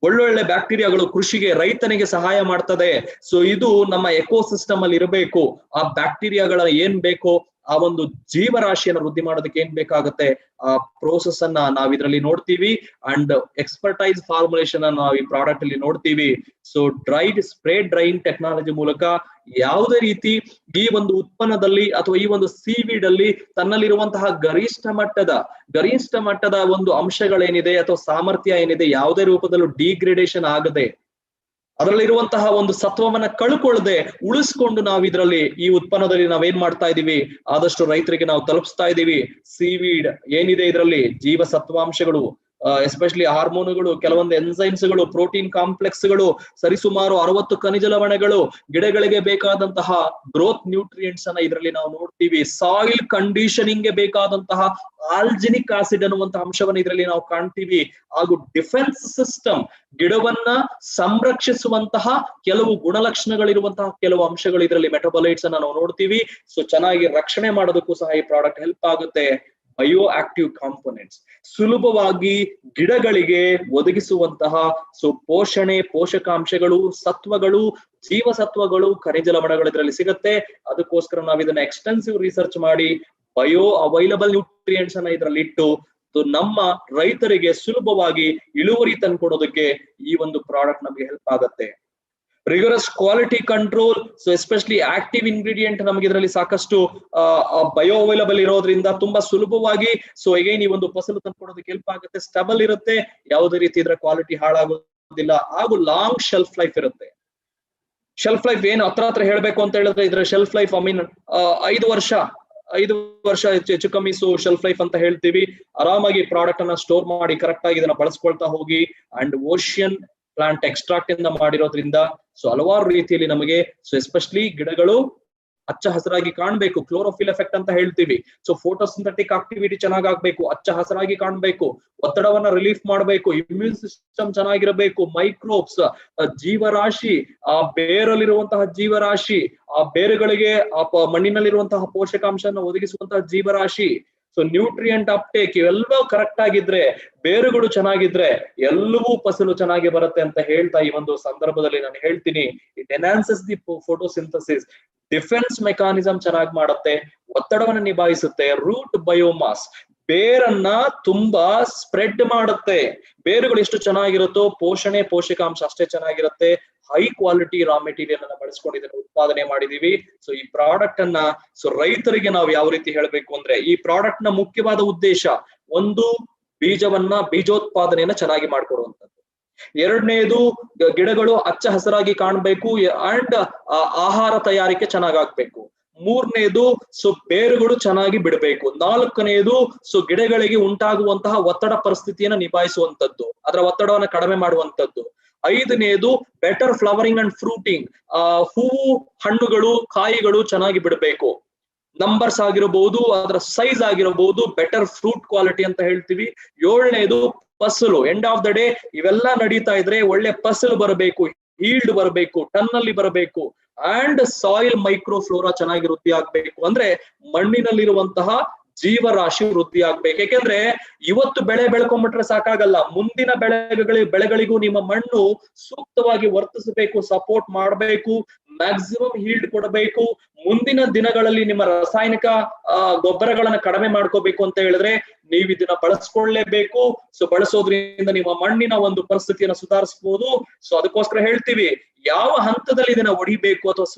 ಒಳ್ಳೊಳ್ಳೆ ಬ್ಯಾಕ್ಟೀರಿಯಾಗಳು ಕೃಷಿಗೆ, ರೈತನಿಗೆ ಸಹಾಯ ಮಾಡ್ತದೆ. ಸೊ ಇದು ನಮ್ಮ ಎಕೋಸಿಸ್ಟಮ್ ಅಲ್ಲಿ ಇರಬೇಕು. ಆ ಬ್ಯಾಕ್ಟೀರಿಯಾಗಳ ಏನ್ ಬೇಕೋ ಆ ಒಂದು ಜೀವರಾಶಿಯನ್ನು ವೃದ್ಧಿ ಮಾಡೋದಕ್ಕೆ ಏನ್ ಬೇಕಾಗುತ್ತೆ ಆ ಪ್ರೋಸೆಸ್ ಅನ್ನ ನಾವ್ ಇದರಲ್ಲಿ ನೋಡ್ತೀವಿ. ಅಂಡ್ ಎಕ್ಸ್ಪರ್ಟೈಸ್ ಫಾರ್ಮುಲೇಷನ್ ಅನ್ನ ನಾವು ಈ ಪ್ರಾಡಕ್ಟ್ ಅಲ್ಲಿ ನೋಡ್ತೀವಿ. ಸೊ ಸ್ಪ್ರೇ ಡ್ರೈಯಿಂಗ್ ಟೆಕ್ನಾಲಜಿ ಮೂಲಕ ಯಾವುದೇ ರೀತಿ ಈ ಒಂದು ಉತ್ಪನ್ನದಲ್ಲಿ ಅಥವಾ ಈ ಒಂದು ಸೀವೀಡ್ ಅಲ್ಲಿ ತನ್ನಲ್ಲಿರುವಂತಹ ಗರಿಷ್ಠ ಮಟ್ಟದ ಒಂದು ಅಂಶಗಳೇನಿದೆ ಅಥವಾ ಸಾಮರ್ಥ್ಯ ಏನಿದೆ ಯಾವುದೇ ರೂಪದಲ್ಲೂ ಡಿಗ್ರೇಡೇಷನ್ ಆಗದೆ, ಅದರಲ್ಲಿರುವಂತಹ ಒಂದು ಸತ್ವವನ್ನ ಕಳ್ಕೊಳ್ಳದೆ ಉಳಿಸ್ಕೊಂಡು ನಾವು ಇದರಲ್ಲಿ ಈ ಉತ್ಪನ್ನದಲ್ಲಿ ನಾವೇನ್ ಮಾಡ್ತಾ ಇದೀವಿ, ಆದಷ್ಟು ರೈತರಿಗೆ ನಾವು ತಲುಪಿಸ್ತಾ ಇದೀವಿ. ಸೀವೀಡ್ ಏನಿದೆ ಇದರಲ್ಲಿ ಜೀವ ಸತ್ವಾಂಶಗಳು, ಎಸ್ಪೆಷಲಿ ಹಾರ್ಮೋನುಗಳು, ಕೆಲವೊಂದು ಎನ್ಸೈಮ್ಸ್ಗಳು, ಪ್ರೋಟೀನ್ ಕಾಂಪ್ಲೆಕ್ಸ್ಗಳು, ಸರಿಸುಮಾರು 60 ಖನಿಜ ಲವಣಗಳು, ಗಿಡಗಳಿಗೆ ಬೇಕಾದಂತಹ ಗ್ರೋತ್ ನ್ಯೂಟ್ರಿಯೆಂಟ್ಸ್ ಅನ್ನ ಇದರಲ್ಲಿ ನಾವು ನೋಡ್ತೀವಿ. ಸಾಯಿಲ್ ಕಂಡೀಷನಿಂಗ್ ಗೆ ಬೇಕಾದಂತಹ ಆಲ್ಜಿನಿಕ್ ಆಸಿಡ್ ಅನ್ನುವಂತಹ ಅಂಶವನ್ನ ಇದರಲ್ಲಿ ನಾವು ಕಾಣ್ತೀವಿ. ಹಾಗೂ ಡಿಫೆನ್ಸ್ ಸಿಸ್ಟಮ್, ಗಿಡವನ್ನ ಸಂರಕ್ಷಿಸುವಂತಹ ಕೆಲವು ಗುಣಲಕ್ಷಣಗಳಿರುವಂತಹ ಕೆಲವು ಅಂಶಗಳು ಇದರಲ್ಲಿ, ಮೆಟಬಲೈಟ್ಸ್ ಅನ್ನ ನಾವು ನೋಡ್ತೀವಿ. ಸೊ ಚೆನ್ನಾಗಿ ರಕ್ಷಣೆ ಮಾಡೋದಕ್ಕೂ ಸಹ ಈ ಪ್ರಾಡಕ್ಟ್ ಹೆಲ್ಪ್ ಆಗುತ್ತೆ. ಬಯೋ ಆಕ್ಟಿವ್ ಕಾಂಪೋನೆಂಟ್ಸ್ ಸುಲಭವಾಗಿ ಗಿಡಗಳಿಗೆ ಒದಗಿಸುವಂತಹ ಪೋಷಣೆ, ಪೋಷಕಾಂಶಗಳು, ಸತ್ವಗಳು, ಜೀವಸತ್ವಗಳು, ಖನಿಜ ಲವಣಗಳು ಇದರಲ್ಲಿ ಸಿಗುತ್ತೆ. ಅದಕ್ಕೋಸ್ಕರ ನಾವು ಇದನ್ನ ಎಕ್ಸ್ಟೆನ್ಸಿವ್ ರಿಸರ್ಚ್ ಮಾಡಿ ಬಯೋ ಅವೈಲಬಲ್ ನ್ಯೂಟ್ರಿಯೆಂಟ್ಸ್ ಅನ್ನ ಇದರಲ್ಲಿ ಇಟ್ಟು ನಮ್ಮ ರೈತರಿಗೆ ಸುಲಭವಾಗಿ ಇಳುವರಿ ತಂದ್ಕೊಡೋದಕ್ಕೆ ಈ ಒಂದು ಪ್ರಾಡಕ್ಟ್ ನಮಗೆ ಹೆಲ್ಪ್ ಆಗುತ್ತೆ. Rigorous quality control, so especially active ingredient ನಮಗೆ ಇದರಲ್ಲಿ ಸಾಕಷ್ಟು ಬಯೋ ಅವೈಲಬಲ್ ಇರೋದ್ರಿಂದ ತುಂಬಾ ಸುಲಭವಾಗಿ ಈ ಒಂದು ಫಸಲು ತಂದ್ಕೊಡೋದಕ್ಕೆ ಹೆಲ್ಪ್ ಆಗುತ್ತೆ. ಸ್ಟಬಲ್ ಇರುತ್ತೆ, ಯಾವುದೇ ರೀತಿ ಇದರ ಕ್ವಾಲಿಟಿ ಹಾಳಾಗೋದಿಲ್ಲ, ಹಾಗೂ ಲಾಂಗ್ ಶೆಲ್ಫ್ ಲೈಫ್ ಇರುತ್ತೆ. ಶೆಲ್ಫ್ ಲೈಫ್ ಏನು ಹತ್ರ ಹೇಳ್ಬೇಕು ಅಂತ ಹೇಳಿದ್ರೆ ಇದರ ಶೆಲ್ಫ್ ಲೈಫ್ 5 ವರ್ಷ ಹೆಚ್ಚು ಕಮ್ಮಿ ಶೆಲ್ಫ್ ಲೈಫ್ ಅಂತ ಹೇಳ್ತೀವಿ. ಆರಾಮಾಗಿ ಪ್ರಾಡಕ್ಟ್ ಅನ್ನ ಸ್ಟೋರ್ ಮಾಡಿ ಕರೆಕ್ಟ್ ಆಗಿ ಇದನ್ನ ಬಳಸ್ಕೊಳ್ತಾ ಹೋಗಿ. ಅಂಡ್ ಓಷಿಯನ್ ಪ್ಲಾಂಟ್ ಎಕ್ಸ್ಟ್ರಾಕ್ಟ್ ಇಂದ ಮಾಡಿರೋದ್ರಿಂದ ಹಲವಾರು ರೀತಿಯಲ್ಲಿ ನಮಗೆ ಎಸ್ಪೆಷಲಿ ಗಿಡಗಳು ಹಚ್ಚ ಹಸಿರಾಗಿ ಕಾಣ್ಬೇಕು, ಕ್ಲೋರೋಫಿಲ್ ಎಫೆಕ್ಟ್ ಅಂತ ಹೇಳ್ತೀವಿ. ಫೋಟೋಸಿಂಥೆಟಿಕ್ ಆಕ್ಟಿವಿಟಿ ಚೆನ್ನಾಗಾಗ್ಬೇಕು, ಹಚ್ಚ ಹಸಿರಾಗಿ ಕಾಣ್ಬೇಕು, ಒತ್ತಡವನ್ನ ರಿಲೀಫ್ ಮಾಡ್ಬೇಕು, ಇಮ್ಯೂನ್ ಸಿಸ್ಟಮ್ ಚೆನ್ನಾಗಿರಬೇಕು, ಮೈಕ್ರೋಬ್ಸ್ ಜೀವರಾಶಿ, ಆ ಬೇರಲ್ಲಿರುವಂತಹ ಜೀವರಾಶಿ, ಆ ಬೇರುಗಳಿಗೆ ಆ ಮಣ್ಣಿನಲ್ಲಿರುವಂತಹ ಪೋಷಕಾಂಶನ ಒದಗಿಸುವಂತಹ ಜೀವರಾಶಿ, ನ್ಯೂಟ್ರಿಯೆಂಟ್ ಅಪ್ಟೇಕ್ ಇವೆಲ್ಲ ಕರೆಕ್ಟ್ ಆಗಿದ್ರೆ, ಬೇರುಗಳು ಚೆನ್ನಾಗಿದ್ರೆ ಎಲ್ಲವೂ ಫಸಲು ಚೆನ್ನಾಗಿ ಬರುತ್ತೆ ಅಂತ ಹೇಳ್ತಾ ಈ ಒಂದು ಸಂದರ್ಭದಲ್ಲಿ ನಾನು ಹೇಳ್ತೀನಿ, it enhances the photosynthesis, defence mechanism ಚೆನ್ನಾಗಿ ಮಾಡುತ್ತೆ, ಒತ್ತಡವನ್ನು ನಿಭಾಯಿಸುತ್ತೆ, ರೂಟ್ ಬಯೋಮಾಸ್ ಬೇರನ್ನ ತುಂಬಾ ಸ್ಪ್ರೆಡ್ ಮಾಡುತ್ತೆ. ಬೇರುಗಳು ಎಷ್ಟು ಚೆನ್ನಾಗಿರುತ್ತೋ ಪೋಷಣೆ ಪೋಷಕಾಂಶ ಅಷ್ಟೇ ಚೆನ್ನಾಗಿರುತ್ತೆ. ಹೈ ಕ್ವಾಲಿಟಿ ರಾ ಮೆಟೀರಿಯಲ್ ಅನ್ನ ಬಳಸ್ಕೊಂಡು ಇದನ್ನ ಉತ್ಪಾದನೆ ಮಾಡಿದೀವಿ. ಈ ಪ್ರಾಡಕ್ಟ್ ಅನ್ನ ರೈತರಿಗೆ ನಾವು ಯಾವ ರೀತಿ ಹೇಳ್ಬೇಕು ಅಂದ್ರೆ, ಈ ಪ್ರಾಡಕ್ಟ್ ನ ಮುಖ್ಯವಾದ ಉದ್ದೇಶ ಒಂದು ಬೀಜೋತ್ಪಾದನೆಯನ್ನ ಚೆನ್ನಾಗಿ ಮಾಡ್ಕೊಡುವಂಥದ್ದು. ಎರಡನೇದು ಗಿಡಗಳು ಹಚ್ಚ ಹಸಿರಾಗಿ ಕಾಣ್ಬೇಕು ಅಂಡ್ ಆಹಾರ ತಯಾರಿಕೆ ಚೆನ್ನಾಗಾಗ್ಬೇಕು. ಮೂರನೇದು ಬೇರುಗಳು ಚೆನ್ನಾಗಿ ಬಿಡಬೇಕು. ನಾಲ್ಕನೆಯದು ಗಿಡಗಳಿಗೆ ಉಂಟಾಗುವಂತಹ ಒತ್ತಡ ಪರಿಸ್ಥಿತಿಯನ್ನ ನಿಭಾಯಿಸುವಂತದ್ದು, ಅದರ ಒತ್ತಡವನ್ನ ಕಡಿಮೆ ಮಾಡುವಂತದ್ದು. ಐದನೇದು ಬೆಟರ್ ಫ್ಲವರಿಂಗ್ ಅಂಡ್ ಫ್ರೂಟಿಂಗ್, ಹೂವು ಹಣ್ಣುಗಳು ಕಾಯಿಗಳು ಚೆನ್ನಾಗಿ ಬಿಡಬೇಕು. ನಂಬರ್ಸ್ ಆಗಿರಬಹುದು, ಅದರ ಸೈಜ್ ಆಗಿರಬಹುದು, ಬೆಟರ್ ಫ್ರೂಟ್ ಕ್ವಾಲಿಟಿ ಅಂತ ಹೇಳ್ತೀವಿ. ಏಳನೇದು ಫಸಲು, ಎಂಡ್ ಆಫ್ ದ ಡೇ ಇವೆಲ್ಲ ನಡೀತಾ ಇದ್ರೆ ಒಳ್ಳೆ ಫಸಲು ಬರಬೇಕು, ಈಲ್ಡ್ ಬರಬೇಕು, ಟನ್ ಅಲ್ಲಿ ಬರಬೇಕು. ಅಂಡ್ ಸಾಯಿಲ್ ಮೈಕ್ರೋಫ್ಲೋರಾ ಚೆನ್ನಾಗಿ ವೃದ್ಧಿ ಆಗ್ಬೇಕು, ಅಂದ್ರೆ ಮಣ್ಣಿನಲ್ಲಿರುವಂತಹ ಜೀವರಾಶಿ ವೃದ್ಧಿ ಆಗ್ಬೇಕು. ಯಾಕೆಂದ್ರೆ ಇವತ್ತು ಬೆಳೆ ಬೆಳ್ಕೊಂಡ್ಬಿಟ್ರೆ ಸಾಕಾಗಲ್ಲ, ಮುಂದಿನ ಬೆಳೆಗಳಿಗೂ ನಿಮ್ಮ ಮಣ್ಣು ಸೂಕ್ತವಾಗಿ ವರ್ತಿಸಬೇಕು, ಸಪೋರ್ಟ್ ಮಾಡಬೇಕು, ಮ್ಯಾಕ್ಸಿಮಮ್ ಹೀಲ್ಡ್ ಕೊಡಬೇಕು. ಮುಂದಿನ ದಿನಗಳಲ್ಲಿ ನಿಮ್ಮ ರಾಸಾಯನಿಕ ಗೊಬ್ಬರಗಳನ್ನ ಕಡಿಮೆ ಮಾಡ್ಕೋಬೇಕು ಅಂತ ಹೇಳಿದ್ರೆ ನೀವು ಇದನ್ನ ಬಳಸ್ಕೊಳ್ಳೇಬೇಕು. ಬಳಸೋದ್ರಿಂದ ನಿಮ್ಮ ಮಣ್ಣಿನ ಒಂದು ಪರಿಸ್ಥಿತಿಯನ್ನ ಸುಧಾರಿಸಬಹುದು. ಅದಕ್ಕೋಸ್ಕರ ಹೇಳ್ತೀವಿ, ಯಾವ ಹಂತದಲ್ಲಿ ಇದನ್ನ ಹೊಡಿಬೇಕು ಅಥವಾ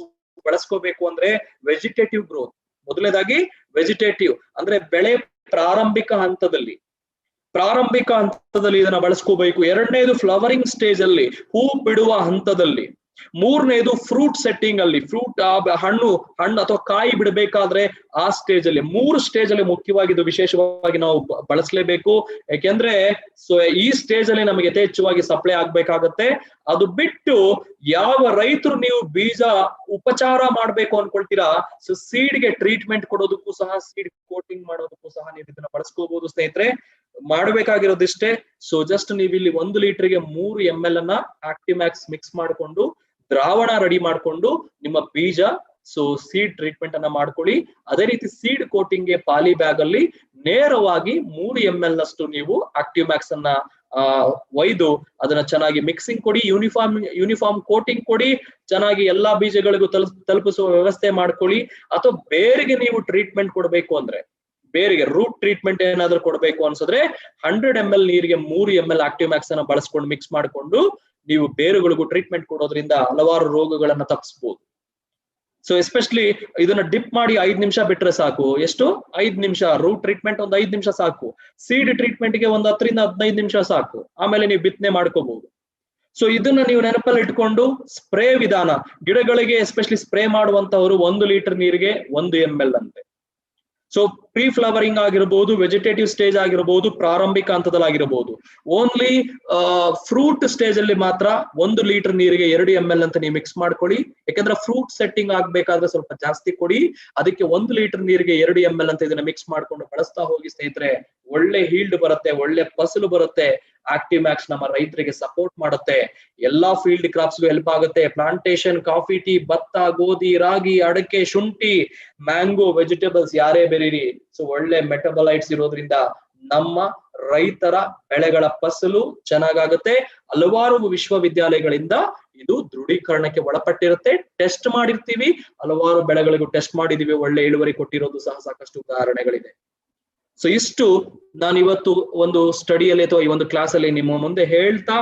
ಬಳಸ್ಕೋಬೇಕು ಅಂದ್ರೆ ವೆಜಿಟೇಟಿವ್ ಗ್ರೋತ್. ಮೊದಲನೇದಾಗಿ ವೆಜಿಟೇಟಿವ್ ಅಂದ್ರೆ ಬೆಳೆ ಪ್ರಾರಂಭಿಕ ಹಂತದಲ್ಲಿ ಇದನ್ನ ಬಳಸ್ಕೋಬೇಕು. ಎರಡನೇದು ಫ್ಲವರಿಂಗ್ ಸ್ಟೇಜ್ ಅಲ್ಲಿ, ಹೂ ಬಿಡುವ ಹಂತದಲ್ಲಿ. ಮೂರನೇದು ಫ್ರೂಟ್ ಸೆಟ್ಟಿಂಗ್ ಅಲ್ಲಿ, ಫ್ರೂಟ್ ಹಣ್ಣು ಅಥವಾ ಕಾಯಿ ಬಿಡಬೇಕಾದ್ರೆ ಆ ಸ್ಟೇಜ್ ಅಲ್ಲಿ, 3 ಸ್ಟೇಜ್ ಅಲ್ಲಿ ಮುಖ್ಯವಾಗಿ ಇದು ವಿಶೇಷವಾಗಿ ನಾವು ಬಳಸಲೇಬೇಕು. ಯಾಕೆಂದ್ರೆ ಸೊ ಈ ಸ್ಟೇಜ್ ಅಲ್ಲಿ ನಮಗೆ ಯಥೇಚ್ಛವಾಗಿ ಸಪ್ಲೈ ಆಗ್ಬೇಕಾಗತ್ತೆ. ಅದು ಬಿಟ್ಟು ಯಾವ ರೈತರು ನೀವು ಬೀಜ ಉಪಚಾರ ಮಾಡ್ಬೇಕು ಅನ್ಕೊಳ್ತೀರಾ, ಸೊ ಸೀಡ್ಗೆ ಟ್ರೀಟ್ಮೆಂಟ್ ಕೊಡೋದಕ್ಕೂ ಸಹ, ಸೀಡ್ ಕೋಟಿಂಗ್ ಮಾಡೋದಕ್ಕೂ ಸಹ ನೀವು ಇದನ್ನ ಬಳಸ್ಕೋಬಹುದು ಸ್ನೇಹಿತರೆ. ಮಾಡಬೇಕಾಗಿರೋದಿಷ್ಟೇ. ಸೊ ಜಸ್ಟ್ ನೀವು ಇಲ್ಲಿ 1 ಲೀಟರ್ಗೆ 3 ml ಅನ್ನ ಆಕ್ಟಿಮ್ಯಾಕ್ಸ್ ಮಿಕ್ಸ್ ಮಾಡಿಕೊಂಡು ದ್ರಾವಣ ರೆಡಿ ಮಾಡ್ಕೊಂಡು ನಿಮ್ಮ ಬೀಜ ಸೊ ಸೀಡ್ ಟ್ರೀಟ್ಮೆಂಟ್ ಅನ್ನ ಮಾಡ್ಕೊಳ್ಳಿ. ಅದೇ ರೀತಿ ಸೀಡ್ ಕೋಟಿಂಗ್ ಗೆ ಪಾಲಿ ಬ್ಯಾಗ್ ಅಲ್ಲಿ ನೇರವಾಗಿ 3 ml ನಷ್ಟು ನೀವು ಆಕ್ಟಿಮ್ಯಾಕ್ಸ್ ಅನ್ನ ಒಯ್ದು ಅದನ್ನ ಚೆನ್ನಾಗಿ ಮಿಕ್ಸಿಂಗ್ ಕೊಡಿ, ಯೂನಿಫಾರ್ಮ್ ಕೋಟಿಂಗ್ ಕೊಡಿ, ಚೆನ್ನಾಗಿ ಎಲ್ಲಾ ಬೀಜಗಳಿಗೂ ತಲುಪಿಸುವ ವ್ಯವಸ್ಥೆ ಮಾಡ್ಕೊಳ್ಳಿ. ಅಥವಾ ಬೇರಿಗೆ ನೀವು ಟ್ರೀಟ್ಮೆಂಟ್ ಕೊಡಬೇಕು ಅಂದ್ರೆ, ಬೇರಿಗೆ ರೂಟ್ ಟ್ರೀಟ್ಮೆಂಟ್ ಏನಾದ್ರೂ ಕೊಡಬೇಕು ಅನ್ಸಿದ್ರೆ 100 ml ನೀರಿಗೆ 3 ml ಆಕ್ಟಿವ್ಮ್ಯಾಕ್ಸ್ ಅನ್ನ ಬಳಸ್ಕೊಂಡು ಮಿಕ್ಸ್ ಮಾಡಿಕೊಂಡು ನೀವು ಬೇರುಗಳಿಗೂ ಟ್ರೀಟ್ಮೆಂಟ್ ಕೊಡೋದ್ರಿಂದ ಹಲವಾರು ರೋಗಗಳನ್ನ ತಪ್ಪಿಸಬಹುದು. ಸೊ ಎಸ್ಪೆಷಲಿ ಇದನ್ನ ಡಿಪ್ ಮಾಡಿ 5 ನಿಮಿಷ ಬಿಟ್ರೆ ಸಾಕು. ಎಷ್ಟು? 5 ನಿಮಿಷ. ರೂಟ್ ಟ್ರೀಟ್ಮೆಂಟ್ ಒಂದು 5 ನಿಮಿಷ ಸಾಕು. ಸೀಡ್ ಟ್ರೀಟ್ಮೆಂಟ್ ಗೆ ಒಂದು 10 ರಿಂದ 15 ನಿಮಿಷ ಸಾಕು. ಆಮೇಲೆ ನೀವು ಬಿತ್ತನೆ ಮಾಡ್ಕೋಬಹುದು. ಸೊ ಇದನ್ನ ನೀವು ನೆನಪಲ್ಲಿ ಇಟ್ಕೊಂಡು ಸ್ಪ್ರೇ ವಿಧಾನ, ಗಿಡಗಳಿಗೆ ಎಸ್ಪೆಷಲಿ ಸ್ಪ್ರೇ ಮಾಡುವಂತವರು 1 ಲೀಟರ್ ನೀರಿಗೆ 1 ml ಅಂತೆ. ಸೊ ಪ್ರೀ ಫ್ಲವರಿಂಗ್ ಆಗಿರಬಹುದು, ವೆಜಿಟೇಟಿವ್ ಸ್ಟೇಜ್ ಆಗಿರಬಹುದು, ಪ್ರಾರಂಭಿಕ ಹಂತದಲ್ಲಾಗಿರಬಹುದು, ಓನ್ಲಿ ಫ್ರೂಟ್ ಸ್ಟೇಜ್ ಅಲ್ಲಿ ಮಾತ್ರ 1 ಲೀಟರ್ ನೀರಿಗೆ 2 ml ಅಂತ ನೀವು ಮಿಕ್ಸ್ ಮಾಡ್ಕೊಳ್ಳಿ. ಯಾಕಂದ್ರೆ ಫ್ರೂಟ್ ಸೆಟ್ಟಿಂಗ್ ಆಗ್ಬೇಕಾದ್ರೆ ಸ್ವಲ್ಪ ಜಾಸ್ತಿ ಕೊಡಿ. ಅದಕ್ಕೆ 1 ಲೀಟರ್ ನೀರಿಗೆ 2 ml ಅಂತ ಇದನ್ನ ಮಿಕ್ಸ್ ಮಾಡ್ಕೊಂಡು ಬಳಸ್ತಾ ಹೋಗಿ ಸ್ನೇಹಿತರೆ. ಒಳ್ಳೆ ಹೀಲ್ಡ್ ಬರುತ್ತೆ, ಒಳ್ಳೆ ಫಸಲು ಬರುತ್ತೆ. ಆಕ್ಟಿವ್ಮ್ಯಾಕ್ಸ್ ನಮ್ಮ ರೈತರಿಗೆ ಸಪೋರ್ಟ್ ಮಾಡುತ್ತೆ. ಎಲ್ಲಾ ಫೀಲ್ಡ್ ಕ್ರಾಪ್ಸ್ಗೂ ಹೆಲ್ಪ್ ಆಗುತ್ತೆ. ಪ್ಲಾಂಟೇಶನ್, ಕಾಫಿ, ಟೀ, ಭತ್ತ, ಗೋಧಿ, ರಾಗಿ, ಅಡಕೆ, ಶುಂಠಿ, ಮ್ಯಾಂಗೋ, ವೆಜಿಟೇಬಲ್ಸ್ ಯಾರೇ ಬೆರೀರಿ. ಸೊ ಒಳ್ಳೆ ಮೆಟಬಲೈಟ್ಸ್ ಇರೋದ್ರಿಂದ ನಮ್ಮ ರೈತರ ಬೆಳೆಗಳ ಫಸಲು ಚೆನ್ನಾಗಾಗುತ್ತೆ. ಹಲವಾರು ವಿಶ್ವವಿದ್ಯಾಲಯಗಳಿಂದ ಇದು ದೃಢೀಕರಣಕ್ಕೆ ಒಳಪಟ್ಟಿರುತ್ತೆ. ಟೆಸ್ಟ್ ಮಾಡಿರ್ತೀವಿ, ಹಲವಾರು ಬೆಳೆಗಳಿಗೂ ಟೆಸ್ಟ್ ಮಾಡಿದೀವಿ, ಒಳ್ಳೆ ಇಳುವರಿ ಕೊಟ್ಟಿರೋದು ಸಹ ಸಾಕಷ್ಟು ಉದಾಹರಣೆಗಳಿದೆ. ಸೊ ಇಷ್ಟು ನಾನು ಇವತ್ತು ಒಂದು ಸ್ಟಡಿಯಲ್ಲಿ ಅಥವಾ ಈ ಒಂದು ಕ್ಲಾಸ್ ಅಲ್ಲಿ ನಿಮ್ಮ ಮುಂದೆ ಹೇಳ್ತಾ,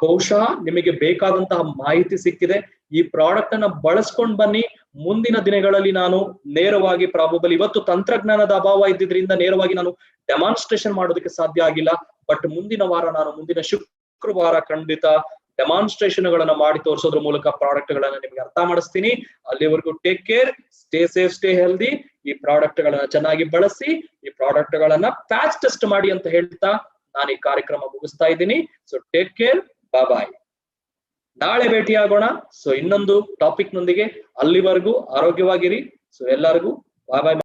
ಬಹುಶಃ ನಿಮಗೆ ಬೇಕಾದಂತಹ ಮಾಹಿತಿ ಸಿಕ್ಕಿದೆ. ಈ ಪ್ರಾಡಕ್ಟ್ ಅನ್ನ ಬಳಸ್ಕೊಂಡ್ ಬನ್ನಿ. ಮುಂದಿನ ದಿನಗಳಲ್ಲಿ ನಾನು ನೇರವಾಗಿ ಪ್ರಾಬಬಲಿ, ಇವತ್ತು ತಂತ್ರಜ್ಞಾನದ ಅಭಾವ ಇದ್ದಿದ್ರಿಂದ ನೇರವಾಗಿ ನಾನು ಡೆಮಾನ್ಸ್ಟ್ರೇಷನ್ ಮಾಡೋದಕ್ಕೆ ಸಾಧ್ಯ ಆಗಿಲ್ಲ. ಬಟ್ ಮುಂದಿನ ವಾರ, ನಾನು ಮುಂದಿನ ಶುಕ್ರವಾರ ಖಂಡಿತ ಡೆಮಾನ್ಸ್ಟ್ರೇಷನ್ ಗಳನ್ನ ಮಾಡಿ ತೋರಿಸೋದ್ರ ಮೂಲಕ ಪ್ರಾಡಕ್ಟ್ ಗಳನ್ನ ನಿಮ್ಗೆ ಅರ್ಥ ಮಾಡಿಸ್ತೀನಿ. ಅಲ್ಲಿವರೆಗೂ take care, stay safe, stay healthy. ಈ ಪ್ರಾಡಕ್ಟ್ ಗಳನ್ನ ಚೆನ್ನಾಗಿ ಬಳಸಿ, ಈ ಪ್ರಾಡಕ್ಟ್ ಗಳನ್ನ ಪ್ಯಾಚ್ ಟೆಸ್ಟ್ ಮಾಡಿ ಅಂತ ಹೇಳ್ತಾ ನಾನು ಈ ಕಾರ್ಯಕ್ರಮ ಮುಗಿಸ್ತಾ ಇದ್ದೀನಿ. ಸೊ ಟೇಕ್ ಕೇರ್, ಬಾಯ್. ನಾಳೆ ಭೇಟಿಯಾಗೋಣ ಸೊ ಇನ್ನೊಂದು ಟಾಪಿಕ್ ನೊಂದಿಗೆ. ಅಲ್ಲಿವರೆಗೂ ಆರೋಗ್ಯವಾಗಿರಿ. ಸೊ ಎಲ್ಲರಿಗೂ ಬಾಯ್.